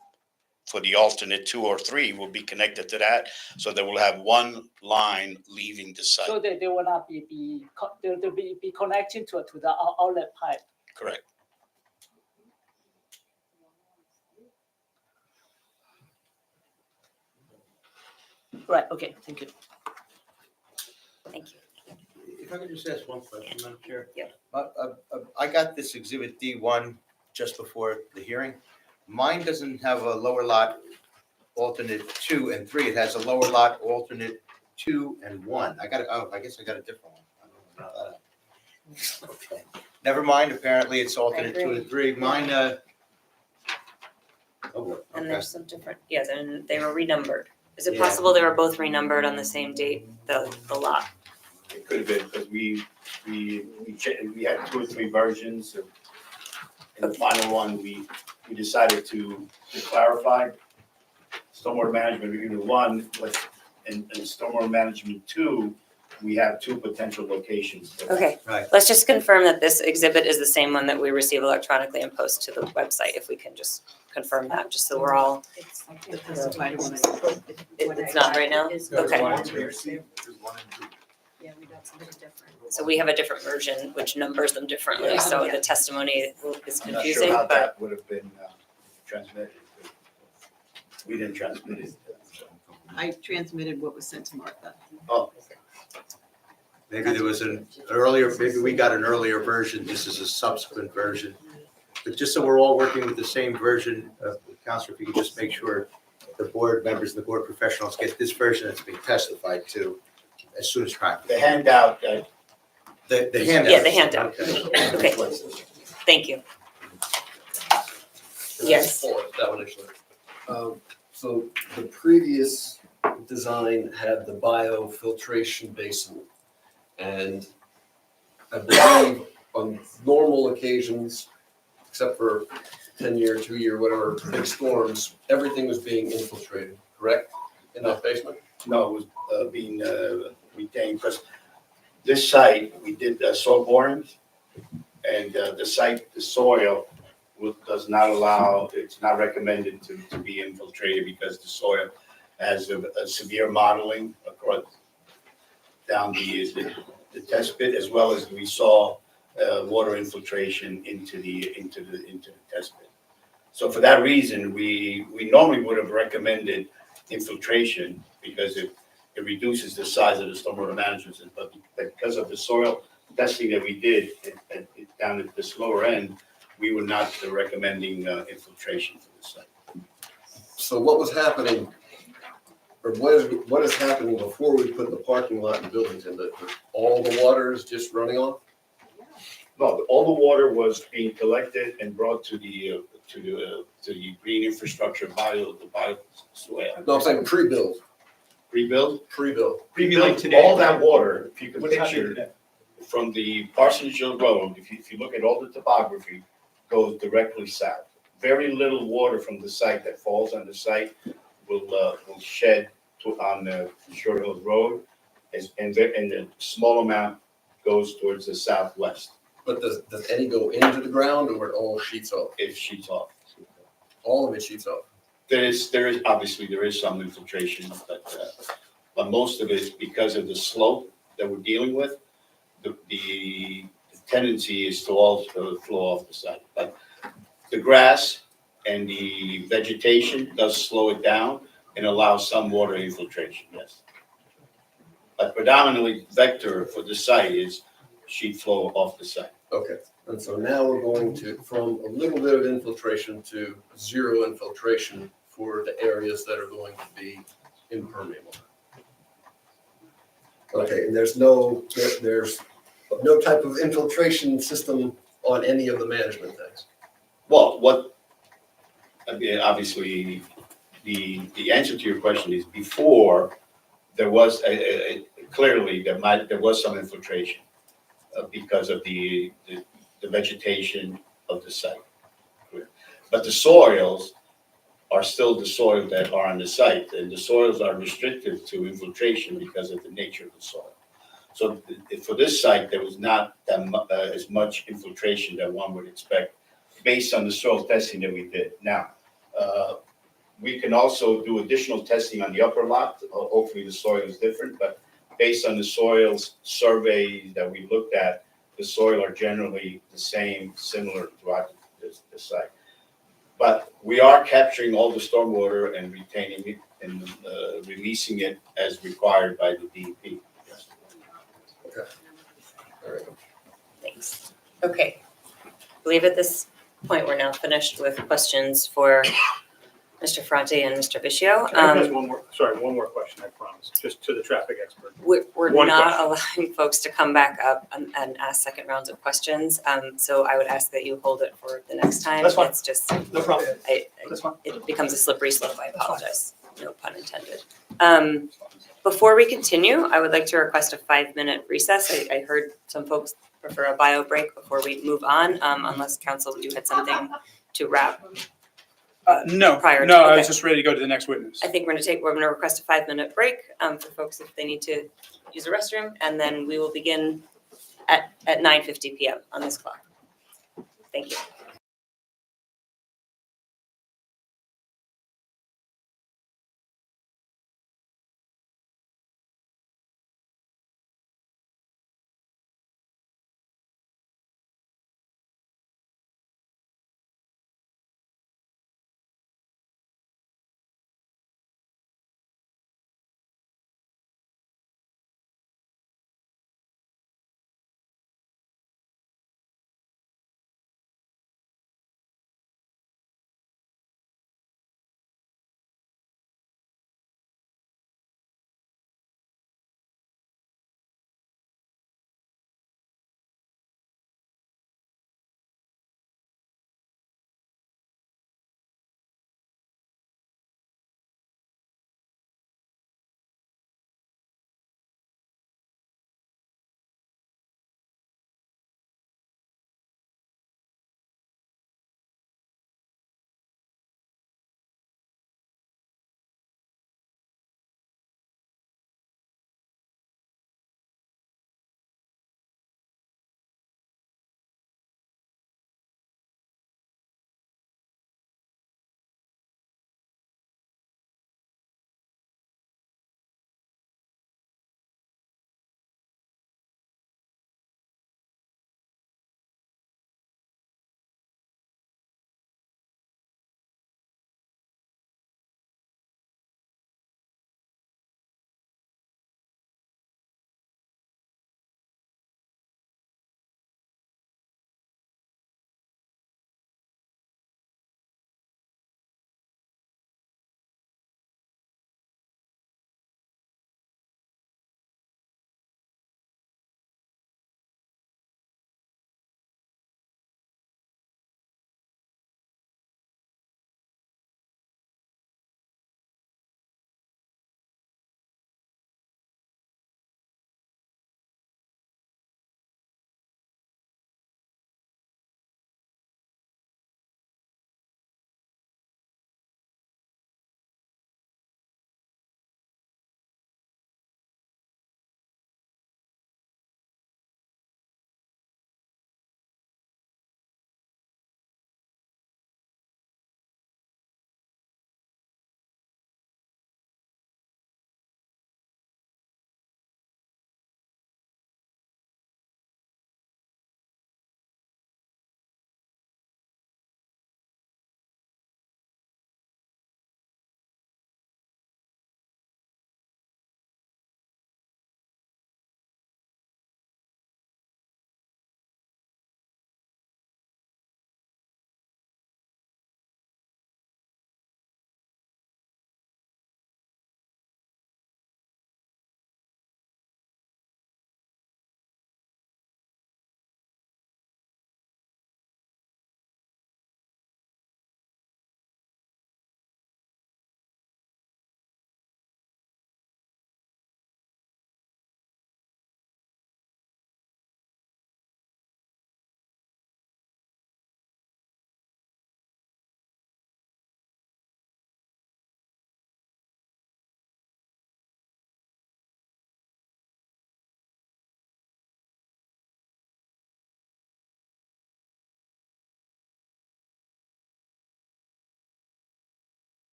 for the alternate 2 or 3, will be connected to that. So they will have one line leaving the site. So they will not they'll be connecting to the outlet pipe. Correct. Right, okay, thank you. Thank you. If I could just ask one question, Madam Chair? Yeah. I got this exhibit D1 just before the hearing. Mine doesn't have a lower lot alternate 2 and 3. It has a lower lot, alternate 2 and 1. I guess I got a different one. I don't know how that. Okay. Never mind, apparently it's alternate 2 and 3. Mine, And okay. there's some different, yeah, then they were renumbered. Is it Yeah. possible they were both renumbered on the same date, the lot? It could have been, because we had 2 or 3 versions. In the final one, we decided to clarify stormwater management review 1, and stormwater management 2, we have 2 potential locations. Okay, Right. let's just confirm that this exhibit is the same one that we receive electronically and post to the website, if we can just confirm that, just so we're all, it's not right now? Okay. Yeah, we got somebody different. So we have a different version which numbers them differently, so the testimony is I'm not confusing, sure how but that would have been transmitted. We didn't transmit it. So. I transmitted what was sent to Martha. Oh, okay. Maybe there was maybe we got an earlier version, this is a subsequent version. But just so we're all working with the same version, Counselor, if you could just make sure the board members, the board professionals get this version that's being testified to as soon as practical. The handout, The handout. yeah, the handout. Okay. Okay, thank you. Yes. That one actually. So the previous design had the biofiltration basin. And I believe on normal occasions, except for 10-year, 2-year, whatever, big storms, everything was being infiltrated, correct? In that basement? no, it was being retained, because this site, we did soil borings, and the soil does not allow, it's not recommended to be infiltrated because the soil has a severe modeling across down the test pit, as well as we saw water infiltration into the test pit. So for that reason, we normally would have recommended infiltration because it reduces the size of the stormwater management system. But because of the soil testing that we did down at this lower end, we were not recommending infiltration for the site. So what was happening, or what is happening before we put the parking lot and buildings in? That all the water is just running off? No, all the water was being collected and brought to the green infrastructure the bio swale. No, I'm saying pre-build. Pre-build? Pre-build. Pre-build, all that water, if you can picture, from the Parsonage Hill Road, if you look at all the topography, goes directly south. Very little water from the site that falls on the site will shed on Short Hills Road, and a small amount goes towards the southwest. But does any go into the ground, or it all sheets off? It sheets off. All of it sheets off? There is obviously some infiltration, but most of it is because of the slope that we're dealing with. The tendency is to also flow off the site, but the grass and the vegetation does slow it down and allow some water infiltration, yes. But predominantly vector for the site is sheet flow off the site. Okay, and so now we're going to, from a little bit of infiltration to zero infiltration for the areas that are going to be impermeable. Okay, and there's no type of infiltration system on any of the management things? Well, obviously, the answer to your question is before, there was clearly there was some infiltration because of the vegetation of the site. But the soils are still the soil that are on the site, and the soils are restricted to infiltration because of the nature of the soil. So for this site, there was not as much infiltration that one would expect based on the soil testing that we did. Now, we can also do additional testing on the upper lot. Hopefully the soil is different, but based on the soils surveys that we looked at, the soil are generally the same, similar throughout the site. But we are capturing all the stormwater and retaining it and releasing it as required by the DEP. Okay. All right. Thanks. Okay. I believe at this point, we're now finished with questions for Mr. Ferranti and Mr. Vishio. Can I ask one more question, I promise, just to the traffic expert. We're One not question. allowing folks to come back up and ask second rounds of questions. So I would ask that you hold it for the next time. That's fine. It's just, No problem. That's fine. It becomes a slippery slope. I apologize. No pun intended. Before we continue, I would like to request a 5-minute recess. I heard some folks prefer a bio break before we move on, unless council, you had something to wrap. No, Prior to- no, I okay. was just ready to go to the next witness. I think we're gonna request a 5-minute break for folks if they need to use the restroom, and then we will begin at 9:50 PM on this clock. Thank you.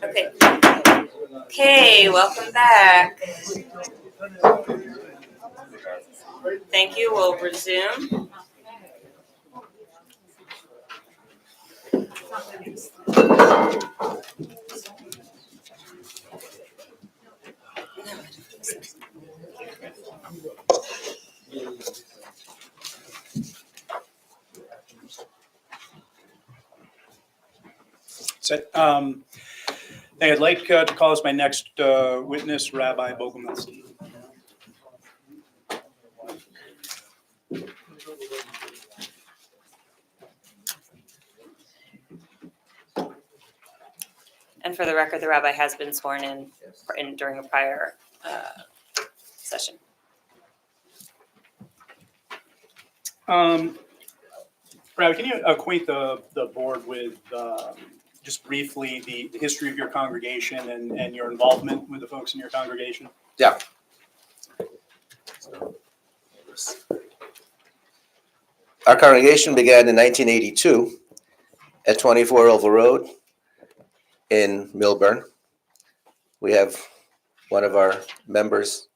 Okay. Okay, welcome back. Thank you, we'll resume. So, I'd like to call as my next witness, Rabbi Bogomilsky. And for the record, the rabbi has been sworn in during a prior session. Rabbi, can you acquaint the board with just briefly the history of your congregation and your involvement with the folks in your congregation? Yeah. Our congregation began in 1982 at 24 Oval Road in Millburn. We have one of our members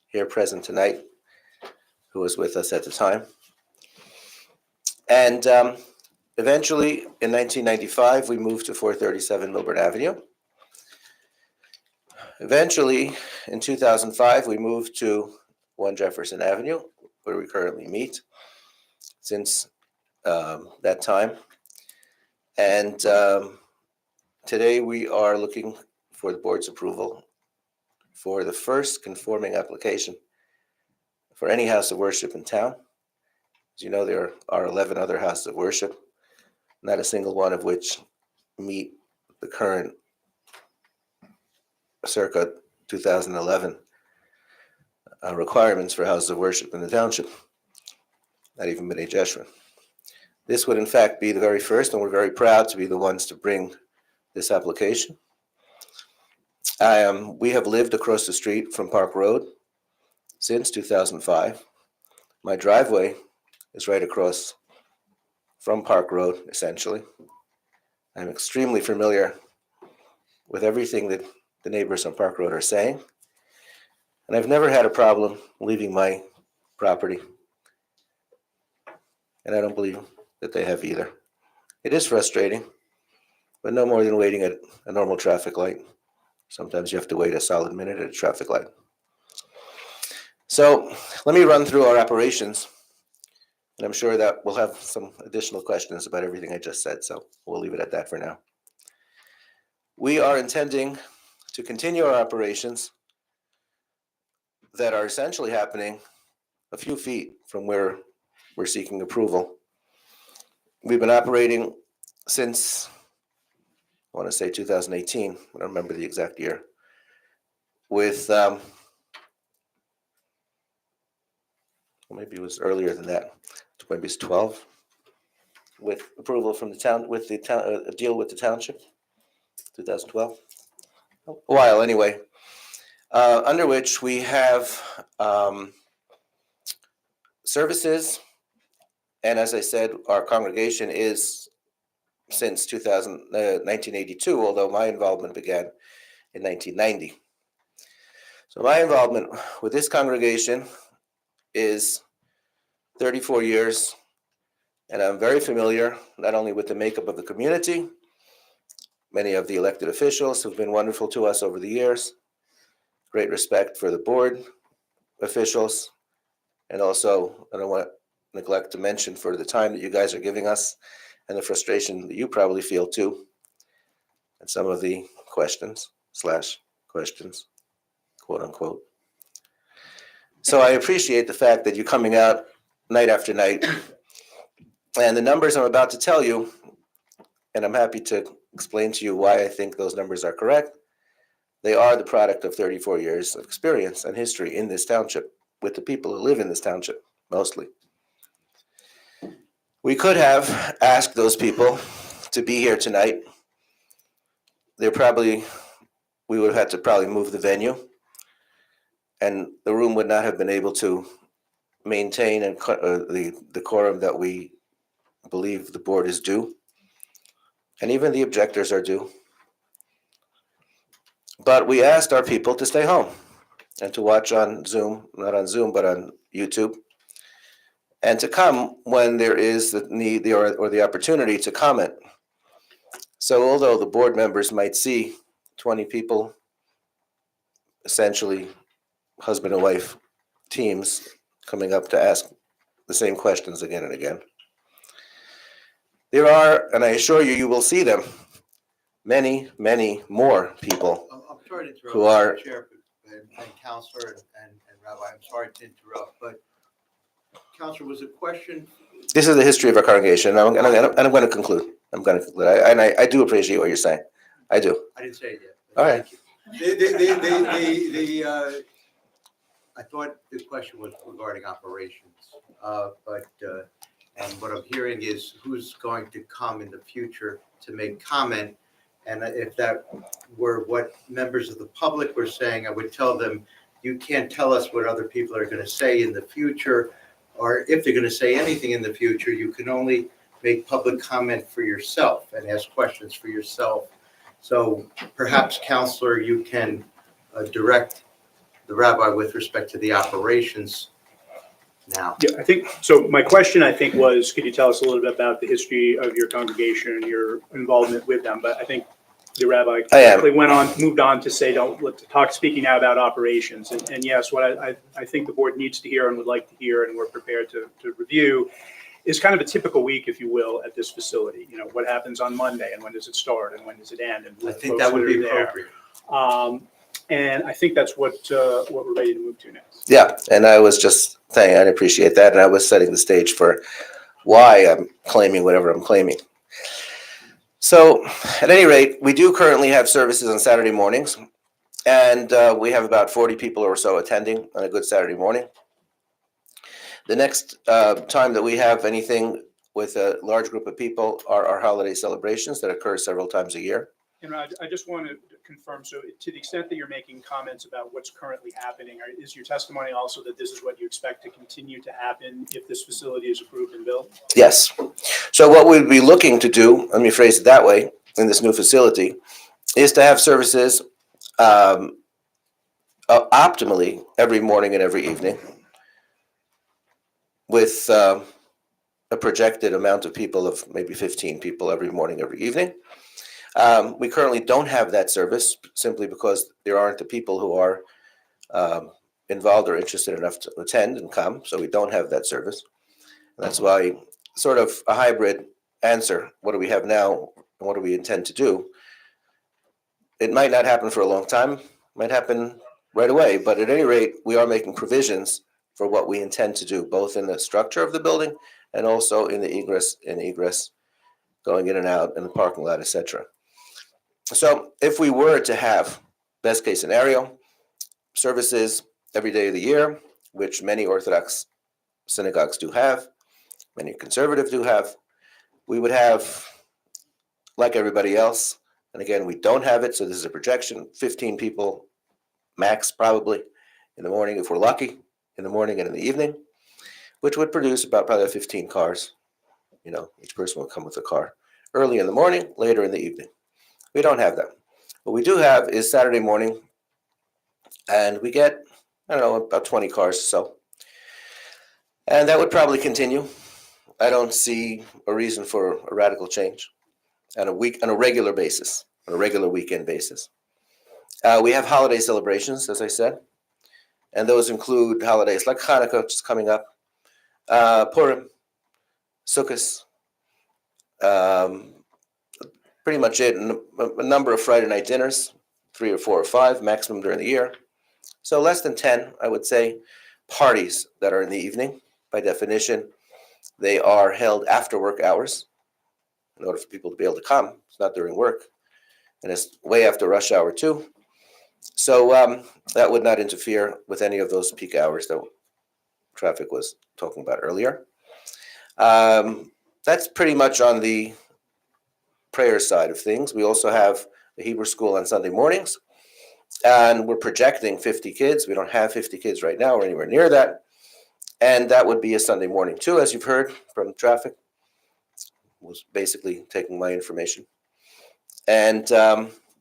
here present tonight who was with us at the time. And eventually, in 1995, we moved to 437 Millburn Avenue. Eventually, in 2005, we moved to 1 Jefferson Avenue, where we currently meet since that time. And today we are looking for the board's approval for the first conforming application for any house of worship in town. As you know, there are 11 other houses of worship, not a single one of which meet the current circa 2011 requirements for houses of worship in the township, not even B'nai Jeshurun. This would in fact be the very first, and we're very proud to be the ones to bring this application. We have lived across the street from Park Road since 2005. My driveway is right across from Park Road, essentially. I'm extremely familiar with everything that the neighbors on Park Road are saying, and I've never had a problem leaving my property, and I don't believe that they have either. It is frustrating, but no more than waiting at a normal traffic light. Sometimes you have to wait a solid minute at a traffic light. So let me run through our operations, and I'm sure that we'll have some additional questions about everything I just said, so we'll leave it at that for now. We are intending to continue our operations that are essentially happening a few feet from where we're seeking approval. We've been operating since, I want to say 2018, I don't remember the exact year, with, well, maybe it was earlier than that, maybe it's 12, with approval from the town, with the town, a deal with the township, 2012, a while anyway, under which we have services. And as I said, our congregation is since 1982, although my involvement began in 1990. So my involvement with this congregation is 34 years, and I'm very familiar not only with the makeup of the community, many of the elected officials who've been wonderful to us over the years, great respect for the board officials, and also, I don't want to neglect to mention for the time that you guys are giving us and the frustration that you probably feel too, and some of the questions, quote unquote. So I appreciate the fact that you're coming out night after night, and the numbers I'm about to tell you, and I'm happy to explain to you why I think those numbers are correct. They are the product of 34 years of experience and history in this township with the people who live in this township, mostly. We could have asked those people to be here tonight. We would have had to probably move the venue, and the room would not have been able to maintain the decorum that we believe the board is due, and even the objectors are due. But we asked our people to stay home and to watch on Zoom, not on Zoom, but on YouTube, and to come when there is the need or the opportunity to comment. So although the board members might see 20 people, essentially husband and wife teams, coming up to ask the same questions again and again, there are, and I assure you, you will see them, many, many more people I'm sorry to interrupt, who are, Mr. Chair, and Counselor and Rabbi, I'm sorry to interrupt, but Counselor, was a question? this is the history of our congregation, and I'm going to conclude. I do appreciate what you're saying. I do. I didn't say it yet. All right. I thought this question was regarding operations, and what I'm hearing is who's going to come in the future to make comment. And if that were what members of the public were saying, I would tell them, you can't tell us what other people are going to say in the future, or if they're going to say anything in the future, you can only make public comment for yourself and ask questions for yourself. So perhaps, Counselor, you can direct the rabbi with respect to the operations now. Yeah, I think, so my question, I think, was, could you tell us a little bit about the history of your congregation and your involvement with them? But I think the rabbi quickly moved on to say, speaking now about operations. And yes, what I think the board needs to hear and would like to hear, and we're prepared to review, is kind of a typical week, if you will, at this facility. You know, what happens on Monday, and when does it start, and when does it end? And I think that would be appropriate. And I think that's what we're ready to move to next. Yeah, and I was just saying I appreciate that, and I was setting the stage for why I'm claiming whatever I'm claiming. So, at any rate, we do currently have services on Saturday mornings, and we have about 40 people or so attending on a good Saturday morning. The next time that we have anything with a large group of people are our holiday celebrations that occur several times a year. And I just want to confirm, so to the extent that you're making comments about what's currently happening, is your testimony also that this is what you expect to continue to happen if this facility is approved and built? Yes. So what we'd be looking to do, let me phrase it that way, in this new facility, is to have services optimally every morning and every evening with a projected amount of people of maybe 15 people every morning, every evening. We currently don't have that service simply because there aren't the people who are involved or interested enough to attend and come, so we don't have that service. And that's why sort of a hybrid answer, what do we have now and what do we intend to do? It might not happen for a long time, might happen right away, but at any rate, we are making provisions for what we intend to do, both in the structure of the building and also in the egress going in and out in the parking lot, etc. So if we were to have, best case scenario, services every day of the year, which many Orthodox synagogues do have, many conservative do have, we would have, like everybody else, and again, we don't have it, so this is a projection, 15 people max probably in the morning if we're lucky, in the morning and in the evening, which would produce about probably 15 cars. You know, each person will come with a car early in the morning, later in the evening. We don't have that. What we do have is Saturday morning, and we get, I don't know, about 20 cars or so. And that would probably continue. I don't see a reason for a radical change on a regular basis, on a regular weekend basis. We have holiday celebrations, as I said, and those include holidays like Hanukkah, which is coming up, Purim, Sukkot, pretty much it, and a number of Friday night dinners, 3 or 4 or 5 maximum during the year. So less than 10, I would say, parties that are in the evening. By definition, they are held after work hours in order for people to be able to come. It's not during work, and it's way after rush hour too. So that would not interfere with any of those peak hours that traffic was talking about earlier. That's pretty much on the prayer side of things. We also have the Hebrew school on Sunday mornings, and we're projecting 50 kids. We don't have 50 kids right now or anywhere near that. And that would be a Sunday morning too, as you've heard from traffic. was basically taking my information. And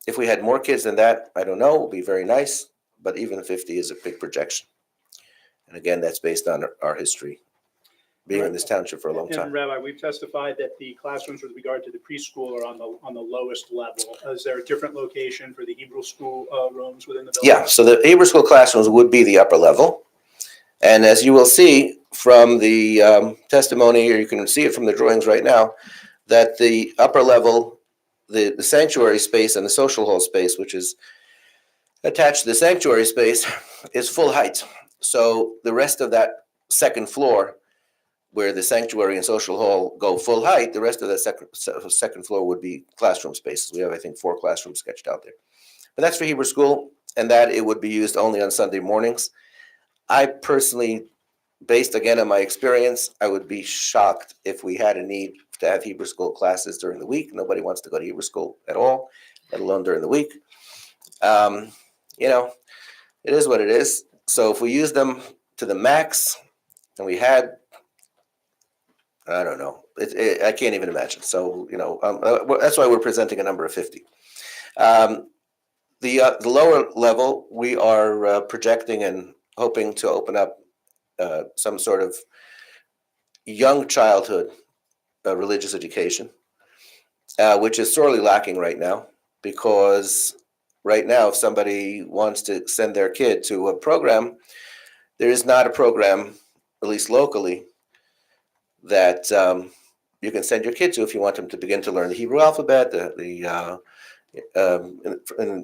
if we had more kids than that, I don't know, it would be very nice, but even 50 is a big projection. And again, that's based on our history, being in this township for a long And time. Rabbi, we've testified that the classrooms with regard to the preschool are on the lowest level. Is there a different location for the Hebrew school rooms within the building? Yeah, so the Hebrew school classrooms would be the upper level. And as you will see from the testimony, or you can see it from the drawings right now, that the upper level, the sanctuary space and the social hall space, which is attached to the sanctuary space, is full height. So the rest of that second floor, where the sanctuary and social hall go full height, the rest of that second floor would be classroom spaces. We have, I think, 4 classrooms sketched out there. But that's for Hebrew school, and that it would be used only on Sunday mornings. I personally, based again on my experience, I would be shocked if we had a need to have Hebrew school classes during the week. Nobody wants to go to Hebrew school at all, let alone during the week. You know, it is what it is. So if we use them to the max, and we had, I don't know, I can't even imagine. So, you know, that's why we're presenting a number of 50. The lower level, we are projecting and hoping to open up some sort of young childhood religious education, which is sorely lacking right now, because right now, if somebody wants to send their kid to a program, there is not a program, at least locally, that you can send your kid to if you want them to begin to learn the Hebrew alphabet, in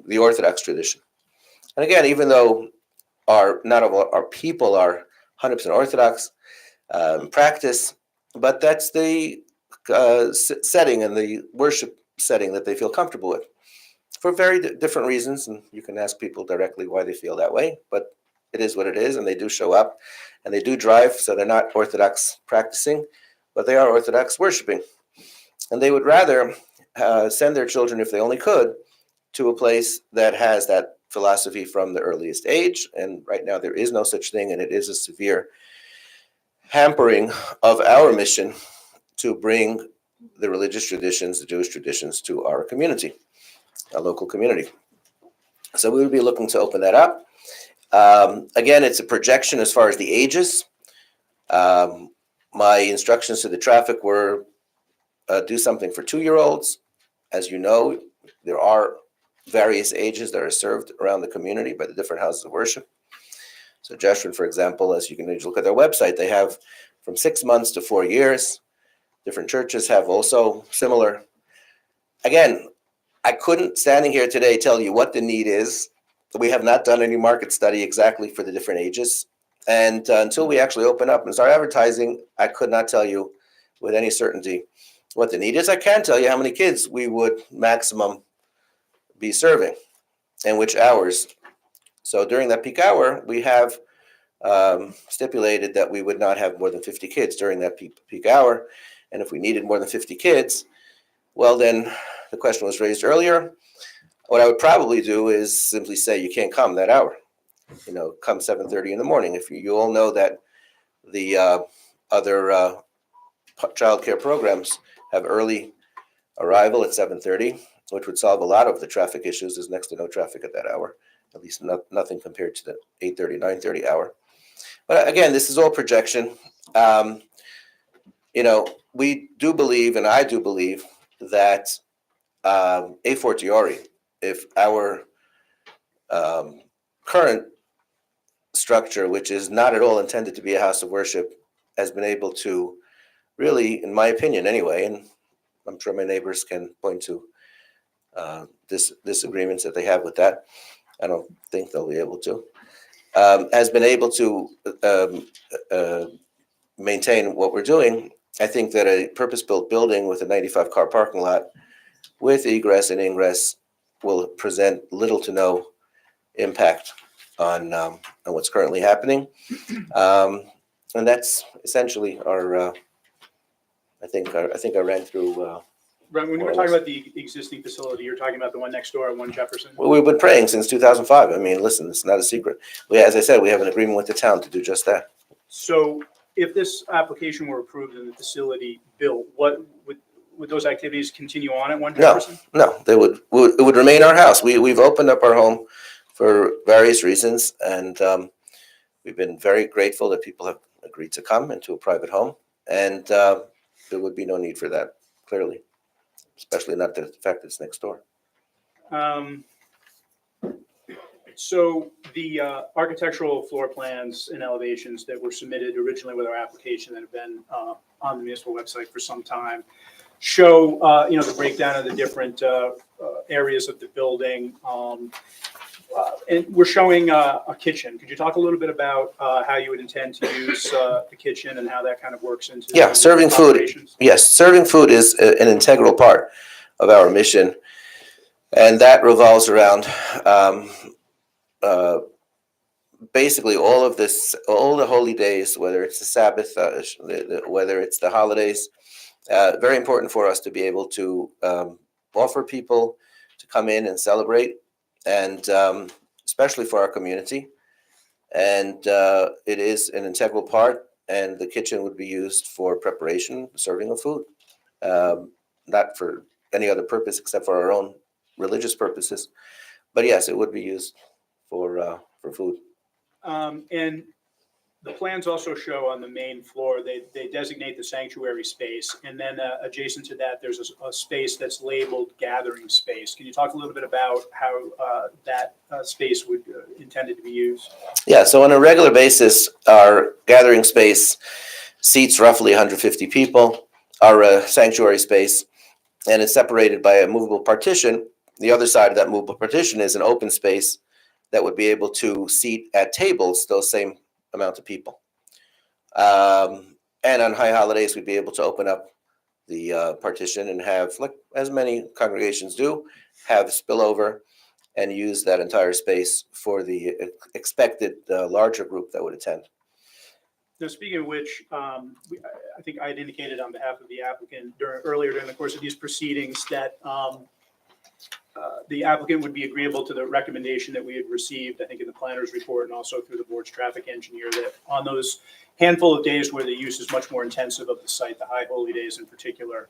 the Orthodox tradition. And again, even though not all our people are 100% Orthodox in practice, but that's the setting and the worship setting that they feel comfortable with, for very different reasons. And you can ask people directly why they feel that way, but it is what it is, and they do show up, and they do drive, so they're not Orthodox practicing, but they are Orthodox worshiping. And they would rather send their children, if they only could, to a place that has that philosophy from the earliest age. And right now there is no such thing, and it is a severe hampering of our mission to bring the religious traditions, the Jewish traditions, to our community, our local community. So we would be looking to open that up. Again, it's a projection as far as the ages. My instructions to the traffic were do something for 2-year-olds. As you know, there are various ages that are served around the community by the different houses of worship. So Jeshurun, for example, as you can look at their website, they have from 6 months to 4 years. Different churches have also similar. Again, I couldn't, standing here today, tell you what the need is. We have not done any market study exactly for the different ages. And until we actually open up and start advertising, I could not tell you with any certainty what the need is. I can tell you how many kids we would maximum be serving and which hours. So during that peak hour, we have stipulated that we would not have more than 50 kids during that peak hour. And if we needed more than 50 kids, well, then the question was raised earlier. What I would probably do is simply say you can't come that hour. You know, come 7:30 in the morning. If you all know that the other childcare programs have early arrival at 7:30, which would solve a lot of the traffic issues. There's next to no traffic at that hour, at least nothing compared to the 8:30, 9:30 hour. But again, this is all projection. You know, we do believe, and I do believe, that a fortiori, if our current structure, which is not at all intended to be a house of worship, has been able to really, in my opinion anyway, and I'm sure my neighbors can point to disagreements that they have with that. I don't think they'll be able to. Has been able to maintain what we're doing. I think that a purpose-built building with a 95-car parking lot with egress and ingress will present little to no impact on what's currently happening. And that's essentially our, I think I ran through. Right, when you were talking about the existing facility, you're talking about the one next door at 1 Jefferson? Well, we've been praying since 2005. I mean, listen, it's not a secret. As I said, we have an agreement with the town to do just that. So if this application were approved and the facility built, would those activities continue on at One No, Jefferson? no, it would remain our house. We've opened up our home for various reasons, and we've been very grateful that people have agreed to come into a private home, and there would be no need for that, clearly, especially not the fact that it's next door. So the architectural floor plans and elevations that were submitted originally with our application that have been on the municipal website for some time show, the breakdown of the different areas of the building. And we're showing a kitchen. Could you talk a little bit about how you would intend to use the kitchen and how that kind of works into Yeah, serving food. operations? Yes, serving food is an integral part of our mission, and that revolves around basically all the holy days, whether it's the Sabbath, whether it's the holidays. Very important for us to be able to offer people to come in and celebrate, and especially for our community. And it is an integral part, and the kitchen would be used for preparation, serving of food, not for any other purpose except for our own religious purposes. But yes, it would be used for food. And the plans also show on the main floor, they designate the sanctuary space. And then adjacent to that, there's a space that's labeled gathering space. Can you talk a little bit about how that space would intended to be used? Yeah, so on a regular basis, our gathering space seats roughly 150 people, our sanctuary space, and it's separated by a movable partition. The other side of that movable partition is an open space that would be able to seat at tables those same amount of people. And on high holidays, we'd be able to open up the partition and have, like as many congregations do, have spillover and use that entire space for the expected larger group that would attend. Now, speaking of which, I think I had indicated on behalf of the applicant earlier during the course of these proceedings that the applicant would be agreeable to the recommendation that we had received, I think in the planner's report and also through the board's traffic engineer, that on those handful of days where the use is much more intensive of the site, the high holy days in particular,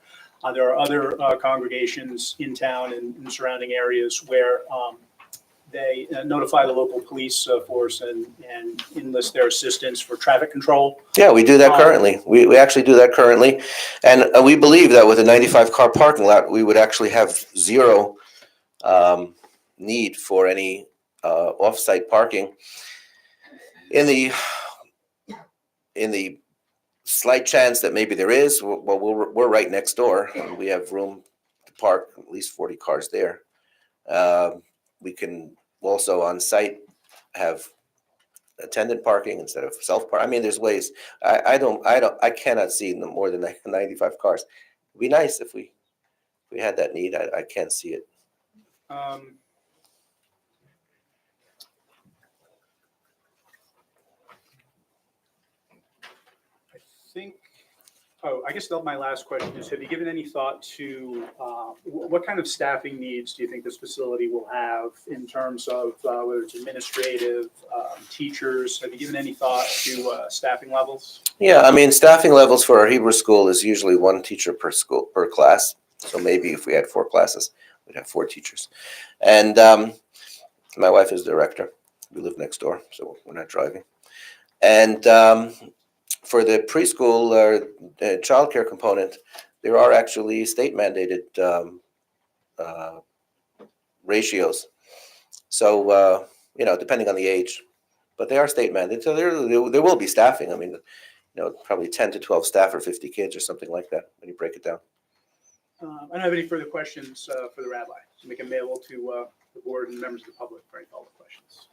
there are other congregations in town and in surrounding areas where they notify the local police force and enlist their assistance for traffic control. Yeah, we do that currently. We actually do that currently. And we believe that with a 95-car parking lot, we would actually have zero need for any off-site parking. In the slight chance that maybe there is, well, we're right next door, and we have room to park at least 40 cars there. We can also on site have attendant parking instead of self-park. I mean, there's ways. I cannot see more than 95 cars. It'd be nice if we had that need. I can't see it. I think, I guess my last question is, have you given any thought to what kind of staffing needs do you think this facility will have in terms of whether it's administrative, teachers? Have you given any thought to staffing levels? Yeah, I mean, staffing levels for our Hebrew school is usually one teacher per class. So maybe if we had 4 classes, we'd have 4 teachers. And my wife is the director. We live next door, so we're not driving. And for the preschool or childcare component, there are actually state mandated ratios. So, depending on the age, but they are state mandated. So there will be staffing. I mean, probably 10 to 12 staff or 50 kids or something like that when you break it down. I don't have any further questions for the rabbi. So make them available to the board and members of the public for any follow-up questions.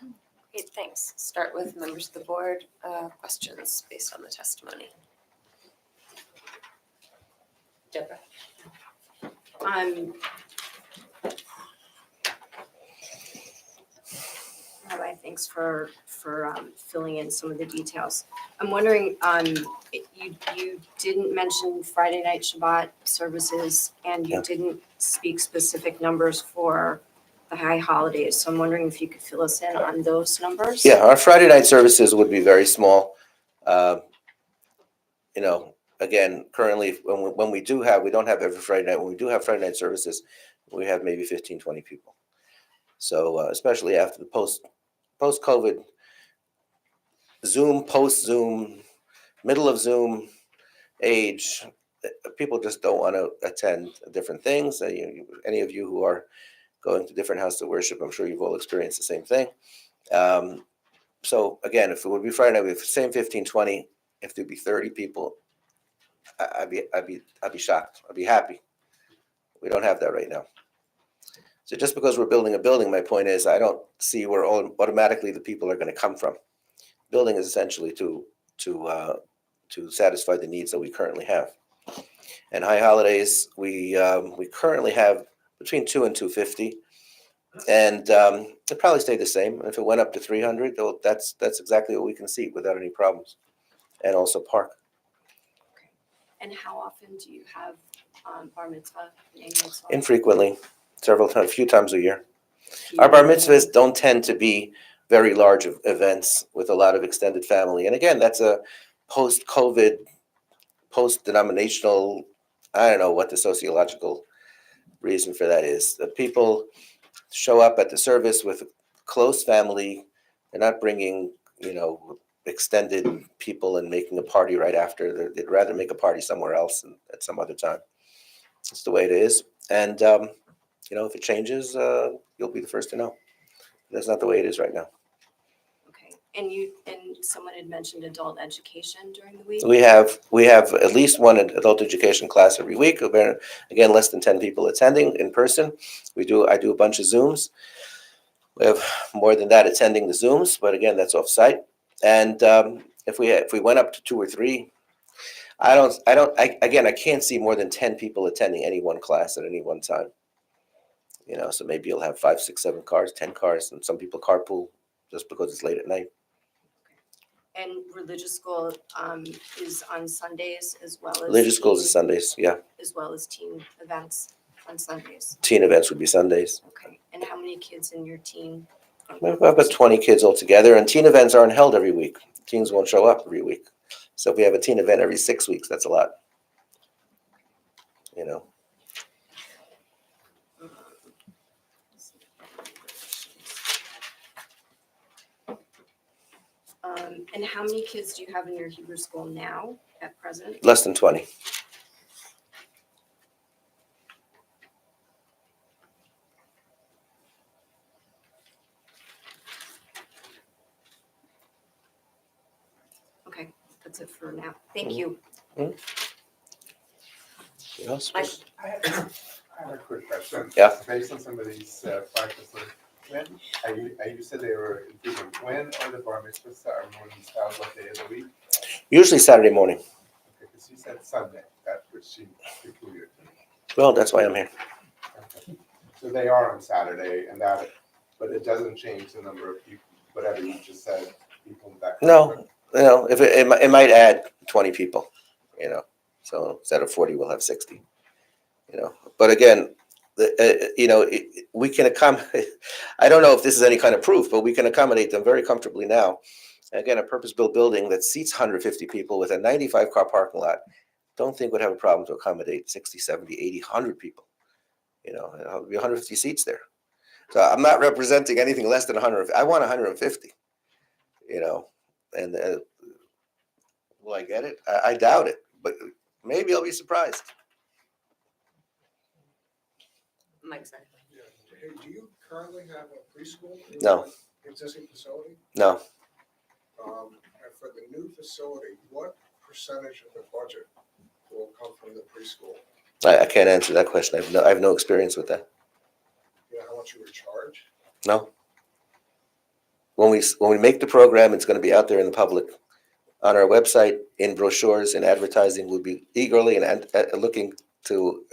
Great, thanks. Start with members of the board. Questions based on the testimony. Deborah. Rabbi, thanks for filling in some of the details. I'm wondering, you didn't mention Friday night Shabbat services, and you didn't speak specific numbers for the high holidays. So I'm wondering if you could fill us in on those numbers. Yeah, our Friday night services would be very small. again, currently, when we do have, we don't have every Friday night, when we do have Friday night services, we have maybe 15, 20 people. So especially after the post-COVID, Zoom, post-Zoom, middle of Zoom age, people just don't want to attend different things. Any of you who are going to different houses of worship, I'm sure you've all experienced the same thing. So again, if it would be Friday night, with the same 15, 20, if there'd be 30 people, I'd be shocked. I'd be happy. We don't have that right now. So just because we're building a building, my point is I don't see where automatically the people are going to come from. Building is essentially to satisfy the needs that we currently have. And high holidays, we currently have between 2 and 250, and it'll probably stay the same. If it went up to 300, that's exactly what we can seat without any problems, and also park. And how often do you have bar mitzvah and mitzvah? Infrequently, a few times a year. Our bar mitzvahs don't tend to be very large events with a lot of extended family. And again, that's a post-COVID, post-denominational, I don't know what the sociological reason for that is. The people show up at the service with a close family. They're not bringing, extended people and making a party right after. They'd rather make a party somewhere else and at some other time. It's the way it is. And, if it changes, you'll be the first to know. That's not the way it is right now. Okay, and someone had mentioned adult education during the week? We have at least one adult education class every week. Again, less than 10 people attending in person. I do a bunch of Zooms. We have more than that attending the Zooms, but again, that's off-site. And if we went up to 2 or 3, I can't see more than 10 people attending any one class at any one time. So maybe you'll have 5, 6, 7 cars, 10 cars, and some people carpool just because it's late at night. And religious school is on Sundays as well as Religious schools teen- are Sundays, yeah. as well as teen events on Sundays. Teen events would be Sundays. Okay, and how many kids in your teen? We have about 20 kids altogether, and teen events aren't held every week. Teens won't show up every week. So if we have a teen event every 6 weeks, that's a lot. And how many kids do you have in your Hebrew school now at present? Less than 20. Okay, that's it for now. Thank you. Yes. Mike? I have a quick question. Yeah. Based on some of these practices, you said they were different. When are the bar mitzvah ceremonies held? What day of the week? Usually Saturday morning. Okay, because you said Sunday, that's what she peculiar. Well, that's why I'm here. Okay. So they are on Saturday, but it doesn't change the number of people, whatever you just said, people that. No, if it might add 20 people, so instead of 40, we'll have 60, But again, we can accommodate, I don't know if this is any kind of proof, but we can accommodate them very comfortably now. Again, a purpose-built building that seats 150 people with a 95-car parking lot, don't think would have a problem to accommodate 60, 70, 80, 100 people. There'll be 150 seats there. So I'm not representing anything less than 100. I want 150, and will I get it? I doubt it, but maybe I'll be surprised. Mike, sorry. Hey, do you currently have a preschool in No. your existing facility? No. And for the new facility, what percentage of the budget will come from the preschool? I can't answer that question. I have no experience with that. You know how much you would charge? No. When we make the program, it's going to be out there in the public, on our website, in brochures and advertising. We'll be eagerly and looking to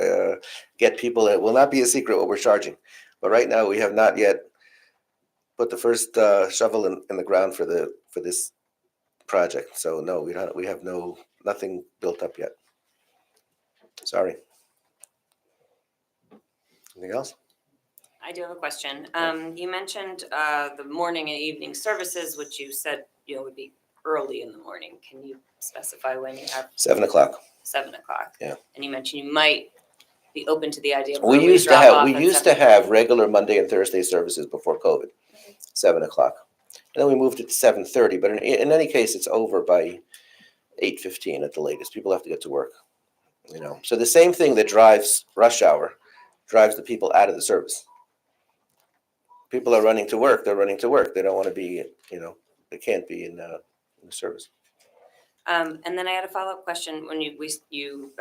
get people. It will not be a secret what we're charging, but right now we have not yet put the first shovel in the ground for this project. So no, we have nothing built up yet. Sorry. Anything else? I do have a question. You mentioned the morning and evening services, which you said would be early in the morning. Can you specify when you have? 7 o'clock. 7 o'clock. Yeah. And you mentioned you might be open to the idea of We early used to drop-off have, at we used 7. to have regular Monday and Thursday services before COVID, 7 o'clock. And then we moved it to 7:30, but in any case, it's over by 8:15 at the latest. People have to get to work, you know. So the same thing that drives rush hour drives the people out of the service. People are running to work, they're running to work. They don't want to be, you know, they can't be in the service. And then I had a follow-up question when you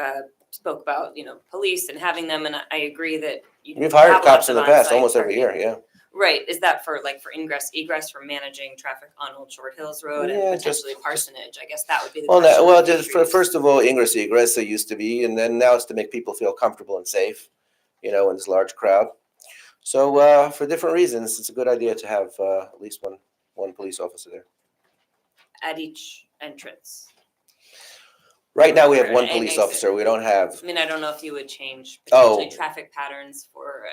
spoke about, police and having them, and I agree that you We've hired have cops lots in of the past, on-site almost every parking. year, yeah. Right, is that for ingress, egress, for managing traffic on Old Short Hills Road Yeah, and just- potentially Parsonage? I guess that would be the Well, question. well, just first of all, ingress egress, it used to be, and then now it's to make people feel comfortable and safe, you know, in this large crowd. So for different reasons, it's a good idea to have at least one police officer there. At each entrance. Right now, we have Or one an police exit. officer. We don't have. I mean, I don't know if you would change Oh. potentially traffic patterns for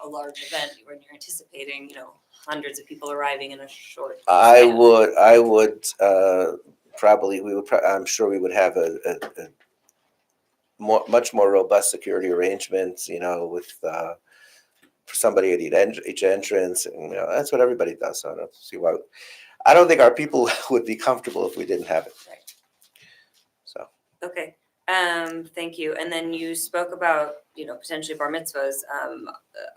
a large event when you're anticipating, hundreds of people arriving in a short. I span. would probably, I'm sure we would have a much more robust security arrangements, you know, with for somebody at each entrance, and you know, that's what everybody does. So I don't see why. I don't think our people would be comfortable if we didn't have it. Right. So. Okay, thank you. And then you spoke about, potentially bar mitzvahs,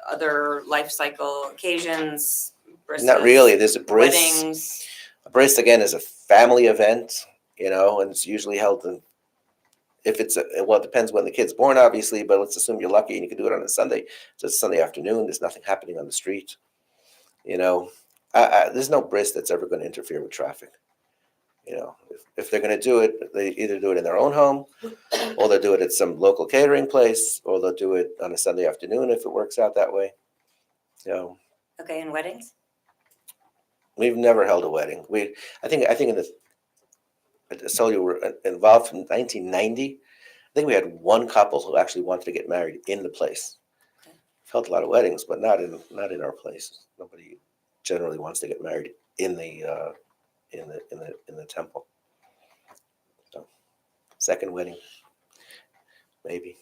other life cycle occasions. Not really. There's a bris. Weddings. A bris again is a family event, you know, and it's usually held in. If it's well, it depends when the kid's born, obviously, but let's assume you're lucky and you can do it on a Sunday. So it's Sunday afternoon. There's nothing happening on the street. You know, there's no bris that's ever going to interfere with traffic. You know, if they're going to do it, they either do it in their own home, or they'll do it at some local catering place, or they'll do it on a Sunday afternoon if it works out that way. So. Okay, and weddings? We've never held a wedding. I think in the. I told you we're involved from 1990. I think we had one couple who actually wanted to get married in the place. Held a lot of weddings, but not in our place. Nobody generally wants to get married in the temple. So, second wedding, maybe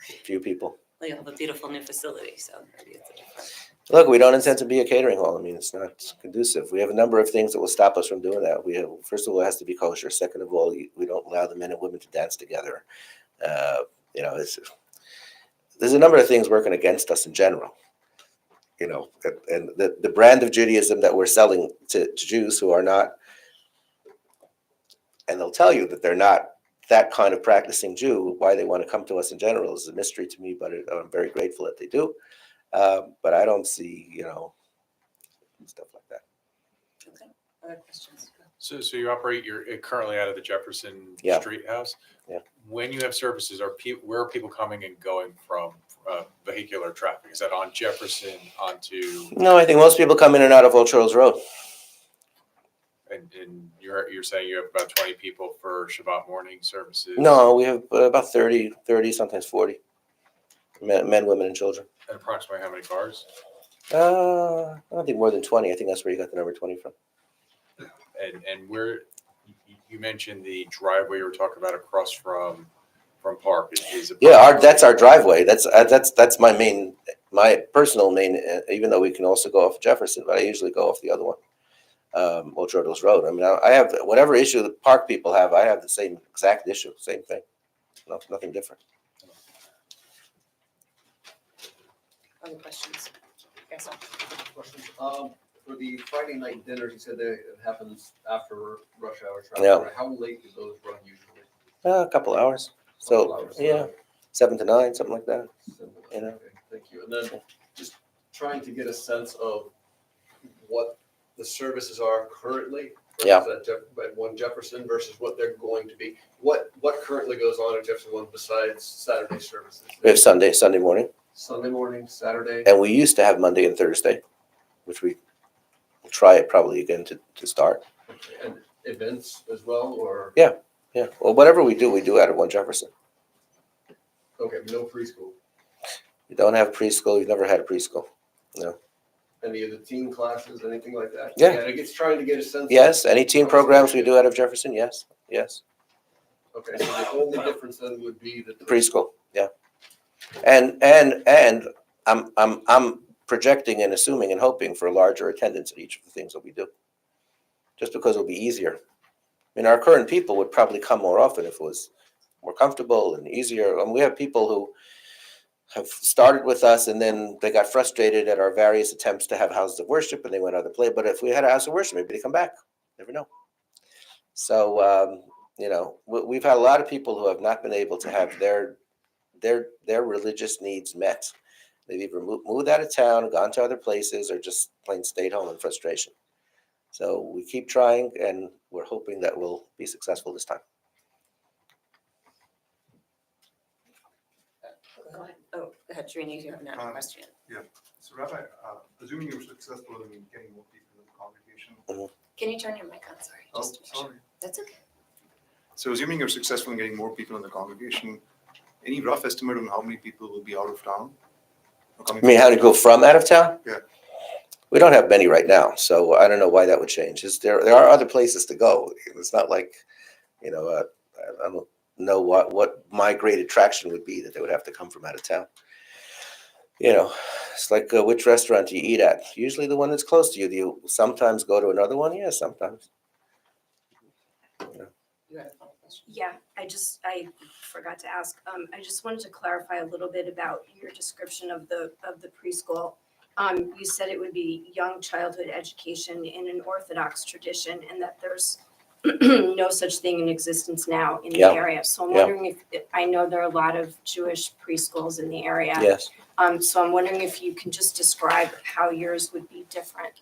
a few people. Well, you have a beautiful new facility, so maybe it's a different. Look, we don't intend to be a catering hall. I mean, it's not conducive. We have a number of things that will stop us from doing that. First of all, it has to be kosher. Second of all, we don't allow the men and women to dance together. You know, there's a number of things working against us in general. You know, and the brand of Judaism that we're selling to Jews who are not, and they'll tell you that they're not that kind of practicing Jew. Why they want to come to us in general is a mystery to me, but I'm very grateful that they do. But I don't see, you know, stuff like that. Okay, other questions? So you operate, you're currently out of the Jefferson Yeah. Street house? Yeah. When you have services, where are people coming and going from vehicular traffic? Is that on Jefferson onto, No, I think most people come in and out of Old Charles Road. and you're saying you have about 20 people for Shabbat morning services? No, we have about 30, sometimes 40. Men, women, and children. And approximately how many cars? I don't think more than 20. I think that's where you got the number 20 from. And where, you mentioned the driveway you were talking about across from Park is. Yeah, that's our driveway. That's my personal main. Even though we can also go off Jefferson, but I usually go off the other one, Old Charles Road. I mean, I have whatever issue the Park people have. I have the same exact issue, same thing. Nothing different. Other questions? Yes, sir. Questions? For the Friday night dinners, you said that it happens after rush hour traffic. Yeah. right? How late do those run usually? A couple hours. So Couple hours, yeah, 7 to 9, something like that. You know. Okay, thank you. And then just trying to get a sense of what the services are currently. Yeah. At one Jefferson versus what they're going to be. What currently goes on at Jefferson One besides Saturday services? We have Sunday morning, Sunday morning, Saturday. and we used to have Monday and Thursday, which we will try it probably again to start. And events as well, or? Yeah. Well, whatever we do out of one Jefferson. Okay, no preschool. We don't have preschool. We've never had a preschool. No. Any of the teen classes, anything like that? Yeah. And I guess trying to get a sense. Yes. Any teen programs we do out of Jefferson? Yes. Okay, so the only difference then would be that. The preschool, yeah. And I'm projecting and assuming and hoping for larger attendance at each of the things that we do. Just because it'll be easier. I mean, our current people would probably come more often if it was more comfortable and easier. And we have people who have started with us and then they got frustrated at our various attempts to have houses of worship and they went other place. But if we had a house of worship, maybe they come back. Never know. So, you know, we've had a lot of people who have not been able to have their religious needs met. They've either moved out of town, gone to other places, or just plain stayed home in frustration. So we keep trying, and we're hoping that we'll be successful this time. Go ahead. Oh, go ahead, Srini, you have another question. Yeah, so Rabbi, assuming you're successful in getting more people in the congregation. Can you turn your mic on? Sorry. Oh, Just to make sure. sorry. That's okay. So assuming you're successful in getting more people in the congregation, any rough estimate on how many people will be out of town? I mean, how to go from out of town? Yeah. We don't have many right now, so I don't know why that would change. There are other places to go. It's not like, you know, I don't know what my great attraction would be that they would have to come from out of town. You know, it's like which restaurant do you eat at? Usually the one that's close to you. Do you sometimes go to another one? Yeah, sometimes. You had a follow-up question? Yeah, I forgot to ask. I just wanted to clarify a little bit about your description of the preschool. You said it would be young childhood education in an Orthodox tradition, and that there's no such thing in existence now in the area. So I'm wondering if I know there are a lot of Jewish preschools in the area. Yes. So I'm wondering if you can just describe how yours would be different.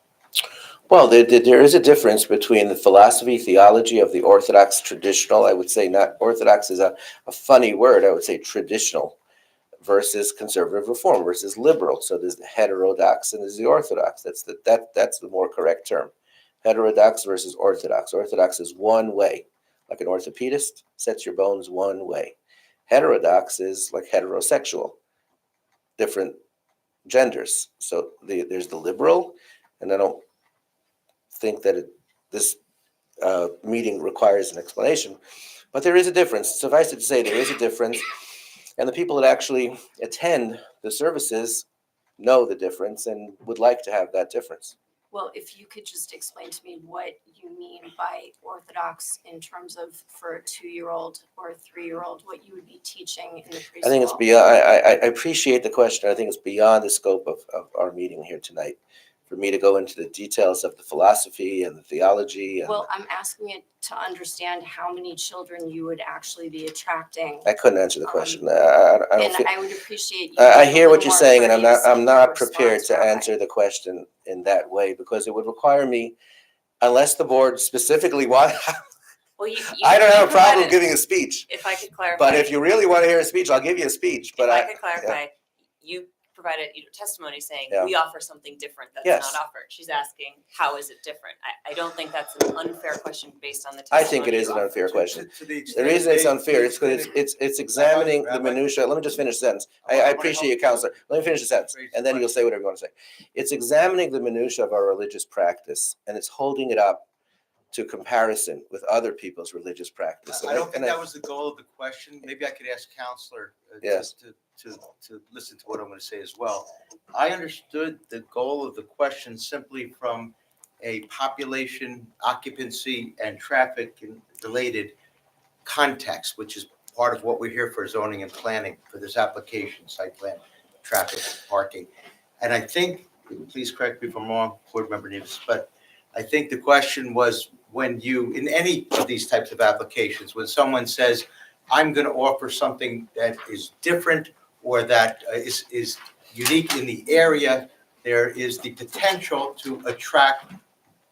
Well, there is a difference between the philosophy, theology of the Orthodox traditional. I would say not Orthodox is a funny word. I would say traditional versus conservative reform versus liberal. So there's the heterodox and there's the Orthodox. That's the more correct term. Heterodox versus Orthodox. Orthodox is one way, like an orthopedist sets your bones one way. Heterodox is like heterosexual, different genders. So there's the liberal, and I don't think that this meeting requires an explanation, but there is a difference. Suffice it to say, there is a difference, and the people that actually attend the services know the difference and would like to have that difference. Well, if you could just explain to me what you mean by Orthodox in terms of for a 2-year-old or a 3-year-old, what you would be teaching in the preschool. I think it's beyond, I appreciate the question. I think it's beyond the scope of our meeting here tonight for me to go into the details of the philosophy and the theology. And well, I'm asking it to understand how many children you would actually be attracting. I couldn't answer the question. I don't And think, I would appreciate you. I being a hear what little you're more saying, and I'm courteous in your not prepared response, to Rabbi. answer the question in that way because it would require me, unless the board specifically want. Well, you I don't have a problem provided- giving a speech, If I could clarify. but if you really want to hear a speech, I'll give you a speech. But If I I could clarify, you provided testimony saying Yeah. we offer something different that's Yes. not offered. She's asking, how is it different? I don't think that's an unfair question based on the I testimony. think it is you an offered. unfair question. To the The extent reason it's they- unfair is because it's examining the minutia. Let me just finish the sentence. I appreciate you, Counselor. Let me finish the sentence, and then you'll say whatever you want to say. It's examining the minutia of our religious practice, and it's holding it up to comparison with other people's religious practice. I don't think that was the goal of the question. Maybe I could ask Counselor Yes. to listen to what I'm going to say as well. I understood the goal of the question simply from a population, occupancy, and traffic related context, which is part of what we're here for zoning and planning for this application, site plan, traffic, parking. And I think, please correct me if I'm wrong, Board Member Neves, but I think the question was when you, in any of these types of applications, when someone says, I'm going to offer something that is different or that is unique in the area, there is the potential to attract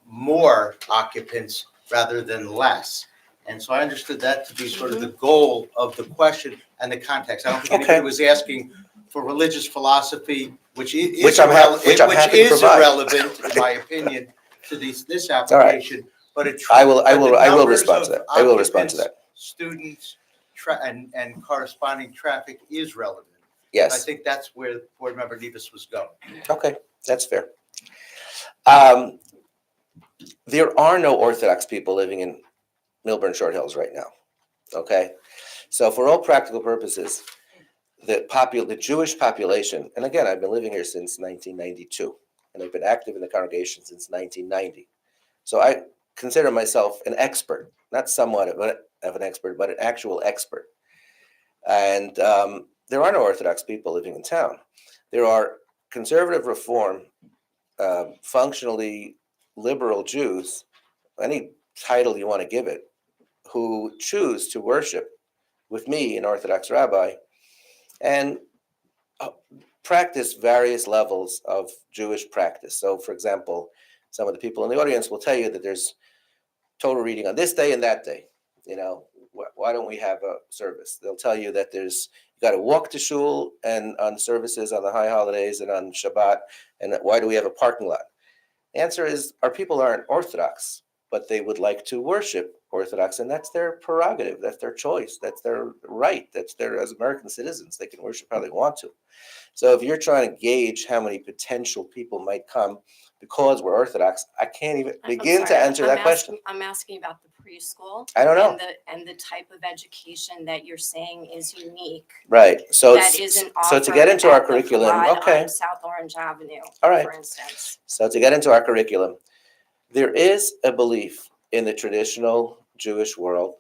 more occupants rather than less. And so I understood that to be sort of the goal of the question and the context. I don't think anybody was asking for religious philosophy, which I'm happy to provide. irrelevant, in my opinion, to this application. But it. I will but the numbers respond to of that. I will respond to that. Students, and corresponding traffic is relevant. Yes. I think that's where Board Member Nevis was going. Okay, that's fair. There are no Orthodox people living in Milburn Short Hills right now. Okay? So for all practical purposes, the Jewish population, and again, I've been living here since 1992, and I've been active in the congregation since 1990. So I consider myself an expert, not somewhat of an expert, but an actual expert. And there are no Orthodox people living in town. There are conservative reform, functionally liberal Jews, any title you want to give it, who choose to worship with me, an Orthodox rabbi, and practice various levels of Jewish practice. So, for example, some of the people in the audience will tell you that there's Torah reading on this day and that day. You know, why don't we have a service? They'll tell you that you got to walk to shul and on services on the high holidays and on Shabbat, and why do we have a parking lot? The answer is our people aren't Orthodox, but they would like to worship Orthodox, and that's their prerogative, that's their choice, that's their right, that's as American citizens, they can worship how they want to. So if you're trying to gauge how many potential people might come because we're Orthodox, I can't even begin to answer that question. I'm asking about the preschool. I don't know. And the type of education that you're saying is unique. Right. So That isn't so to get offered into our at the curriculum, Chabad okay. on South Orange Avenue, All right. for instance. So to get into our curriculum, there is a belief in the traditional Jewish world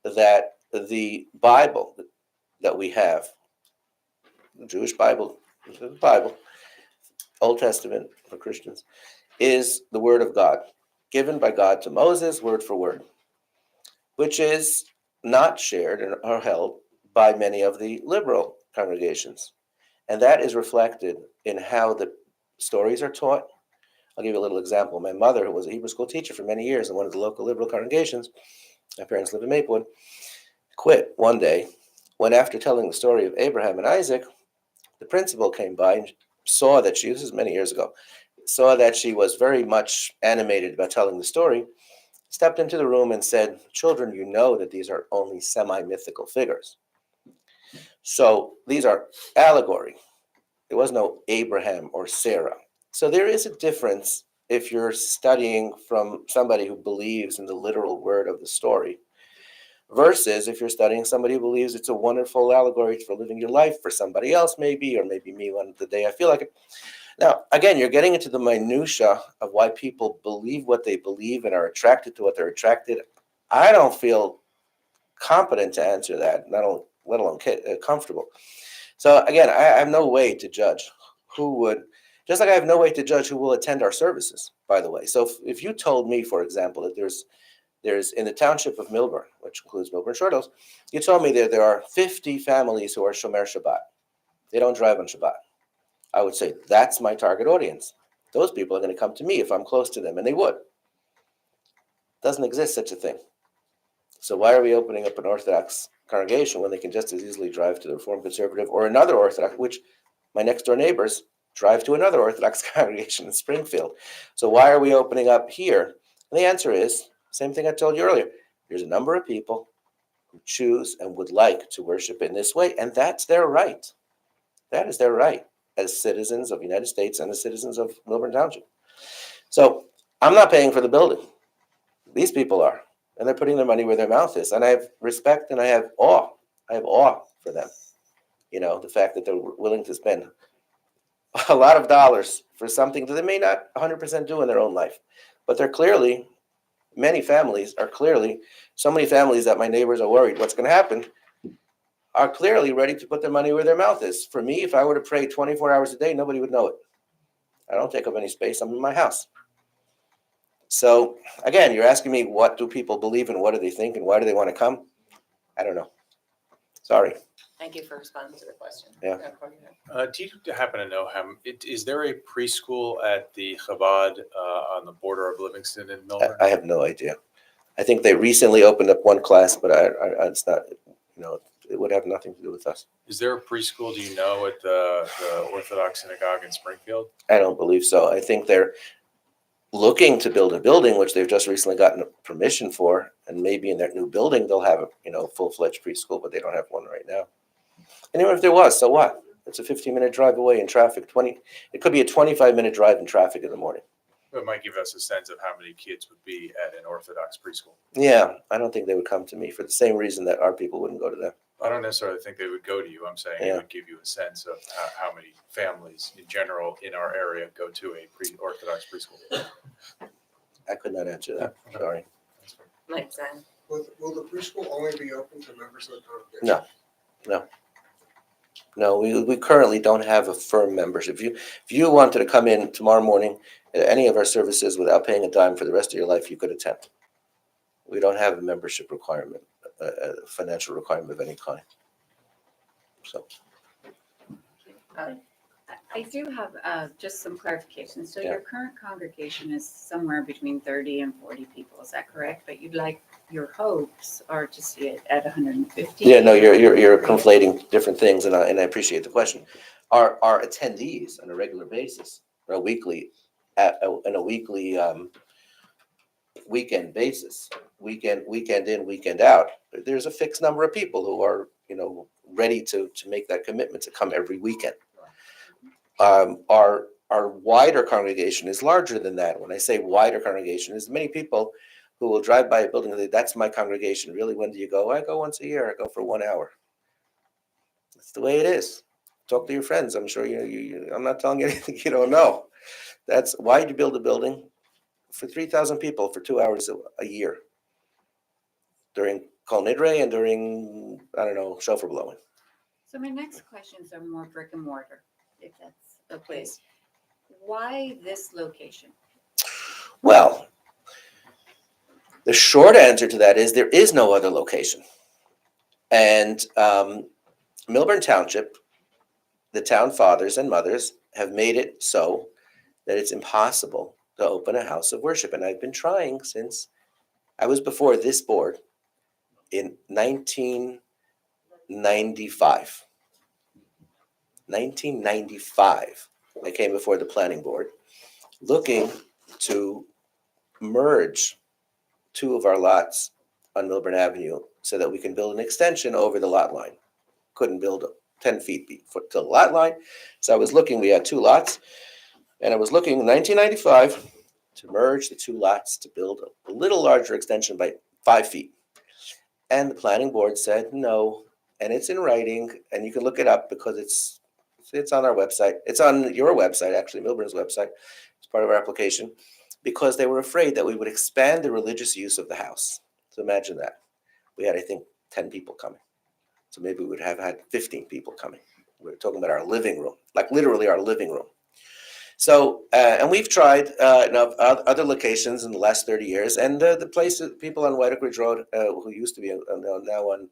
that the Bible that we have, the Jewish Bible, the Bible, Old Testament for Christians, is the Word of God, given by God to Moses, word for word, which is not shared or held by many of the liberal congregations. And that is reflected in how the stories are taught. I'll give you a little example. My mother, who was a Hebrew school teacher for many years in one of the local liberal congregations, my parents lived in Maplewood, quit one day when, after telling the story of Abraham and Isaac, the principal came by and saw that this is many years ago, saw that she was very much animated about telling the story, stepped into the room and said, "Children, you know that these are only semi-mythical figures. So these are allegory. There was no Abraham or Sarah." So there is a difference if you're studying from somebody who believes in the literal word of the story versus if you're studying somebody who believes it's a wonderful allegory for living your life for somebody else maybe, or maybe me one the day I feel like it. Now, again, you're getting into the minutia of why people believe what they believe and are attracted to what they're attracted. I don't feel competent to answer that, let alone comfortable. So again, I have no way to judge who would, just like I have no way to judge who will attend our services, by the way. So if you told me, for example, that there's in the township of Millburn, which includes Millburn Short Hills, you told me that there are 50 families who are Shomer Shabbat. They don't drive on Shabbat. I would say that's my target audience. Those people are going to come to me if I'm close to them, and they would. Doesn't exist such a thing. So why are we opening up an Orthodox congregation when they can just as easily drive to the Reformed Conservative or another Orthodox, which my next door neighbors drive to another Orthodox congregation in Springfield. So why are we opening up here? And the answer is, same thing I told you earlier. There's a number of people who choose and would like to worship in this way, and that's their right. That is their right as citizens of the United States and as citizens of Millburn Township. So I'm not paying for the building. These people are, and they're putting their money where their mouth is. And I have respect and I have awe. I have awe for them. You know, the fact that they're willing to spend a lot of dollars for something that they may not 100% do in their own life. But they're clearly, many families are clearly, so many families that my neighbors are worried what's going to happen, are clearly ready to put their money where their mouth is. For me, if I were to pray 24 hours a day, nobody would know it. I don't take up any space. I'm in my house. So again, you're asking me, what do people believe and what do they think and why do they want to come? I don't know. Sorry. Thank you for responding to the question. Yeah. Do you happen to know is there a preschool at the Chabad on the border of Livingston and Millburn? I have no idea. I think they recently opened up one class, but it's not, it would have nothing to do with us. Is there a preschool, do you know, at the Orthodox Synagogue in Springfield? I don't believe so. I think they're looking to build a building, which they've just recently gotten permission for, and maybe in their new building they'll have a full-fledged preschool, but they don't have one right now. And even if there was, so what? It's a 15-minute drive away in traffic. It could be a 25-minute drive in traffic in the morning. It might give us a sense of how many kids would be at an Orthodox preschool. Yeah, I don't think they would come to me for the same reason that our people wouldn't go to them. I don't necessarily think they would go to you. I'm saying it Yeah. would give you a sense of how many families in general in our area go to a Orthodox preschool. I could not answer that, sorry. Mike Zhang. Will the preschool only be open to members of the congregation? No, we currently don't have a firm membership. If you wanted to come in tomorrow morning at any of our services without paying a dime for the rest of your life, you could attend. We don't have a membership requirement, a financial requirement of any kind. So, I do have just some clarification. So Yeah. your current congregation is somewhere between 30 and 40 people, is that correct? But you'd like, your hopes are to see it at 150? yeah, no, you're conflating different things, and I appreciate the question. Our attendees on a regular basis, on a weekly weekend basis, weekend in, weekend out, there's a fixed number of people who are, ready to make that commitment to come every weekend. Our wider congregation is larger than that. When I say wider congregation, is many people who will drive by a building and say, that's my congregation. Really, when do you go? I go once a year. I go for 1 hour. That's the way it is. Talk to your friends. I'm sure I'm not telling you anything you don't know. That's why did you build a building for 3,000 people for 2 hours a year during Kol Nidre and during, shofar blowing. So my next questions are more brick and mortar, if that's okay. Why this location? Well, the short answer to that is there is no other location. And Millburn Township, the town fathers and mothers have made it so that it's impossible to open a house of worship. And I've been trying since I was before this board in 1995. 1995, I came before the planning board looking to merge 2 of our lots on Millburn Avenue so that we can build an extension over the lot line. Couldn't build 10 feet to the lot line. So I was looking, we had 2 lots, and I was looking in 1995 to merge the 2 lots to build a little larger extension by 5 feet. And the planning board said no, and it's in writing, and you can look it up because it's on our website. It's on your website, actually, Millburn's website. It's part of our application, because they were afraid that we would expand the religious use of the house. So imagine that. We had, I think, 10 people coming. So maybe we would have had 15 people coming. We were talking about our living room, like literally our living room. So, and we've tried other locations in the last 30 years, and the places, people on White Oak Ridge Road, who used to be now on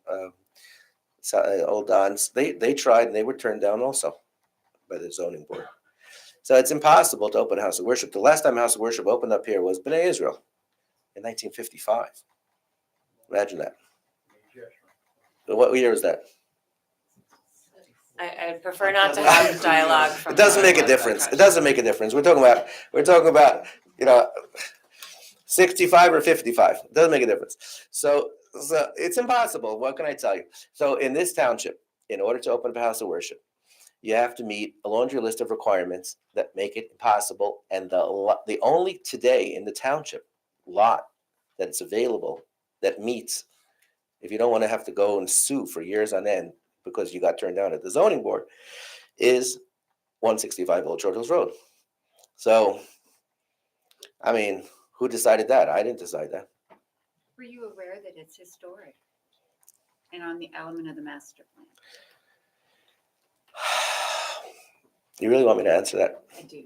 Old Don's, they tried and they were turned down also by the zoning board. So it's impossible to open a house of worship. The last time a house of worship opened up here was B'nai Israel in 1955. Imagine that. What year was that? I prefer not to have dialogue from. It doesn't make a difference. It doesn't make a difference. We're talking about 65 or 55. It doesn't make a difference. So it's impossible. What can I tell you? So in this township, in order to open up a house of worship, you have to meet a laundry list of requirements that make it impossible. And the only today in the township lot that's available that meets, if you don't want to have to go and sue for years on end because you got turned down at the zoning board, is 165 Old Short Hills Road. So, I mean, who decided that? I didn't decide that. Were you aware that it's historic and on the element of the master plan? You really want me to answer that? I do.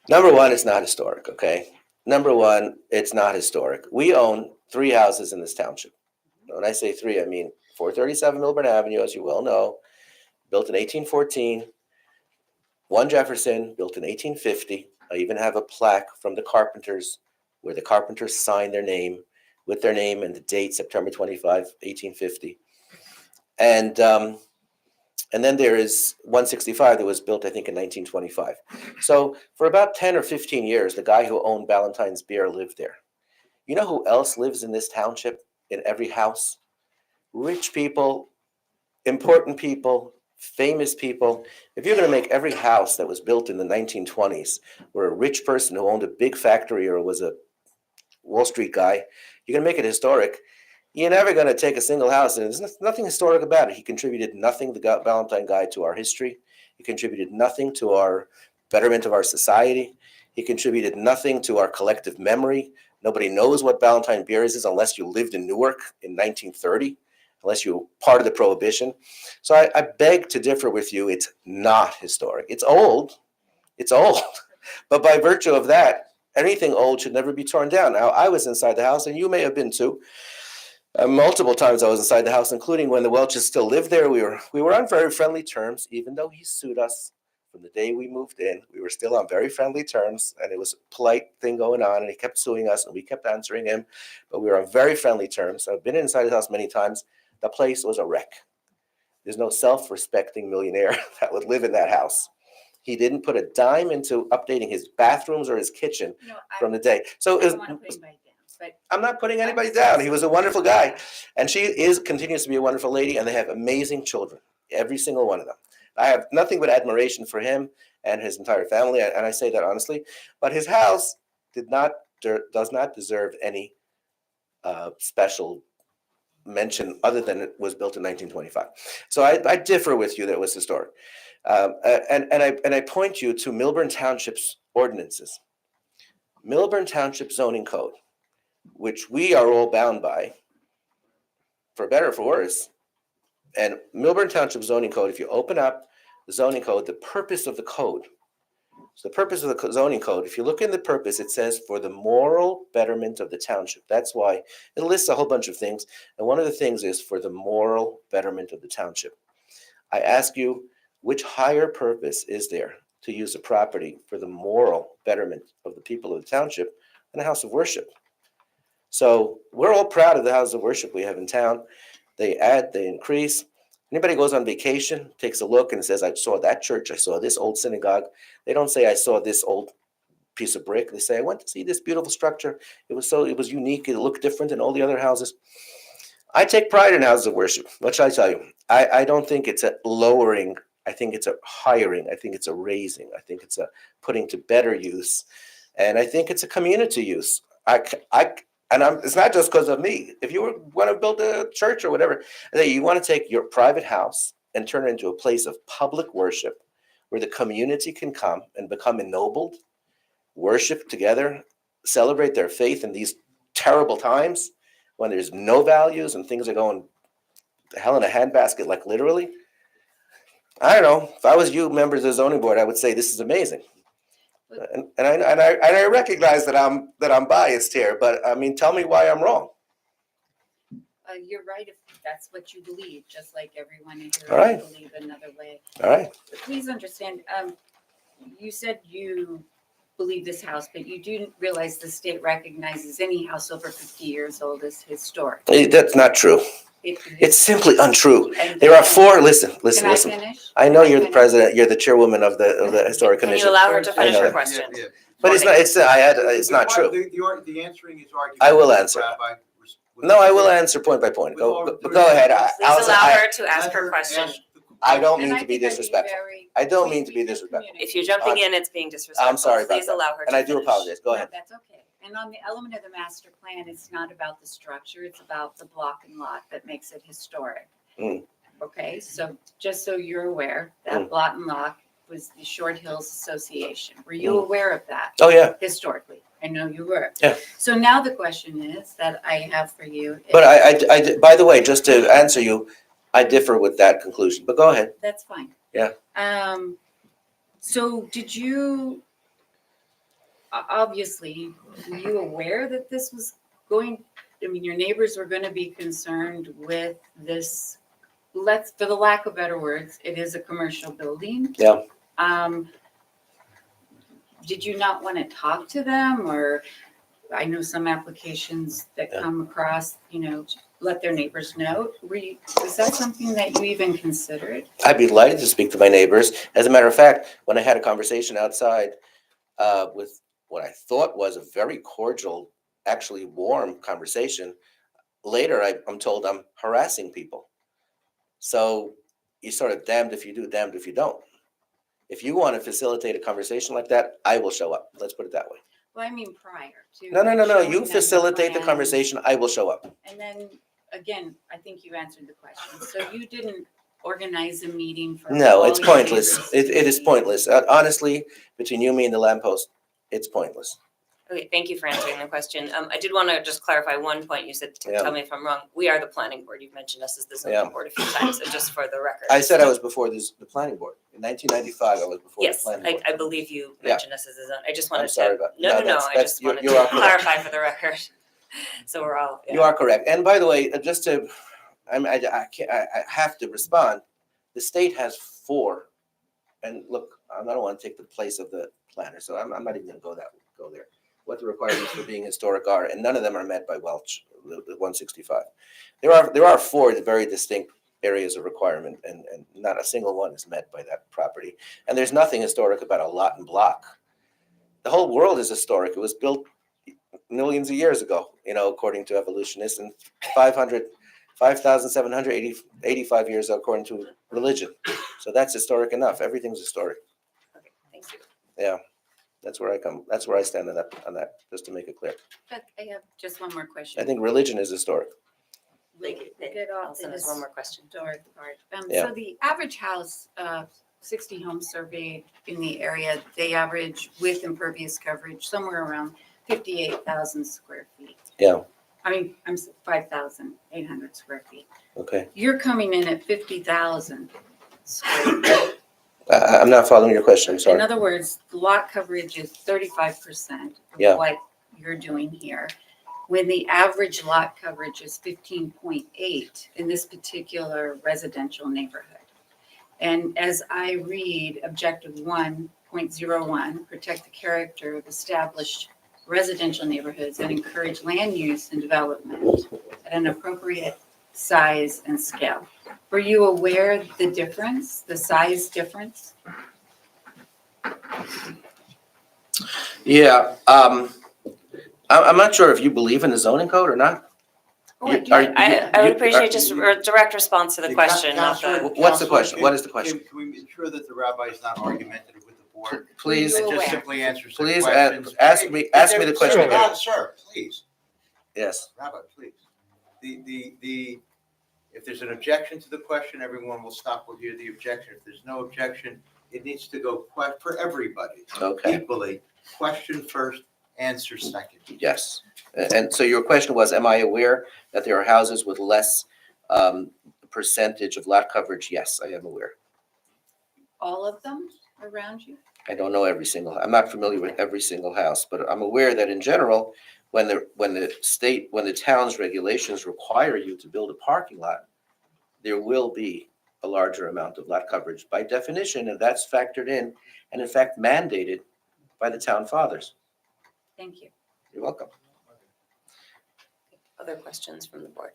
Number one, it's not historic, okay? Number one, it's not historic. We own 3 houses in this township. When I say 3, I mean 437 Millburn Avenue, as you well know, built in 1814. 1 Jefferson, built in 1850. I even have a plaque from the carpenters where the carpenters signed their name with their name and the date, September 25, 1850. And then there is 165 that was built, I think, in 1925. So for about 10 or 15 years, the guy who owned Ballantyne's Beer lived there. You know who else lives in this township, in every house? Rich people, important people, famous people. If you're going to make every house that was built in the 1920s, where a rich person who owned a big factory or was a Wall Street guy, you're going to make it historic. You're never going to take a single house, and there's nothing historic about it. He contributed nothing, the Valentine guy, to our history. He contributed nothing to our betterment of our society. He contributed nothing to our collective memory. Nobody knows what Valentine Beers is unless you lived in Newark in 1930, unless you were part of the Prohibition. So I beg to differ with you. It's not historic. It's old. It's old. But by virtue of that, anything old should never be torn down. Now, I was inside the house, and you may have been too. Multiple times I was inside the house, including when the Welches still lived there. We were on very friendly terms, even though he sued us from the day we moved in. We were still on very friendly terms, and it was a polite thing going on, and he kept suing us, and we kept answering him, but we were on very friendly terms. I've been inside his house many times. The place was a wreck. There's no self-respecting millionaire that would live in that house. He didn't put a dime into updating his bathrooms or his kitchen from the day. So I'm not putting anybody down. He was a wonderful guy. And she continues to be a wonderful lady, and they have amazing children, every single one of them. I have nothing but admiration for him and his entire family, and I say that honestly. But his house does not deserve any special mention other than it was built in 1925. So I differ with you that it was historic. And I point you to Milburn Township's ordinances. Milburn Township zoning code, which we are all bound by, for better or for worse. And Milburn Township zoning code, if you open up the zoning code, the purpose of the code. So the purpose of the zoning code, if you look in the purpose, it says for the moral betterment of the township. That's why it lists a whole bunch of things. And one of the things is for the moral betterment of the township. I ask you, which higher purpose is there to use a property for the moral betterment of the people of the township than a house of worship? So we're all proud of the house of worship we have in town. They add, they increase. Anybody goes on vacation, takes a look and says, I saw that church, I saw this old synagogue. They don't say, I saw this old piece of brick. They say, I went to see this beautiful structure. It was unique. It looked different than all the other houses. I take pride in houses of worship. What should I tell you? I don't think it's a lowering. I think it's a hiring. I think it's a raising. I think it's a putting to better use. And I think it's a community use. It's not just because of me. If you want to build a church or whatever, you want to take your private house and turn it into a place of public worship where the community can come and become ennobled, worship together, celebrate their faith in these terrible times when there's no values and things are going to hell in a handbasket, like literally. I don't know. If I was you, members of the zoning board, I would say this is amazing. And I recognize that I'm biased here, but I mean, tell me why I'm wrong. You're right if that's what you believe, just like everyone in All here right. believe another way. All right. But please understand, you said you believe this house, but you do realize the state recognizes any house over 50 years old as historic. That's not true. It's simply untrue. And- There are four. Listen. Can I finish? I know Can I you're the finish? president. You're the chairwoman of the historic Can commission. you allow her to I finish know her that. question? But it's not. It's not true. The answering is argument. I will answer. Rabbi. No, I will answer point by point. Go ahead. Please allow her to ask her question. I don't And mean I to be think I'd be disrespectful. very- I don't mean to be disrespectful. If you're jumping in, it's being disrespectful. I'm sorry about Please that. allow her to And I do finish. apologize. Go No, ahead. that's okay. And on the element of the master plan, it's not about the structure, it's about the block and lot that makes it historic. Mm. Okay, so just so you're aware, that block and lot was the Short Hills Association. Were you aware of that? Oh, yeah. Historically, I know you were. Yeah. So now the question is that I have for you. But I, by the way, just to answer you, I differ with that conclusion. But go ahead. That's fine. Yeah. So did you, obviously, were you aware that this was going, I mean, your neighbors were going to be concerned with this, for the lack of better words, it is a commercial building. Yeah. Did you not want to talk to them, or I know some applications that come across, let their neighbors know. Was that something that you even considered? I'd be delighted to speak to my neighbors. As a matter of fact, when I had a conversation outside with what I thought was a very cordial, actually warm conversation, later I'm told I'm harassing people. So you're sort of damned if you do, damned if you don't. If you want to facilitate a conversation like that, I will show up. Let's put it that way. Well, I mean, prior to. No. showing You them the facilitate the plan. conversation, I will show up. And then, again, I think you answered the question. So you didn't organize a meeting for. No, all it's your pointless. neighbors It is to pointless. Honestly, between you, me, and the lamppost, it's pointless. Okay, thank you for answering the question. I did want to just clarify one point. You said, Yeah. tell me if I'm wrong. We are the planning board. You've mentioned us as the Yeah. zoning board a few times, so just for the record. I said I was before the planning board. In 1995, I was before the Yes, planning board. I believe you Yeah. mentioned us as a zone. I just wanted I'm sorry to. about. No. I that's- just wanted you to are correct. clarify for the record. So we're all. You are correct. And by the way, just to, I have to respond. The state has 4, and look, I don't want to take the place of the planner, so I'm not even going to go there. What the requirements for being historic are, and none of them are met by Welch, the 165. There are 4 very distinct areas of requirement, and not a single one is met by that property. And there's nothing historic about a lot and block. The whole world is historic. It was built millions of years ago, according to evolutionists, and 5,785 years according to religion. So that's historic enough. Everything's historic. Okay, thank you. Yeah, that's where I stand on that, just to make it clear. But I have just one more question. I think religion is historic. Thank you. We'll get off Allison the has one more question. historic part. Yeah. So the average house, 60 homes surveyed in the area, they average with impervious coverage somewhere around 58,000 square feet. Yeah, I mean, 5,800 square feet. okay. You're coming in at 50,000 square feet. I'm not following your question, I'm In sorry. other words, the lot coverage is 35% Yeah. of what you're doing here. When the average lot coverage is 15.8 in this particular residential neighborhood. And as I read objective 1.01, protect the character of established residential neighborhoods and encourage land use and development at an appropriate size and scale. Were you aware the difference, the size difference? Yeah, I'm not sure if you believe in the zoning code or not. You- are you- I would you- appreciate just a direct response to the question, not the. What's the question? What is the question? Can we ensure that the rabbi is not argumentative with the board? Please, And just simply answer some please questions? ask me the question. Sir, sir, please. Yes. Rabbi, please. If there's an objection to the question, everyone will stop, will hear the objection. If there's no objection, it needs to go for everybody. Okay. Equally, question first, answer second. Yes. And so your question was, am I aware that there are houses with less percentage of lot coverage? Yes, I am aware. All of them around you? I don't know I'm not familiar with every single house, but I'm aware that in general, when the town's regulations require you to build a parking lot, there will be a larger amount of lot coverage by definition, and that's factored in and in fact mandated by the town fathers. Thank you. You're welcome. Other questions from the board?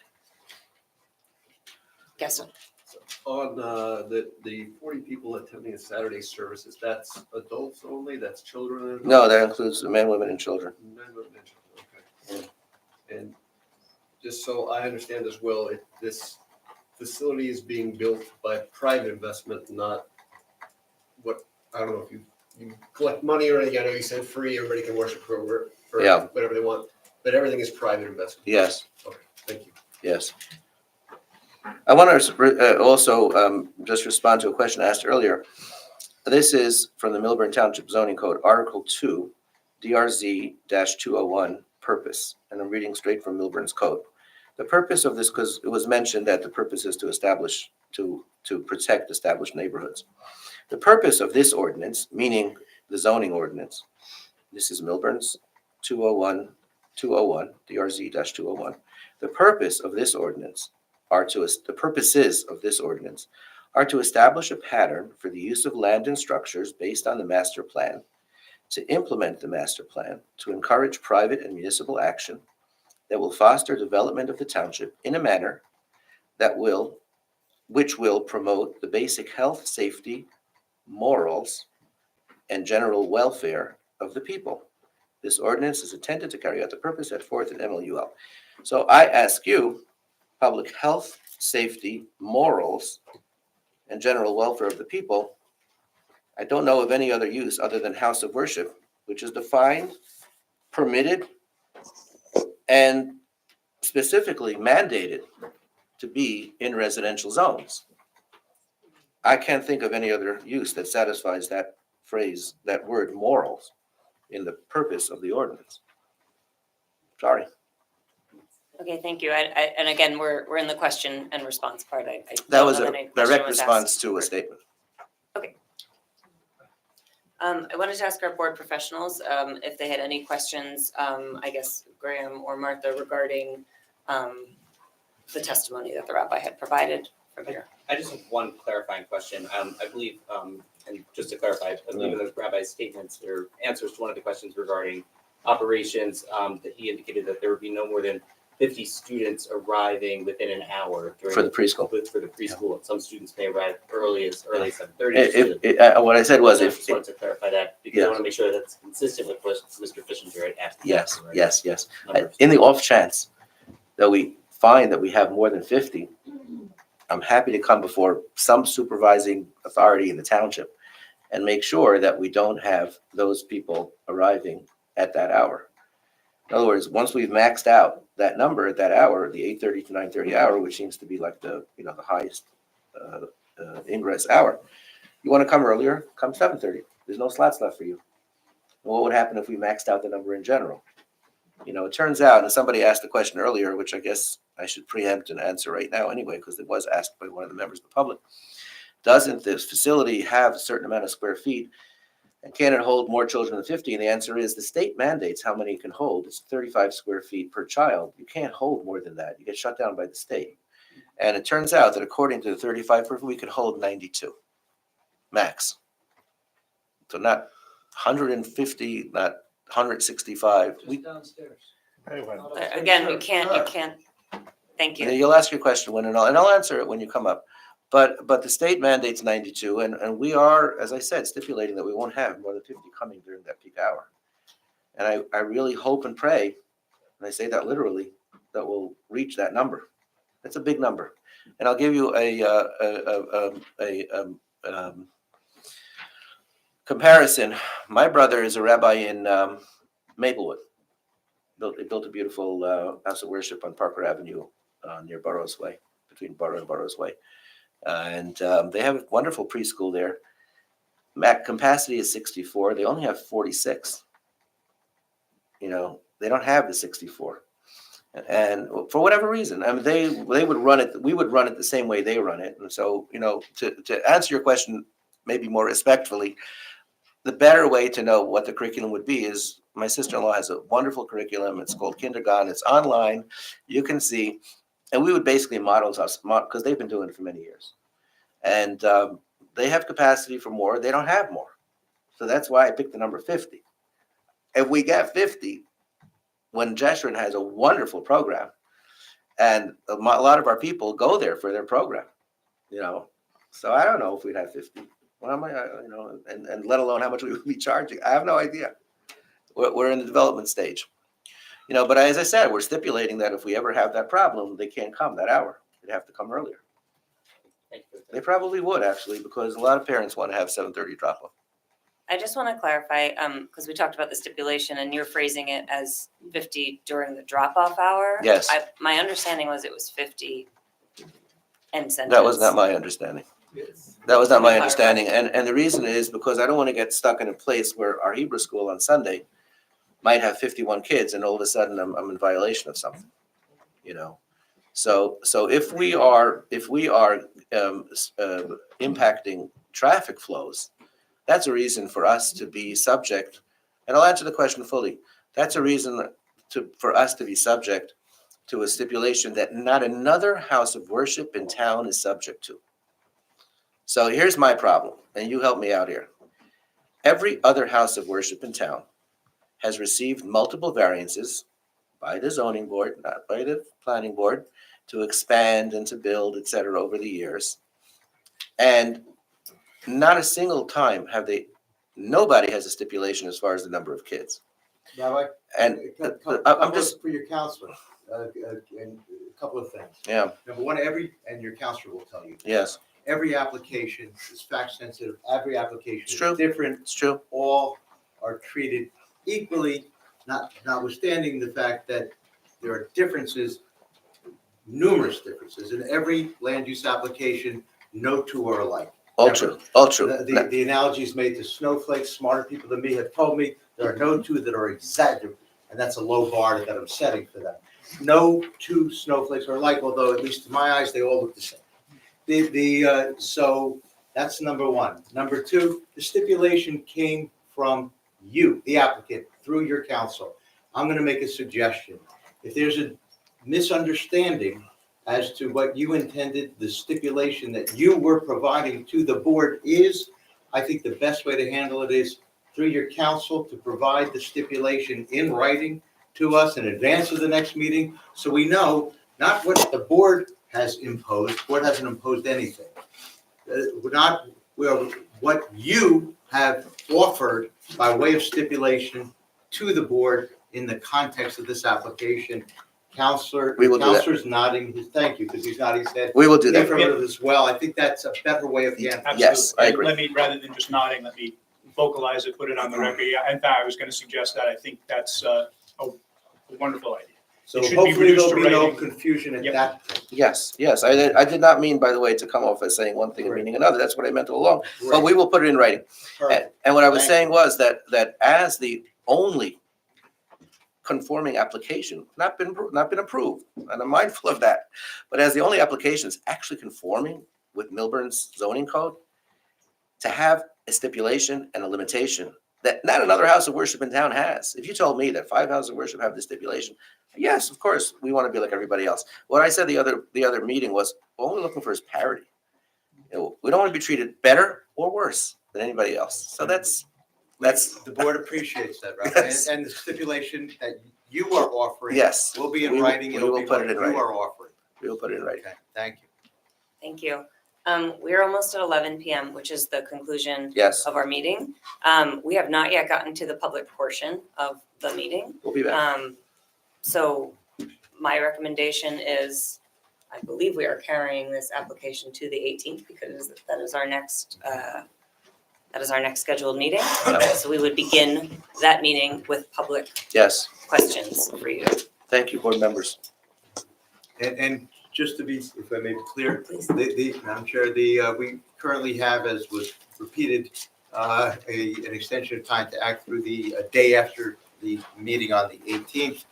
Gaston? On the 40 people attending a Saturday services, that's adults only, that's children? No, that includes men, women, and children. Men, women, and children, okay. And just so I understand as well, this facility is being built by private investment, not I don't know if you collect money or anything. I know you said free, everybody can worship for Yeah. whatever they want, but everything is private investment. Yes. Okay, thank you. Yes. I want to also just respond to a question asked earlier. This is from the Millburn Township Zoning Code, Article 2, DRZ-201, purpose. And I'm reading straight from Millburn's code. The purpose of this, because it was mentioned that the purpose is to protect established neighborhoods. The purpose of this ordinance, meaning the zoning ordinance, this is Millburn's 201, DRZ-201. The purposes of this ordinance are to establish a pattern for the use of land and structures based on the master plan, to implement the master plan, to encourage private and municipal action that will foster development of the township in a manner which will promote the basic health, safety, morals, and general welfare of the people. This ordinance is intended to carry out the purpose set forth in MLUL. So I ask you, public health, safety, morals, and general welfare of the people, I don't know of any other use other than house of worship, which is defined, permitted, and specifically mandated to be in residential zones. I can't think of any other use that satisfies that phrase, that word morals, in the purpose of the ordinance. Sorry. Okay, thank you. And again, we're in the question and response part. I That don't was know a that any question direct was response asked. to a statement. I wanted to ask our board professionals if they had any questions, I guess Graham or Martha, regarding the testimony that the rabbi had provided from here. I just have one clarifying question. I believe, and just to clarify, I believe in the rabbi's statements or answers to one of the questions regarding operations, that he indicated that there would be no more than 50 students arriving within an hour during For the preschool. For the preschool. Some students may arrive early as 7:30. What I said was I if, just wanted to clarify that because yeah. I want to make sure that's consistent with what Mr. Fishinger had asked. yes, right? yes. In the off chance that we find that we have more than 50, I'm happy to come before some supervising authority in the township and make sure that we don't have those people arriving at that hour. In other words, once we've maxed out that number at that hour, the 8:30 to 9:30 hour, which seems to be like the highest ingress hour, you want to come earlier, come 7:30. There's no slots left for you. And what would happen if we maxed out the number in general? It turns out, and somebody asked the question earlier, which I guess I should preempt and answer right now anyway, because it was asked by one of the members of the public. Doesn't this facility have a certain amount of square feet? And can it hold more children than 50? And the answer is the state mandates how many it can hold. It's 35 square feet per child. You can't hold more than that. You get shut down by the state. And it turns out that according to the 35, we could hold 92 max. So not 150, not 165. Downstairs. Again, you can't, thank you. You'll ask your question when and I'll answer it when you come up. But the state mandates 92, and we are, as I said, stipulating that we won't have more than 50 coming during that peak hour. And I really hope and pray, and I say that literally, that we'll reach that number. That's a big number. And I'll give you a comparison. My brother is a rabbi in Maplewood. They built a beautiful house of worship on Parker Avenue near Burroughs Way, between Borough and Burroughs Way. And they have a wonderful preschool there. Capacity is 64. They only have 46. They don't have the 64. And for whatever reason, I mean, they would run it. We would run it the same way they run it. And so, to answer your question, maybe more respectfully, the better way to know what the curriculum would be is my sister-in-law has a wonderful curriculum. It's called Kindergarten. It's online. You can see. And we would basically model us because they've been doing it for many years. And they have capacity for more. They don't have more. So that's why I picked the number 50. If we get 50, when Jeshurun has a wonderful program, and a lot of our people go there for their program, So I don't know if we'd have 50. Well, am I, and let alone how much we would be charging. I have no idea. We're in the development stage. But as I said, we're stipulating that if we ever have that problem, they can't come that hour. They'd have to come earlier. They probably would, actually, because a lot of parents want to have 7:30 drop-off. I just want to clarify, because we talked about the stipulation and you're phrasing it as 50 during the drop-off hour. Yes. My understanding was it was 50 end sentence. That was not my understanding. That was not my understanding. And the reason is because I don't want to get stuck in a place where our Hebrew school on Sunday might have 51 kids and all of a sudden I'm in violation of something, So if we are impacting traffic flows, that's a reason for us to be subject, and I'll answer the question fully. That's a reason for us to be subject to a stipulation that not another house of worship in town is subject to. So here's my problem, and you help me out here. Every other house of worship in town has received multiple variances by the zoning board, not by the planning board, to expand and to build, et cetera, over the years. And not a single time nobody has a stipulation as far as the number of kids. Rabbi, And I'm just, for your counselor, and a couple of things. Yeah. Number one, and your counselor will tell you. Yes. every application is fact sensitive, every application It's is true. different. It's true. All are treated equally, notwithstanding the fact that there are differences, numerous differences in every land use application. No two are alike. All true, all true. The analogy is made to snowflakes. Smarter people than me have told me there are no two that are exact, and that's a low bar that I'm setting for them. No two snowflakes are alike, although at least to my eyes, they all look the same. So that's number one. Number two, the stipulation came from you, the applicant, through your counsel. I'm going to make a suggestion. If there's a misunderstanding as to what you intended, the stipulation that you were providing to the board is, I think the best way to handle it is through your counsel to provide the stipulation in writing to us in advance of the next meeting, so we know not what the board has imposed. Board hasn't imposed anything. What you have offered by way of stipulation to the board in the context of this application. Counselor, We will do that. Counselor's nodding his, thank you, because he's nodding his head. We will do that. Affirmative as well. I think that's a better way of handling it. Yes, I agree. Let me, rather than just nodding, let me vocalize it, put it on the record. Yeah, in fact, I was going to suggest that. I think that's a wonderful idea. So It should be hopefully reduced there'll to be no writing. confusion at Yep. that point. Yes, yes. I did not mean, by the way, to come off as saying one thing and meaning another. That's what I meant all along. But we will put it in writing. Perfect. And what I was Thank saying was that as the only conforming application, not been approved, and I'm mindful of that, but as the only application is actually conforming with Milburn's zoning code, to have a stipulation and a limitation that not another house of worship in town has. If you told me that 5 houses of worship have this stipulation, yes, of course, we want to be like everybody else. What I said the other meeting was, all we're looking for is parity. You know, we don't want to be treated better or worse than anybody else. So that's The board appreciates that, right? Yes. And the stipulation that you are offering. Yes. Will be in We will- writing. we It'll will be put what it in you writing. are offering. we will put it in writing. Okay, thank you. Thank you. We're almost at 11 PM, which is the conclusion Yes, of our meeting. We have not yet gotten to the public portion of the meeting. we'll be back. So my recommendation is, I believe we are carrying this application to the 18th because that is our next scheduled meeting. So we would begin that meeting with public Yes, questions for you. thank you, board members. And just to be, if I may be clear, Please. Madam Chair, we currently have, as was repeated, an extension of time to act through the day after the meeting on the 18th.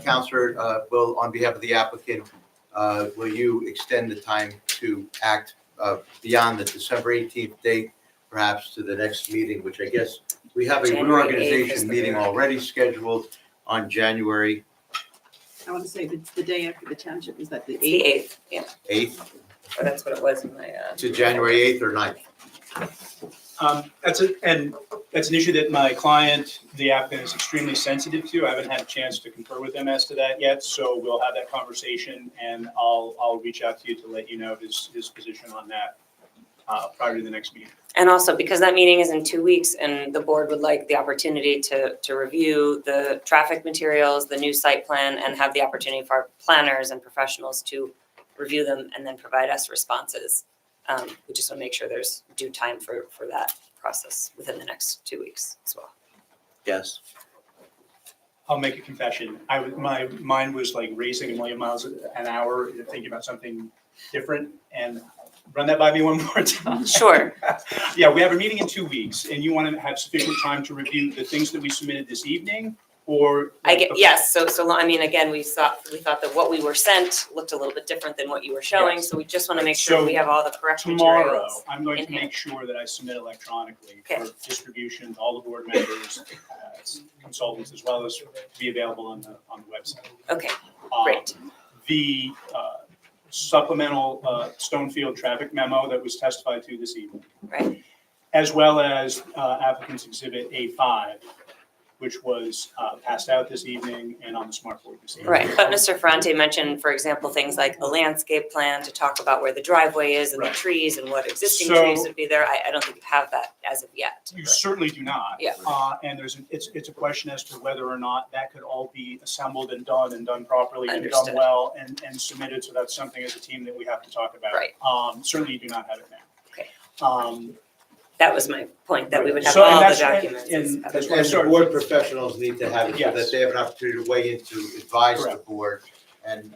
Counselor, will, on behalf of the applicant, will you extend the time to act beyond the December 18th date, perhaps to the next meeting, which I guess we have a January 8th is reorganization the meeting hearing. already scheduled on January I want to say it's the day after the township, is that the It's the 8th? 8th, yeah, 8th or that's what it was in my, to January 8th or 9th. That's an issue that my client, the applicant, is extremely sensitive to. I haven't had a chance to confer with him as to that yet, so we'll have that conversation, and I'll reach out to you to let you know his position on that prior to the next meeting. And also, because that meeting is in 2 weeks and the board would like the opportunity to review the traffic materials, the new site plan, and have the opportunity for our planners and professionals to review them and then provide us responses. We just want to make sure there's due time for that process within the next 2 weeks as well. Yes. I'll make a confession. My mind was like racing a million miles an hour, thinking about something different, and run that by me one more time. Sure. Yeah, we have a meeting in 2 weeks, and you want to have sufficient time to review the things that we submitted this evening, or? Yes, so I mean, again, we thought that what we were sent looked a little bit different than what you were showing, Yes. so we just want to make sure So we have all the correct Tomorrow, materials. I'm going in to hand. make sure that I submit electronically Okay. for distribution to all the board members, consultants, as well as to be available on the website. Okay, Um, great. The supplemental Stonefield traffic memo that was testified to this evening. Right. As well as applicant's exhibit A5, which was passed out this evening and on the smart board this evening. Right, but Mr. Ferrante mentioned, for example, things like a landscape plan to talk about where the driveway is and the Right. trees and what existing So- trees would be there. I don't think you have that as of yet. You certainly do not. Yeah. And it's a question as to whether or not that could all be assembled and done properly and done Understood. well and submitted. So that's something as a team that we have to talk about. Right. Certainly you do not have it now. Okay. That was my point, that we would have So, and all the that's- documents. and as- that's why I And the started. board professionals need to have it so Yes. that they have an opportunity to weigh in to advise the Correct. board and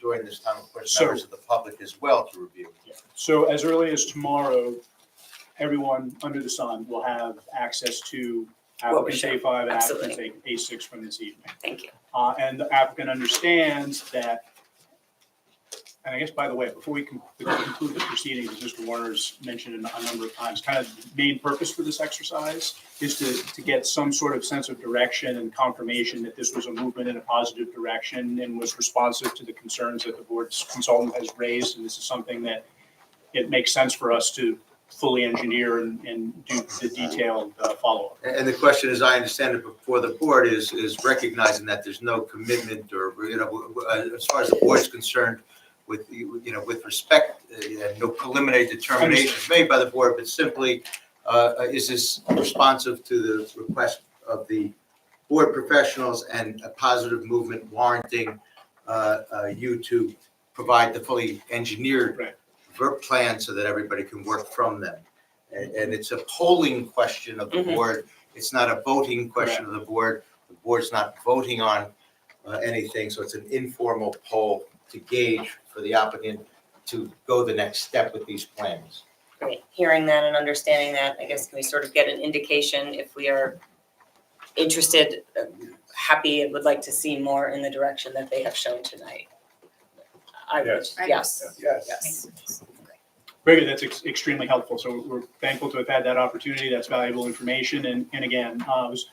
during this time, of course, So- members of the public as well to review. So as early as tomorrow, everyone under the sun will have access to What was applicant's A5 and Absolutely. applicant's A6 from this evening. Thank you. And the applicant understands that, and I guess, by the way, before we conclude the proceedings, as Mr. Warner's mentioned a number of times, kind of the main purpose for this exercise is to get some sort of sense of direction and confirmation that this was a movement in a positive direction and was responsive to the concerns that the board's consultant has raised. And this is something that it makes sense for us to fully engineer and do the detailed follow-up. And the question, as I understand it before the board, is recognizing that there's no commitment or, as far as the board's concerned, with respect, no preliminary determinations made by the board, but simply, is this responsive to the request of the board professionals and a positive movement warranting you to provide the fully engineered plan so that everybody can work from them? And it's a polling question of the Mhm. board. It's not a voting question of the board. The board's not voting on anything, so it's an informal poll to gauge for the applicant to go the next step with these plans. Great, hearing that and understanding that, I guess can we sort of get an indication if we are interested, happy, and would like to see more in the direction that they have shown tonight? I would, Yes. yes. Yes. Very good, that's extremely helpful. So we're thankful to have had that opportunity. That's valuable information. And again, it was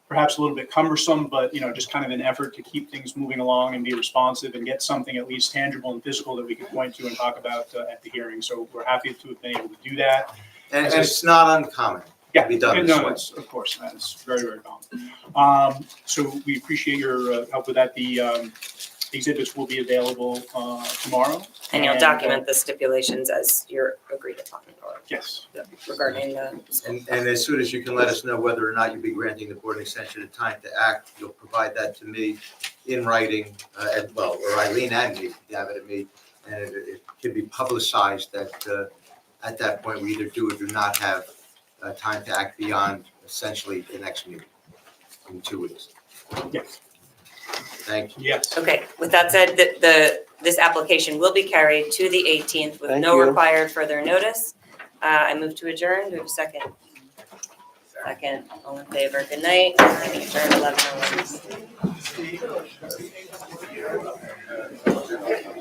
perhaps a little bit cumbersome, but just kind of an effort to keep things moving along and be responsive and get something at least tangible and physical that we can point to and talk about at the hearing. So we're happy to have been able to do that. And it's not uncommon to be done and this no, way. it's, of course, that's very, very common. So we appreciate your help with that. The exhibits will be available tomorrow. And you'll document the stipulations as you're agreed upon, or Yes. regarding the. And as soon as you can let us know whether or not you'll be granting the board an extension of time to act, you'll provide that to me in writing, or Eileen and me, you have it at me, and it can be publicized that at that point, we either do or do not have time to act beyond essentially the next meeting in 2 weeks. Yes. Thank you. Yes. Okay, with that said, this application will be carried to the 18th with Thank no you. required further notice. I move to adjourn. Do we have a second? Second, all in favor. Good night. Adjourn 11:01.